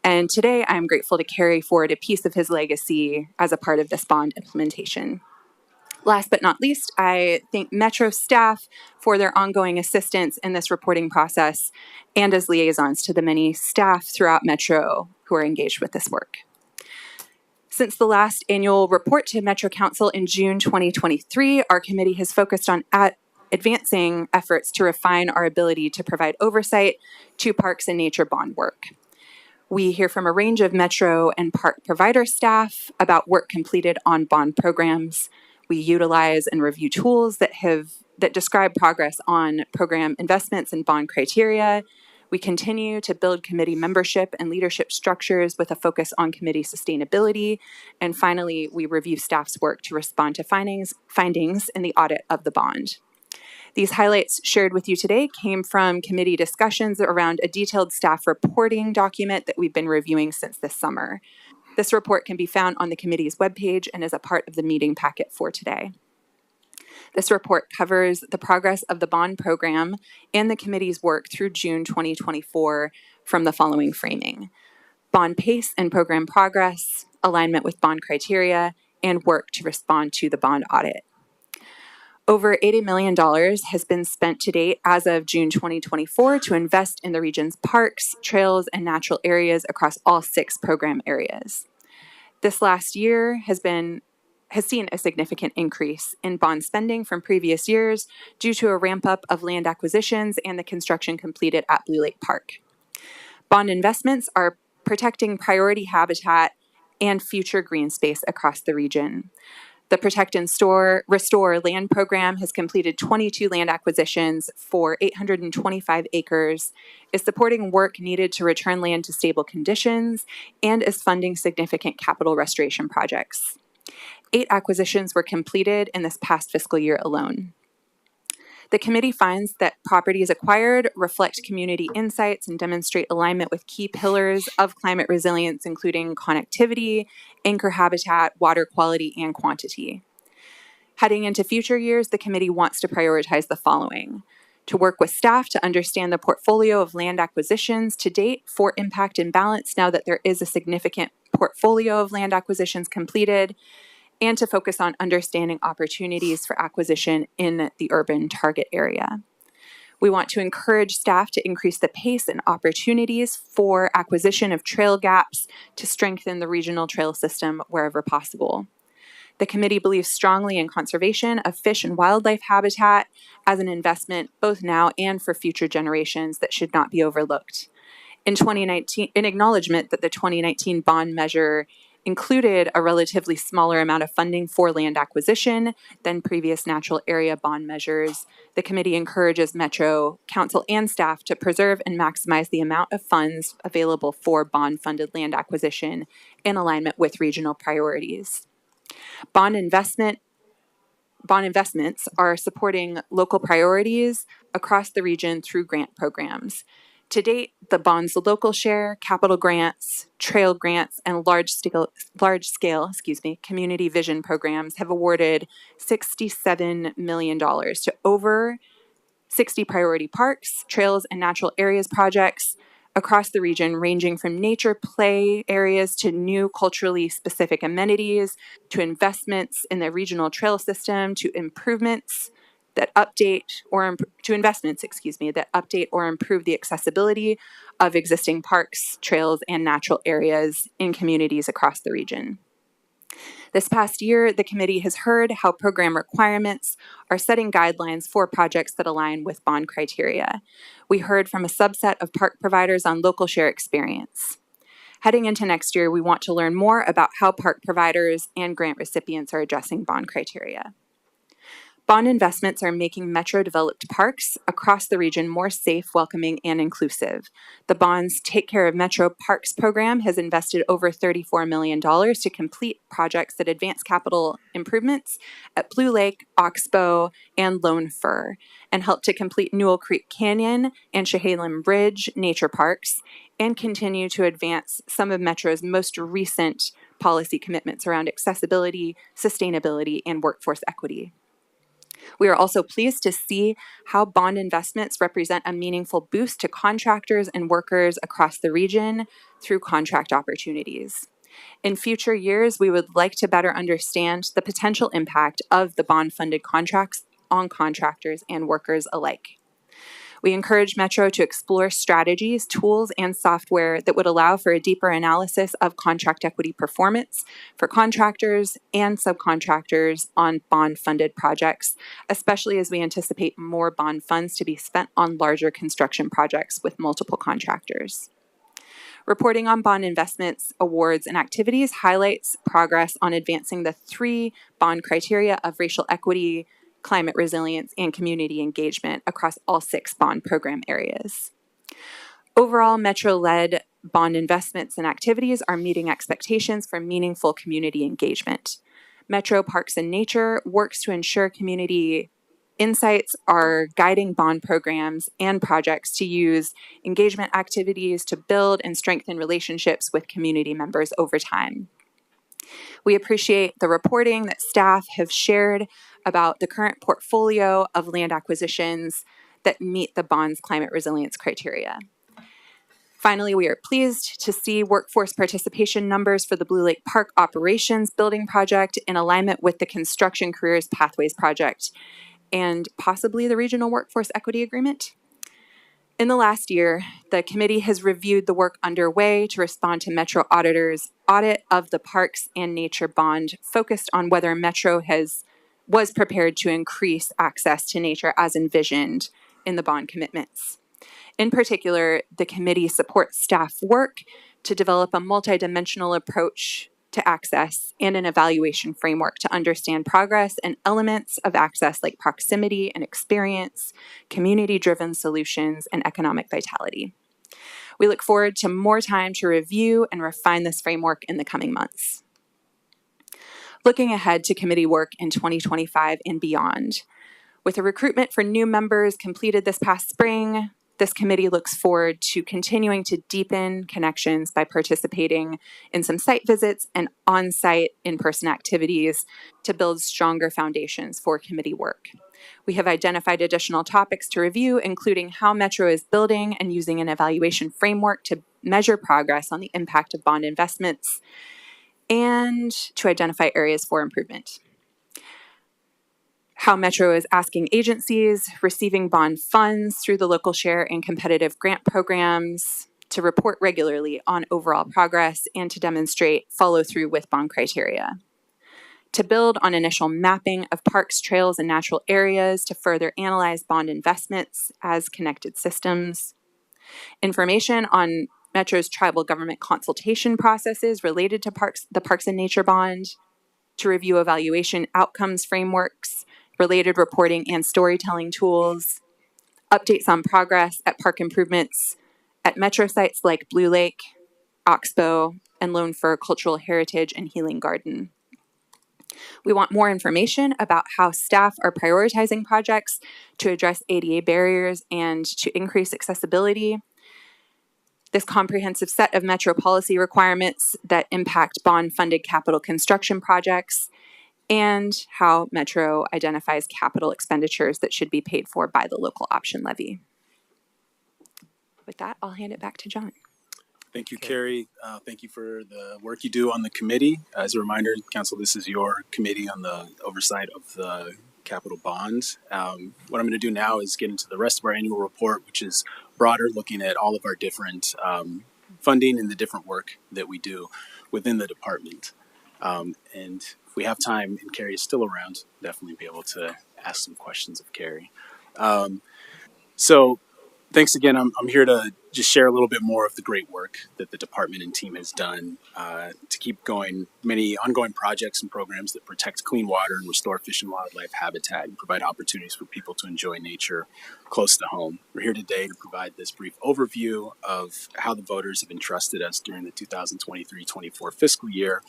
And today, I'm grateful to carry forward a piece of his legacy as a part of this bond implementation. Last but not least, I thank Metro staff for their ongoing assistance in this reporting process and as liaisons to the many staff throughout Metro who are engaged with this work. Since the last annual report to Metro Council in June 2023, our committee has focused on advancing efforts to refine our ability to provide oversight to parks and nature bond work. We hear from a range of Metro and park provider staff about work completed on bond programs. We utilize and review tools that describe progress on program investments and bond criteria. We continue to build committee membership and leadership structures with a focus on committee sustainability. And finally, we review staff's work to respond to findings in the audit of the bond. These highlights shared with you today came from committee discussions around a detailed staff reporting document that we've been reviewing since this summer. This report can be found on the committee's webpage and is a part of the meeting packet for today. This report covers the progress of the bond program and the committee's work through June 2024 from the following framing: bond pace and program progress, alignment with bond criteria, and work to respond to the bond audit. Over $80 million has been spent to date as of June 2024 to invest in the region's parks, trails, and natural areas across all 6 program areas. This last year has seen a significant increase in bond spending from previous years due to a ramp up of land acquisitions and the construction completed at Blue Lake Park. Bond investments are protecting priority habitat and future green space across the region. The Protect and Restore land program has completed 22 land acquisitions for 825 acres, is supporting work needed to return land to stable conditions, and is funding significant capital restoration projects. 8 acquisitions were completed in this past fiscal year alone. The committee finds that properties acquired reflect community insights and demonstrate alignment with key pillars of climate resilience, including connectivity, anchor habitat, water quality, and quantity. Heading into future years, the committee wants to prioritize the following: to work with staff to understand the portfolio of land acquisitions to date for impact and balance now that there is a significant portfolio of land acquisitions completed, and to focus on understanding opportunities for acquisition in the urban target area. We want to encourage staff to increase the pace and opportunities for acquisition of trail gaps to strengthen the regional trail system wherever possible. The committee believes strongly in conservation of fish and wildlife habitat as an investment both now and for future generations that should not be overlooked. In acknowledgement that the 2019 bond measure included a relatively smaller amount of funding for land acquisition than previous natural area bond measures, the committee encourages Metro Council and staff to preserve and maximize the amount of funds available for bond-funded land acquisition in alignment with regional priorities. Bond investments are supporting local priorities across the region through grant programs. To date, the bond's local share, capital grants, trail grants, and large scale community vision programs have awarded $67 million to over 60 priority parks, trails, and natural areas projects across the region, ranging from nature play areas to new culturally specific amenities, to investments in the regional trail system, to investments that update or improve the accessibility of existing parks, trails, and natural areas in communities across the region. This past year, the committee has heard how program requirements are setting guidelines for projects that align with bond criteria. We heard from a subset of park providers on local share experience. Heading into next year, we want to learn more about how park providers and grant recipients are addressing bond criteria. Bond investments are making Metro-developed parks across the region more safe, welcoming, and inclusive. The Bond's Take Care of Metro Parks program has invested over $34 million to complete projects that advance capital improvements at Blue Lake, Oxbow, and Lone Fir, and help to complete Newell Creek Canyon and Chehalem Ridge nature parks, and continue to advance some of Metro's most recent policy commitments around accessibility, sustainability, and workforce equity. We are also pleased to see how bond investments represent a meaningful boost to contractors and workers across the region through contract opportunities. In future years, we would like to better understand the potential impact of the bond-funded contracts on contractors and workers alike. We encourage Metro to explore strategies, tools, and software that would allow for a deeper analysis of contract equity performance for contractors and subcontractors on bond-funded projects, especially as we anticipate more bond funds to be spent on larger construction projects with multiple contractors. Reporting on bond investments, awards, and activities highlights progress on advancing the 3 bond criteria of racial equity, climate resilience, and community engagement across all 6 bond program areas. Overall, Metro-led bond investments and activities are meeting expectations for meaningful community engagement. Metro Parks and Nature works to ensure community insights are guiding bond programs and projects to use engagement activities to build and strengthen relationships with community members over time. We appreciate the reporting that staff have shared about the current portfolio of land acquisitions that meet the bond's climate resilience criteria. Finally, we are pleased to see workforce participation numbers for the Blue Lake Park Operations Building Project in alignment with the Construction Careers Pathways Project and possibly the Regional Workforce Equity Agreement. In the last year, the committee has reviewed the work underway to respond to Metro Auditor's audit of the Parks and Nature Bond, focused on whether Metro was prepared to increase access to nature as envisioned in the bond commitments. In particular, the committee supports staff work to develop a multidimensional approach to access and an evaluation framework to understand progress and elements of access like proximity and experience, community-driven solutions, and economic vitality. We look forward to more time to review and refine this framework in the coming months. Looking ahead to committee work in 2025 and beyond, with a recruitment for new members completed this past spring, this committee looks forward to continuing to deepen connections by participating in some site visits and on-site in-person activities to build stronger foundations for committee work. We have identified additional topics to review, including how Metro is building and using an evaluation framework to measure progress on the impact of bond investments and to identify areas for improvement. How Metro is asking agencies receiving bond funds through the local share and competitive grant programs to report regularly on overall progress and to demonstrate follow through with bond criteria. To build on initial mapping of parks, trails, and natural areas to further analyze bond investments as connected systems. Information on Metro's tribal government consultation processes related to the Parks and Nature Bond. To review evaluation outcomes frameworks, related reporting and storytelling tools, updates on progress at park improvements at Metro sites like Blue Lake, Oxbow, and Lone Fir Cultural Heritage and Healing Garden. We want more information about how staff are prioritizing projects to address ADA barriers and to increase accessibility. This comprehensive set of Metro policy requirements that impact bond-funded capital construction projects, and how Metro identifies capital expenditures that should be paid for by the local option levy. With that, I'll hand it back to John.
Thank you, Carrie. Thank you for the work you do on the committee. As a reminder, Council, this is your committee on the oversight of the capital bonds. What I'm going to do now is get into the rest of our annual report, which is broader, looking at all of our different funding and the different work that we do within the department. And if we have time and Carrie is still around, definitely be able to ask some questions of Carrie. So thanks again. I'm here to just share a little bit more of the great work that the department and team has done to keep going many ongoing projects and programs that protect clean water and restore fish and wildlife habitat and provide opportunities for people to enjoy nature close to home. We're here today to provide this brief overview of how the voters have entrusted us during the 2023-24 fiscal year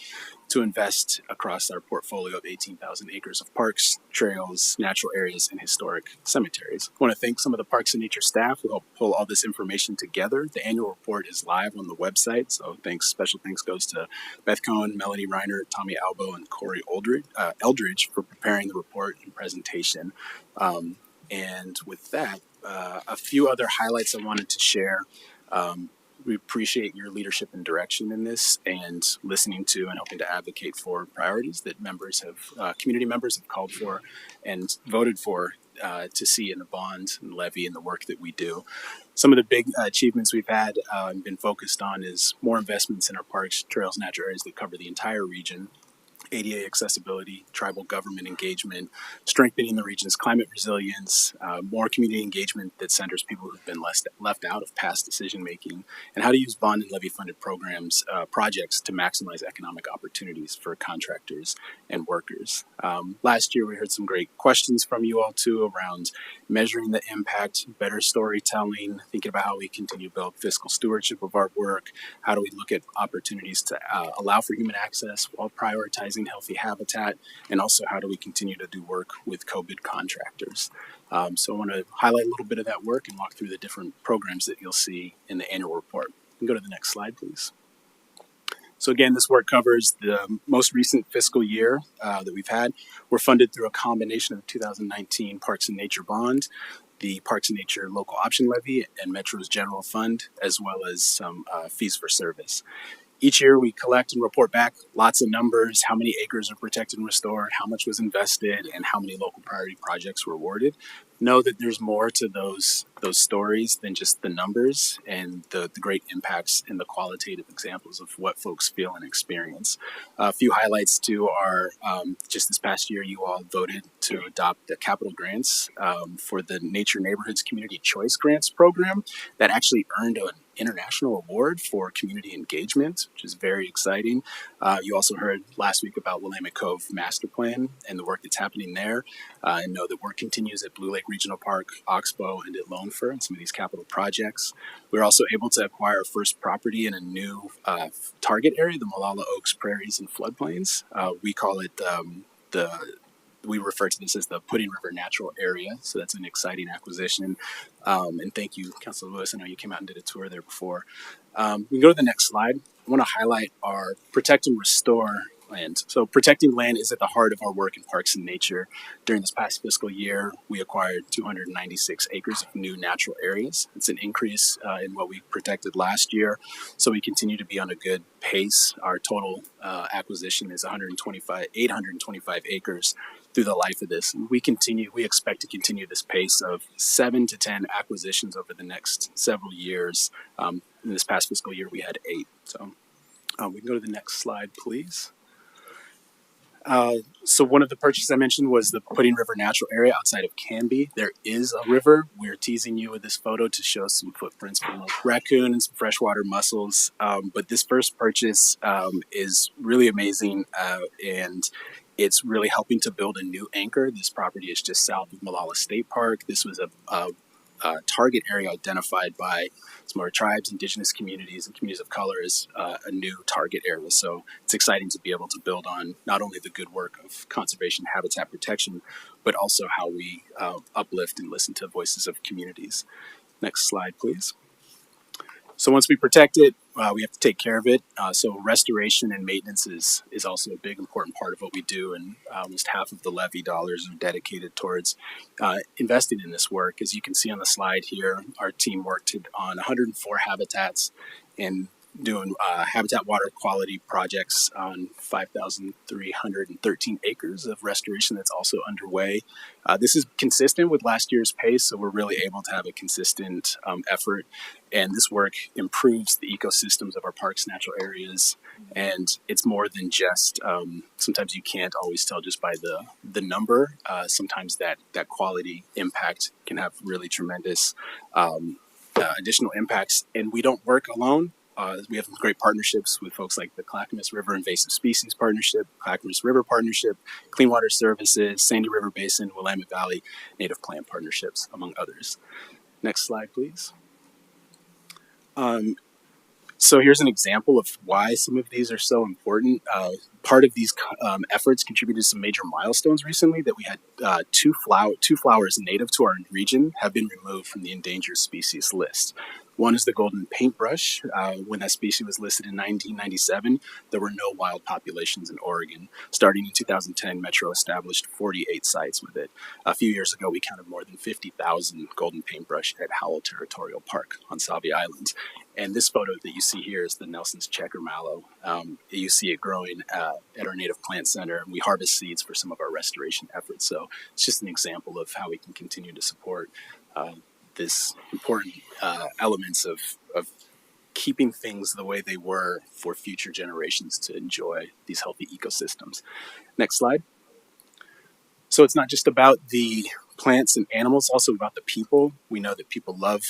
to invest across our portfolio of 18,000 acres of parks, trails, natural areas, and historic cemeteries. I want to thank some of the Parks and Nature staff who helped pull all this information together. The annual report is live on the website, so special thanks goes to Beth Cohen, Melanie Reiner, Tommy Albo, and Corey Eldridge for preparing the report and presentation. And with that, a few other highlights I wanted to share. We appreciate your leadership and direction in this and listening to and helping to advocate for priorities that community members have called for and voted for to see in the bond and levy and the work that we do. Some of the big achievements we've had and been focused on is more investments in our parks, trails, natural areas that cover the entire region. ADA accessibility, tribal government engagement, strengthening the region's climate resilience, more community engagement that centers people who've been left out of past decision making, and how to use bond and levy funded projects to maximize economic opportunities for contractors and workers. Last year, we heard some great questions from you all too around measuring the impact, better storytelling, thinking about how we continue to build fiscal stewardship of our work. How do we look at opportunities to allow for human access while prioritizing healthy habitat? And also, how do we continue to do work with COVID contractors? So I want to highlight a little bit of that work and walk through the different programs that you'll see in the annual report. You can go to the next slide, please. So again, this work covers the most recent fiscal year that we've had. We're funded through a combination of 2019 Parks and Nature Bond, the Parks and Nature Local Option Levy, and Metro's General Fund, as well as some fees for service. Each year we collect and report back lots of numbers, how many acres are protected and restored, how much was invested, and how many local priority projects were awarded. Know that there's more to those stories than just the numbers and the great impacts and the qualitative examples of what folks feel and experience. A few highlights too are just this past year you all voted to adopt the capital grants for the Nature Neighborhoods Community Choice Grants program that actually earned an international award for community engagement, which is very exciting. You also heard last week about Willamette Cove Master Plan and the work that's happening there, and know that work continues at Blue Lake Regional Park, Oxbow, and at Lone Fir and some of these capital projects. We're also able to acquire our first property in a new target area, the Molalla Oaks Prairies and Floodplains. We call it we refer to this as the Pudding River Natural Area, so that's an exciting acquisition. And thank you, Councilor Lewis. I know you came out and did a tour there before. We can go to the next slide. I want to highlight our protect and restore land. So protecting land is at the heart of our work in Parks and Nature. During this past fiscal year, we acquired 296 acres of new natural areas. It's an increase in what we protected last year. So we continue to be on a good pace. Our total acquisition is 825 acres through the life of this. And we expect to continue this pace of 7 to 10 acquisitions over the next several years. In this past fiscal year, we had 8. So we can go to the next slide, please. So one of the purchases I mentioned was the Pudding River Natural Area outside of Canby. There is a river. We're teasing you with this photo to show some footprints from a raccoon and some freshwater mussels. But this first purchase is really amazing, and it's really helping to build a new anchor. This property is just south of Molalla State Park. This was a target area identified by some of our tribes, indigenous communities, and communities of color as a new target area. So it's exciting to be able to build on not only the good work of conservation habitat protection, but also how we uplift and listen to voices of communities. Next slide, please. So once we protect it, we have to take care of it. So restoration and maintenance is also a big important part of what we do, and almost half of the levy dollars are dedicated towards investing in this work. As you can see on the slide here, our team worked on 104 habitats and doing habitat water quality projects on 5,313 acres of restoration that's also underway. This is consistent with last year's pace, so we're really able to have a consistent effort. And this work improves the ecosystems of our parks, natural areas, and it's more than just. Sometimes you can't always tell just by the number. Sometimes that quality impact can have really tremendous additional impacts. And we don't work alone. We have great partnerships with folks like the Clackamas River Invasive Species Partnership, Clackamas River Partnership, Clean Water Services, Sandy River Basin, Willamette Valley Native Plant Partnerships, among others. Next slide, please. So here's an example of why some of these are so important. Part of these efforts contributed to some major milestones recently that we had two flowers native to our region have been removed from the endangered species list. One is the golden paintbrush. When that species was listed in 1997, there were no wild populations in Oregon. Starting in 2010, Metro established 48 sites with it. A few years ago, we counted more than 50,000 golden paintbrush at Howell Territorial Park on Sauvie Island. And this photo that you see here is the Nelson's checker mallow. You see it growing at our Native Plant Center, and we harvest seeds for some of our restoration efforts. So it's just an example of how we can continue to support this important elements of keeping things the way they were for future generations to enjoy these healthy ecosystems. Next slide. So it's not just about the plants and animals, also about the people. We know that people love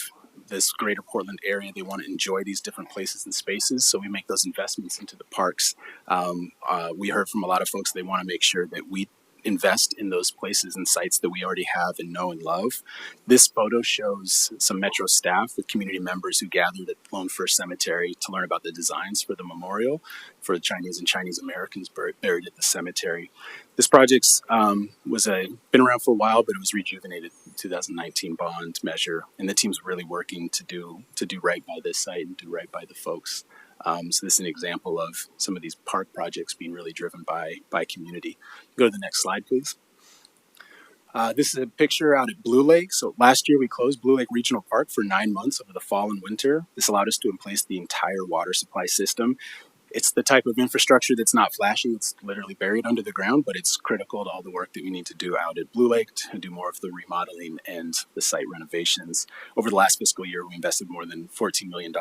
this greater Portland area. They want to enjoy these different places and spaces, so we make those investments into the parks. We heard from a lot of folks, they want to make sure that we invest in those places and sites that we already have and know and love. This photo shows some Metro staff with community members who gathered at Lone First Cemetery to learn about the designs for the memorial for the Chinese and Chinese Americans buried at the cemetery. This project's been around for a while, but it was rejuvenated in 2019 bond measure, and the team's really working to do right by this site and do right by the folks. So this is an example of some of these park projects being really driven by community. Go to the next slide, please. This is a picture out at Blue Lake. So last year we closed Blue Lake Regional Park for 9 months over the fall and winter. This allowed us to replace the entire water supply system. It's the type of infrastructure that's not flashy. It's literally buried under the ground, but it's critical to all the work that we need to do out at Blue Lake to do more of the remodeling and the site renovations. Over the last fiscal year, we invested more than $14 million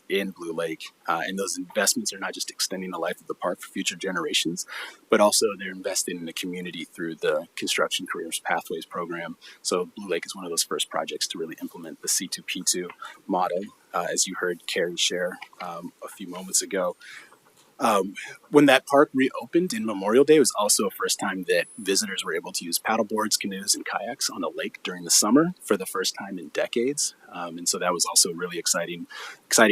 in Blue Lake. And those investments are not just extending the life of the park for future generations, but also they're investing in the community through the Construction Careers Pathways program. So Blue Lake is one of those first projects to really implement the C2P2 model, as you heard Carrie share a few moments ago. When that park reopened in Memorial Day, it was also a first time that visitors were able to use paddle boards, canoes, and kayaks on the lake during the summer for the first time in decades. And so that was also a really exciting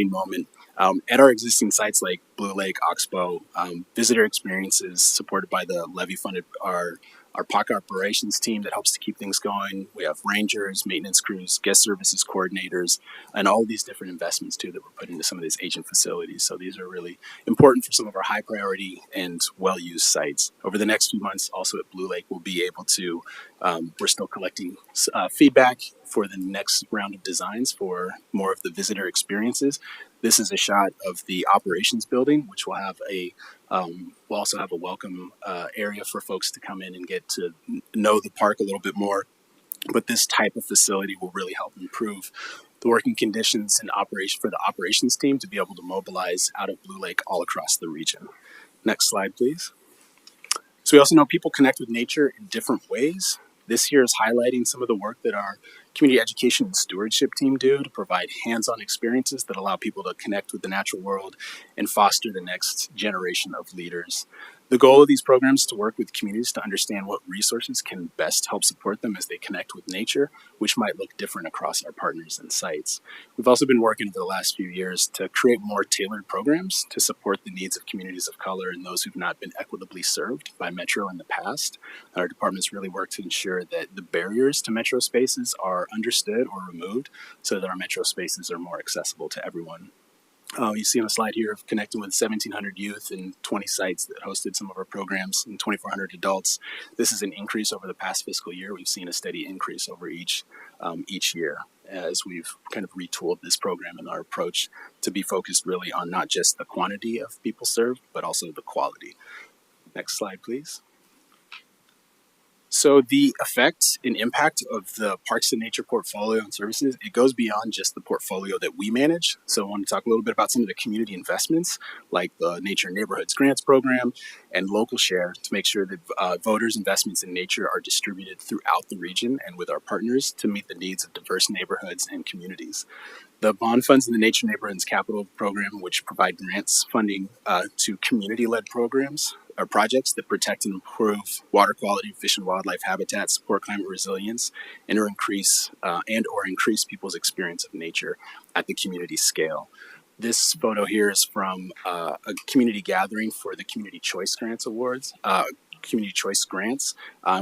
moment. At our existing sites like Blue Lake, Oxbow, visitor experiences supported by the levy-funded our park operations team that helps to keep things going. We have rangers, maintenance crews, guest services coordinators, and all these different investments too that we're putting into some of these aging facilities. So these are really important for some of our high priority and well-used sites. Over the next few months, also at Blue Lake, we'll be able to, we're still collecting feedback for the next round of designs for more of the visitor experiences. This is a shot of the operations building, which will have we'll also have a welcome area for folks to come in and get to know the park a little bit more. But this type of facility will really help improve the working conditions and operation for the operations team to be able to mobilize out of Blue Lake all across the region. Next slide, please. So we also know people connect with nature in different ways. This year is highlighting some of the work that our community education and stewardship team do to provide hands-on experiences that allow people to connect with the natural world and foster the next generation of leaders. The goal of these programs is to work with communities to understand what resources can best help support them as they connect with nature, which might look different across our partners and sites. We've also been working for the last few years to create more tailored programs to support the needs of communities of color and those who've not been equitably served by Metro in the past. Our departments really work to ensure that the barriers to Metro spaces are understood or removed so that our Metro spaces are more accessible to everyone. You see on the slide here of connecting with 1,700 youth and 20 sites that hosted some of our programs and 2,400 adults. This is an increase over the past fiscal year. We've seen a steady increase over each year as we've kind of retooled this program and our approach to be focused really on not just the quantity of people served, but also the quality. Next slide, please. So the effect and impact of the Parks and Nature portfolio and services, it goes beyond just the portfolio that we manage. So I want to talk a little bit about some of the community investments like the Nature Neighborhoods Grants Program and Local Share to make sure that voters' investments in nature are distributed throughout the region and with our partners to meet the needs of diverse neighborhoods and communities. The bond funds in the Nature Neighborhoods Capital Program, which provide grants funding to community-led programs or projects that protect and improve water quality, fish and wildlife habitats, support climate resilience, and or increase people's experience of nature at the community scale. This photo here is from a community gathering for the Community Choice Grants Awards. Community Choice Grants.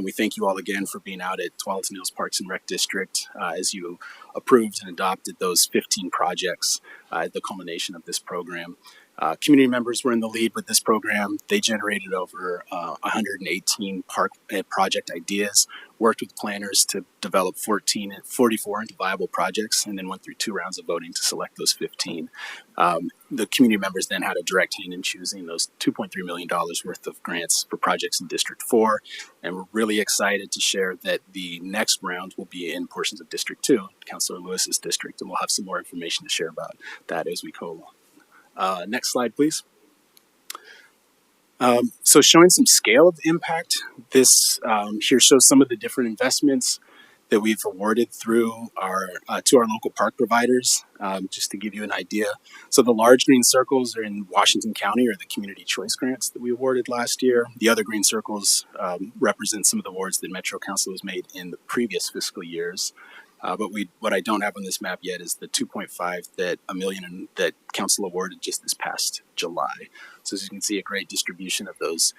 We thank you all again for being out at Tualatin Hills Parks and Rec District as you approved and adopted those 15 projects at the culmination of this program. Community members were in the lead with this program. They generated over 118 park project ideas, worked with planners to develop 44 into viable projects, and then went through 2 rounds of voting to select those 15. The community members then had a direct hand in choosing those $2.3 million worth of grants for projects in District 4. And we're really excited to share that the next round will be in portions of District 2, Councilor Lewis's district, and we'll have some more information to share about that as we go Next slide, please. So showing some scale of impact, this here shows some of the different investments that we've awarded through our to our local park providers, just to give you an idea. So the large green circles are in Washington County, or the community choice grants that we awarded last year. The other green circles represent some of the awards that Metro Council has made in the previous fiscal years. But what I don't have on this map yet is the 2.5 that that council awarded just this past July. So as you can see, a great distribution of those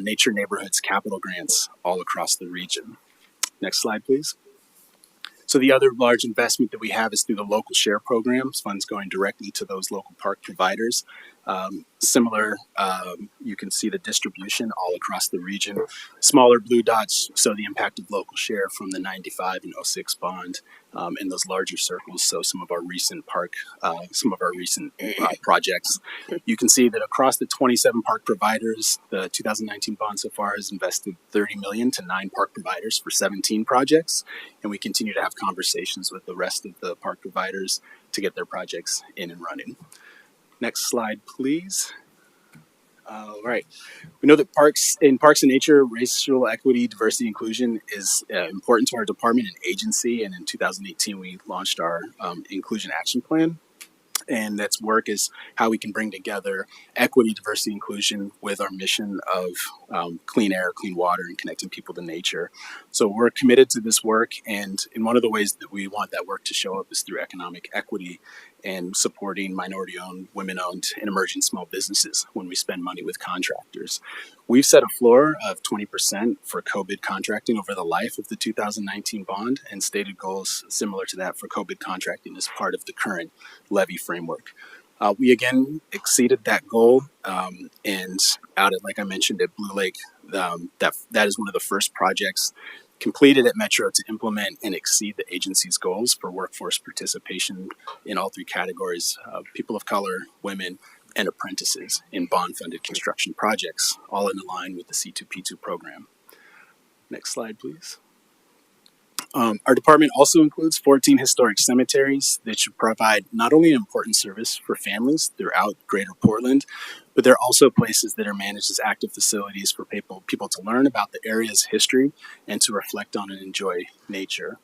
nature neighborhoods capital grants all across the region. Next slide, please. So the other large investment that we have is through the local share programs, funds going directly to those local park providers. Similar, you can see the distribution all across the region. Smaller blue dots show the impact of local share from the 95 and 06 bond, and those larger circles show some of our recent projects. You can see that across the 27 park providers, the 2019 bond so far has invested $30 million to 9 park providers for 17 projects, and we continue to have conversations with the rest of the park providers to get their projects in and running. Next slide, please. All right. We know that Parks and Nature, racial equity, diversity, inclusion is important to our department and agency. And in 2018, we launched our Inclusion Action Plan. And that's work is how we can bring together equity, diversity, inclusion with our mission of clean air, clean water, and connecting people to nature. So we're committed to this work, and in one of the ways that we want that work to show up is through economic equity and supporting minority-owned, women-owned, and emerging small businesses when we spend money with contractors. We've set a floor of 20% for co-bid contracting over the life of the 2019 bond, and stated goals similar to that for co-bid contracting as part of the current levy framework. We again exceeded that goal, and out at, like I mentioned, at Blue Lake, that is one of the first projects completed at Metro to implement and exceed the agency's goals for workforce participation in all 3 categories: people of color, women, and apprentices in bond-funded construction projects, all in line with the C2P2 program. Next slide, please. Our department also includes 14 historic cemeteries that should provide not only an important service for families throughout Greater Portland, but they're also places that are managed as active facilities for people to learn about the area's history and to reflect on and enjoy nature.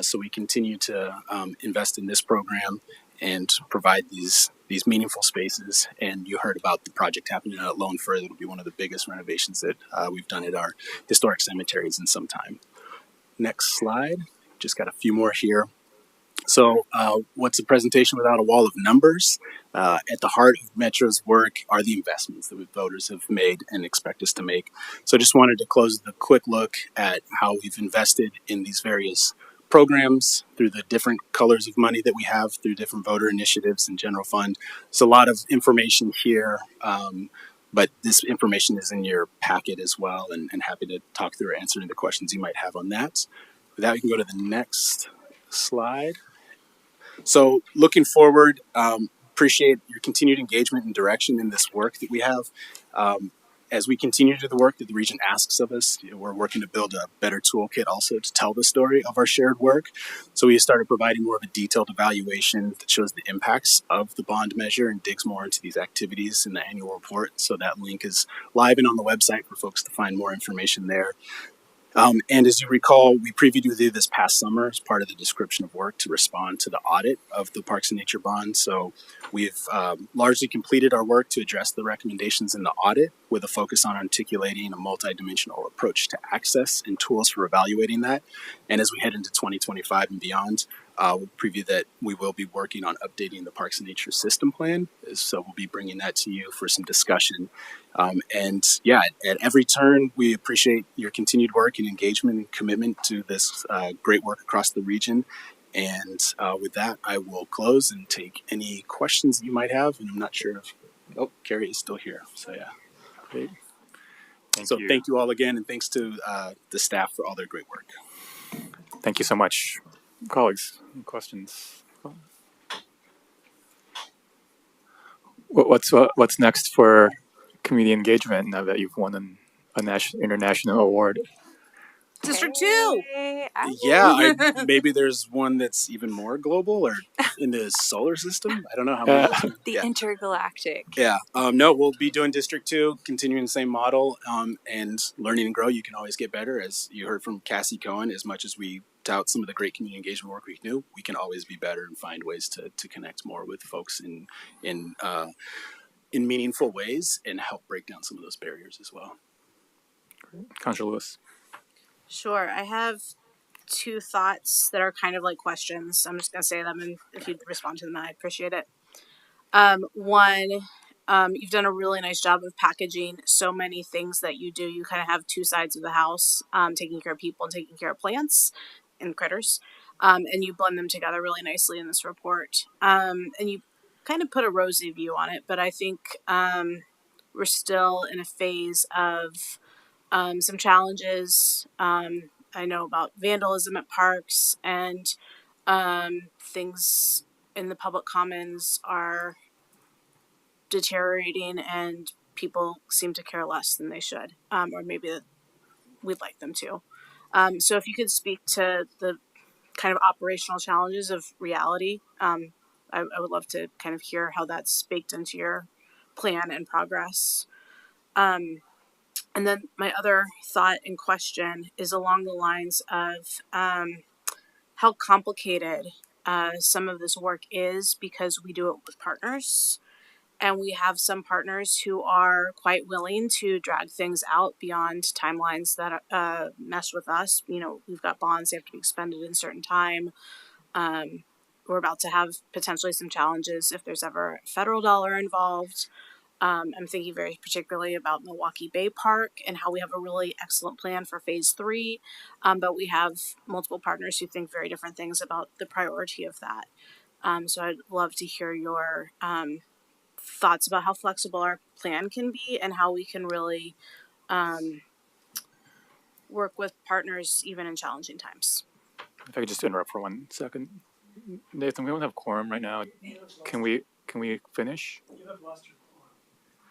So we continue to invest in this program and provide these meaningful spaces. And you heard about the project happening at Lone Fir. It'll be one of the biggest renovations that we've done at our historic cemeteries in some time. Next slide. Just got a few more here. So what's a presentation without a wall of numbers? At the heart of Metro's work are the investments that voters have made and expect us to make. So I just wanted to close with a quick look at how we've invested in these various programs through the different colors of money that we have through different voter initiatives and general fund. There's a lot of information here, but this information is in your packet as well, and happy to talk through or answer any of the questions you might have on that. With that, we can go to the next slide. So looking forward, appreciate your continued engagement and direction in this work that we have. As we continue to do the work that the region asks of us, we're working to build a better toolkit also to tell the story of our shared work. So we started providing more of a detailed evaluation that shows the impacts of the bond measure and digs more into these activities in the annual report. So that link is live and on the website for folks to find more information there. And as you recall, we previewed with you this past summer as part of the description of work to respond to the audit of the Parks and Nature bond. So we've largely completed our work to address the recommendations in the audit with a focus on articulating a multidimensional approach to access and tools for evaluating that. And as we head into 2025 and beyond, we'll preview that we will be working on updating the Parks and Nature system plan. So we'll be bringing that to you for some discussion. And yeah, at every turn, we appreciate your continued work and engagement and commitment to this great work across the region. And with that, I will close and take any questions that you might have. And I'm not sure if, Carrie is still here. So yeah, great. Thank you all again. And thanks to the staff for all their great work.
Thank you so much. Colleagues, any questions? What's next for community engagement now that you've won an international award?
District 2.
Maybe there's one that's even more global or in the solar system. I don't know how many.
The intergalactic.
Yeah. No, we'll be doing District 2, continuing the same model, and learning and grow. You can always get better. As you heard from Cassie Cohen, as much as we tout some of the great community engagement work we do, we can always be better and find ways to connect more with folks in meaningful ways and help break down some of those barriers as well.
Councilor Lewis.
Sure. I have 2 thoughts that are kind of like questions. I'm just going to say them, and if you'd respond to them, I'd appreciate it. One, you've done a really nice job of packaging so many things that you do. You kind of have 2 sides of the house, taking care of people and taking care of plants and critters. And you blend them together really nicely in this report. And you kind of put a rosy view on it, but I think we're still in a phase of some challenges. I know about vandalism at parks, and things in the public commons are deteriorating, and people seem to care less than they should, or maybe that we'd like them to. So if you could speak to the kind of operational challenges of reality, I would love to kind of hear how that's baked into your plan and progress. And then my other thought and question is along the lines of how complicated some of this work is, because we do it with partners. And we have some partners who are quite willing to drag things out beyond timelines that mesh with us. You know, we've got bonds, they have to be expended in a certain time. We're about to have potentially some challenges if there's ever a federal dollar involved. I'm thinking very particularly about Milwaukee Bay Park and how we have a really excellent plan for phase 3, but we have multiple partners who think very different things about the priority of that. So I'd love to hear your thoughts about how flexible our plan can be and how we can really work with partners even in challenging times.
If I could just interrupt for 1 second. Nathan, we don't have quorum right now. Can we finish?
You have lost your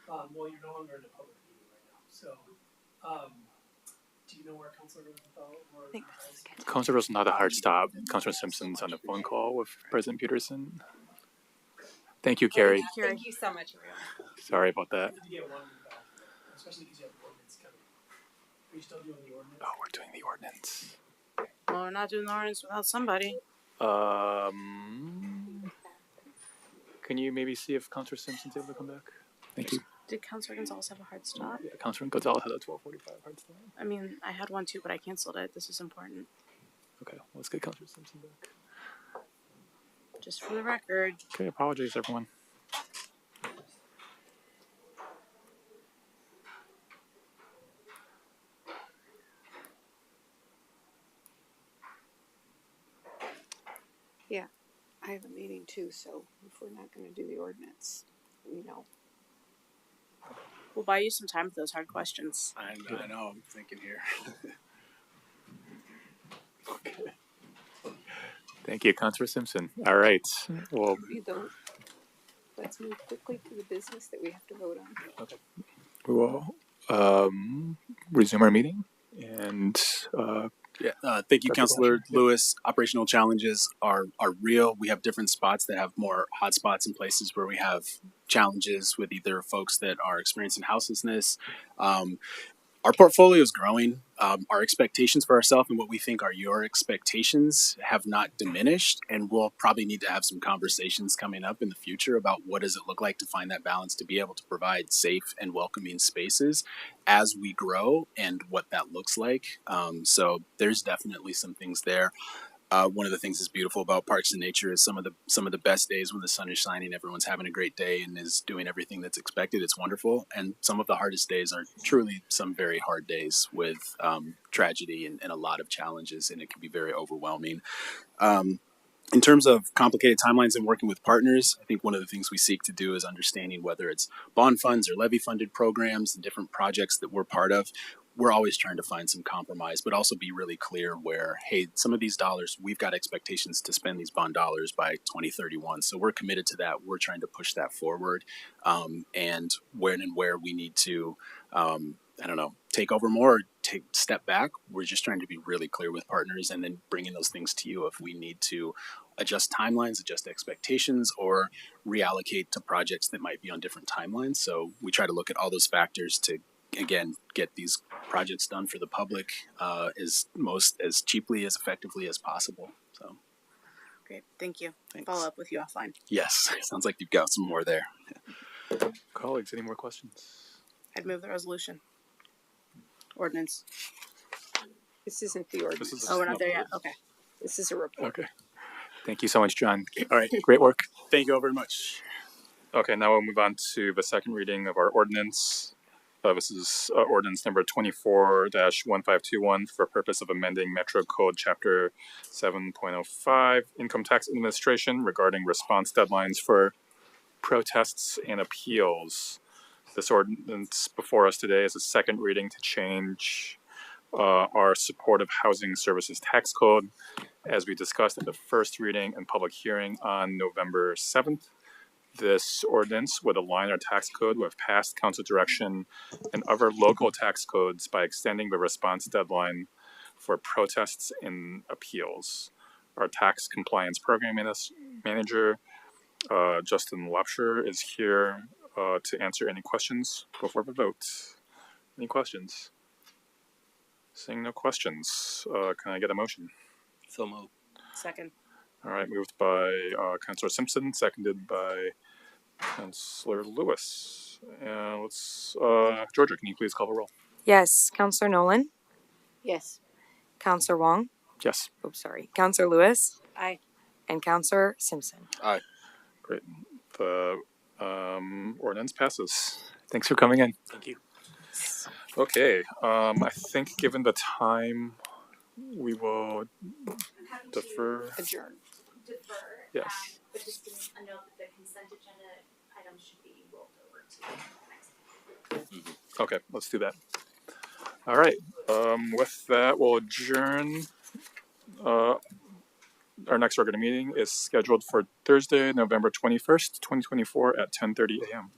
quorum. Well, you're no longer in a public meeting right now. So, do you know where Councilor Rosenthal or
Councilor Rosenthal had a hard stop. Councilor Simpson's on a phone call with President Peterson. Thank you, Carrie.
Thank you so much, everyone.
Sorry about that.
You get one back, especially because you have the ordinance coming. Are you still doing the ordinance?
Oh, we're doing the ordinance.
Well, we're not doing the ordinance without somebody.
Can you maybe see if Councilor Simpson's able to come back? Thank you.
Did Councilor Gonzalez have a hard stop?
Yeah, Councilor Gonzalez had a 12:45 hard stop.
I mean, I had one too, but I canceled it. This is important.
Okay, let's get Councilor Simpson back.
Just for the record.
Okay, apologies, everyone.
Yeah, I have a meeting too, so if we're not going to do the ordinance, you know.
We'll buy you some time for those hard questions.
I know, I'm thinking here.
Okay. Thank you, Councilor Simpson. All right. Well,
Let's move quickly to the business that we have to vote on.
okay. We will resume our meeting. And
thank you, Councilor Lewis. Operational challenges are real. We have different spots that have more hotspots in places where we have challenges with either folks that are experiencing houselessness. Our portfolio is growing. Our expectations for ourselves and what we think are your expectations have not diminished, and we'll probably need to have some conversations coming up in the future about what does it look like to find that balance to be able to provide safe and welcoming spaces as we grow and what that looks like. So there's definitely some things there. One of the things that's beautiful about Parks and Nature is some of the best days when the sun is shining, everyone's having a great day and is doing everything that's expected. It's wonderful. And some of the hardest days are truly some very hard days with tragedy and a lot of challenges, and it can be very overwhelming. In terms of complicated timelines and working with partners, I think one of the things we seek to do is understanding whether it's bond funds or levy funded programs and different projects that we're part of. We're always trying to find some compromise, but also be really clear where, hey, some of these dollars, we've got expectations to spend these bond dollars by 2031. So we're committed to that. We're trying to push that forward. And when and where we need to take over more or take step back. We're just trying to be really clear with partners and then bringing those things to you if we need to adjust timelines, adjust expectations, or reallocate to projects that might be on different timelines. So we try to look at all those factors to, again, get these projects done for the public as cheaply, as effectively as possible. So.
Great, thank you.
Thanks.
Follow up with you offline.
Yes, sounds like you've got some more there.
Colleagues, any more questions?
I'd move the resolution. Ordinance.
This isn't the ordinance.
This is
Oh, we're not there yet. Okay.
This is a report.
Okay. Thank you so much, John. All right, great work.
Thank you all very much.
Okay, now we'll move on to the second reading of our ordinance. This is ordinance number 24-1521 for purpose of amending Metro Code Chapter 7.05, Income Tax Administration, regarding response deadlines for protests and appeals. This ordinance before us today is a second reading to change our supportive housing services tax code, as we discussed at the first reading and public hearing on November 7th. This ordinance would align our tax code with past council direction and other local tax codes by extending the response deadline for protests and appeals. Our tax compliance program manager, Justin Lopsher, is here to answer any questions before the vote. Any questions? Seeing no questions, can I get a motion?
So moved.
Second.
All right, moved by Councilor Simpson, seconded by Councilor Lewis. And Georgia, can you please call the roll?
Yes. Counselor Nolan.
Yes.
Counselor Wong.
Yes.
Oops, sorry. Counselor Lewis.
Aye.
And Counselor Simpson.
Aye.
Great. The ordinance passes. Thanks for coming in.
Thank you.
Okay. I think given the time, we will defer.
Adjourn.
Defer.
Yes.
But just a note that the consent agenda items should be rolled over to the next meeting.
Okay, let's do that. All right. With that, we'll adjourn. Our next regular meeting is scheduled for Thursday, November 21st, 2024 at 10:30 a.m.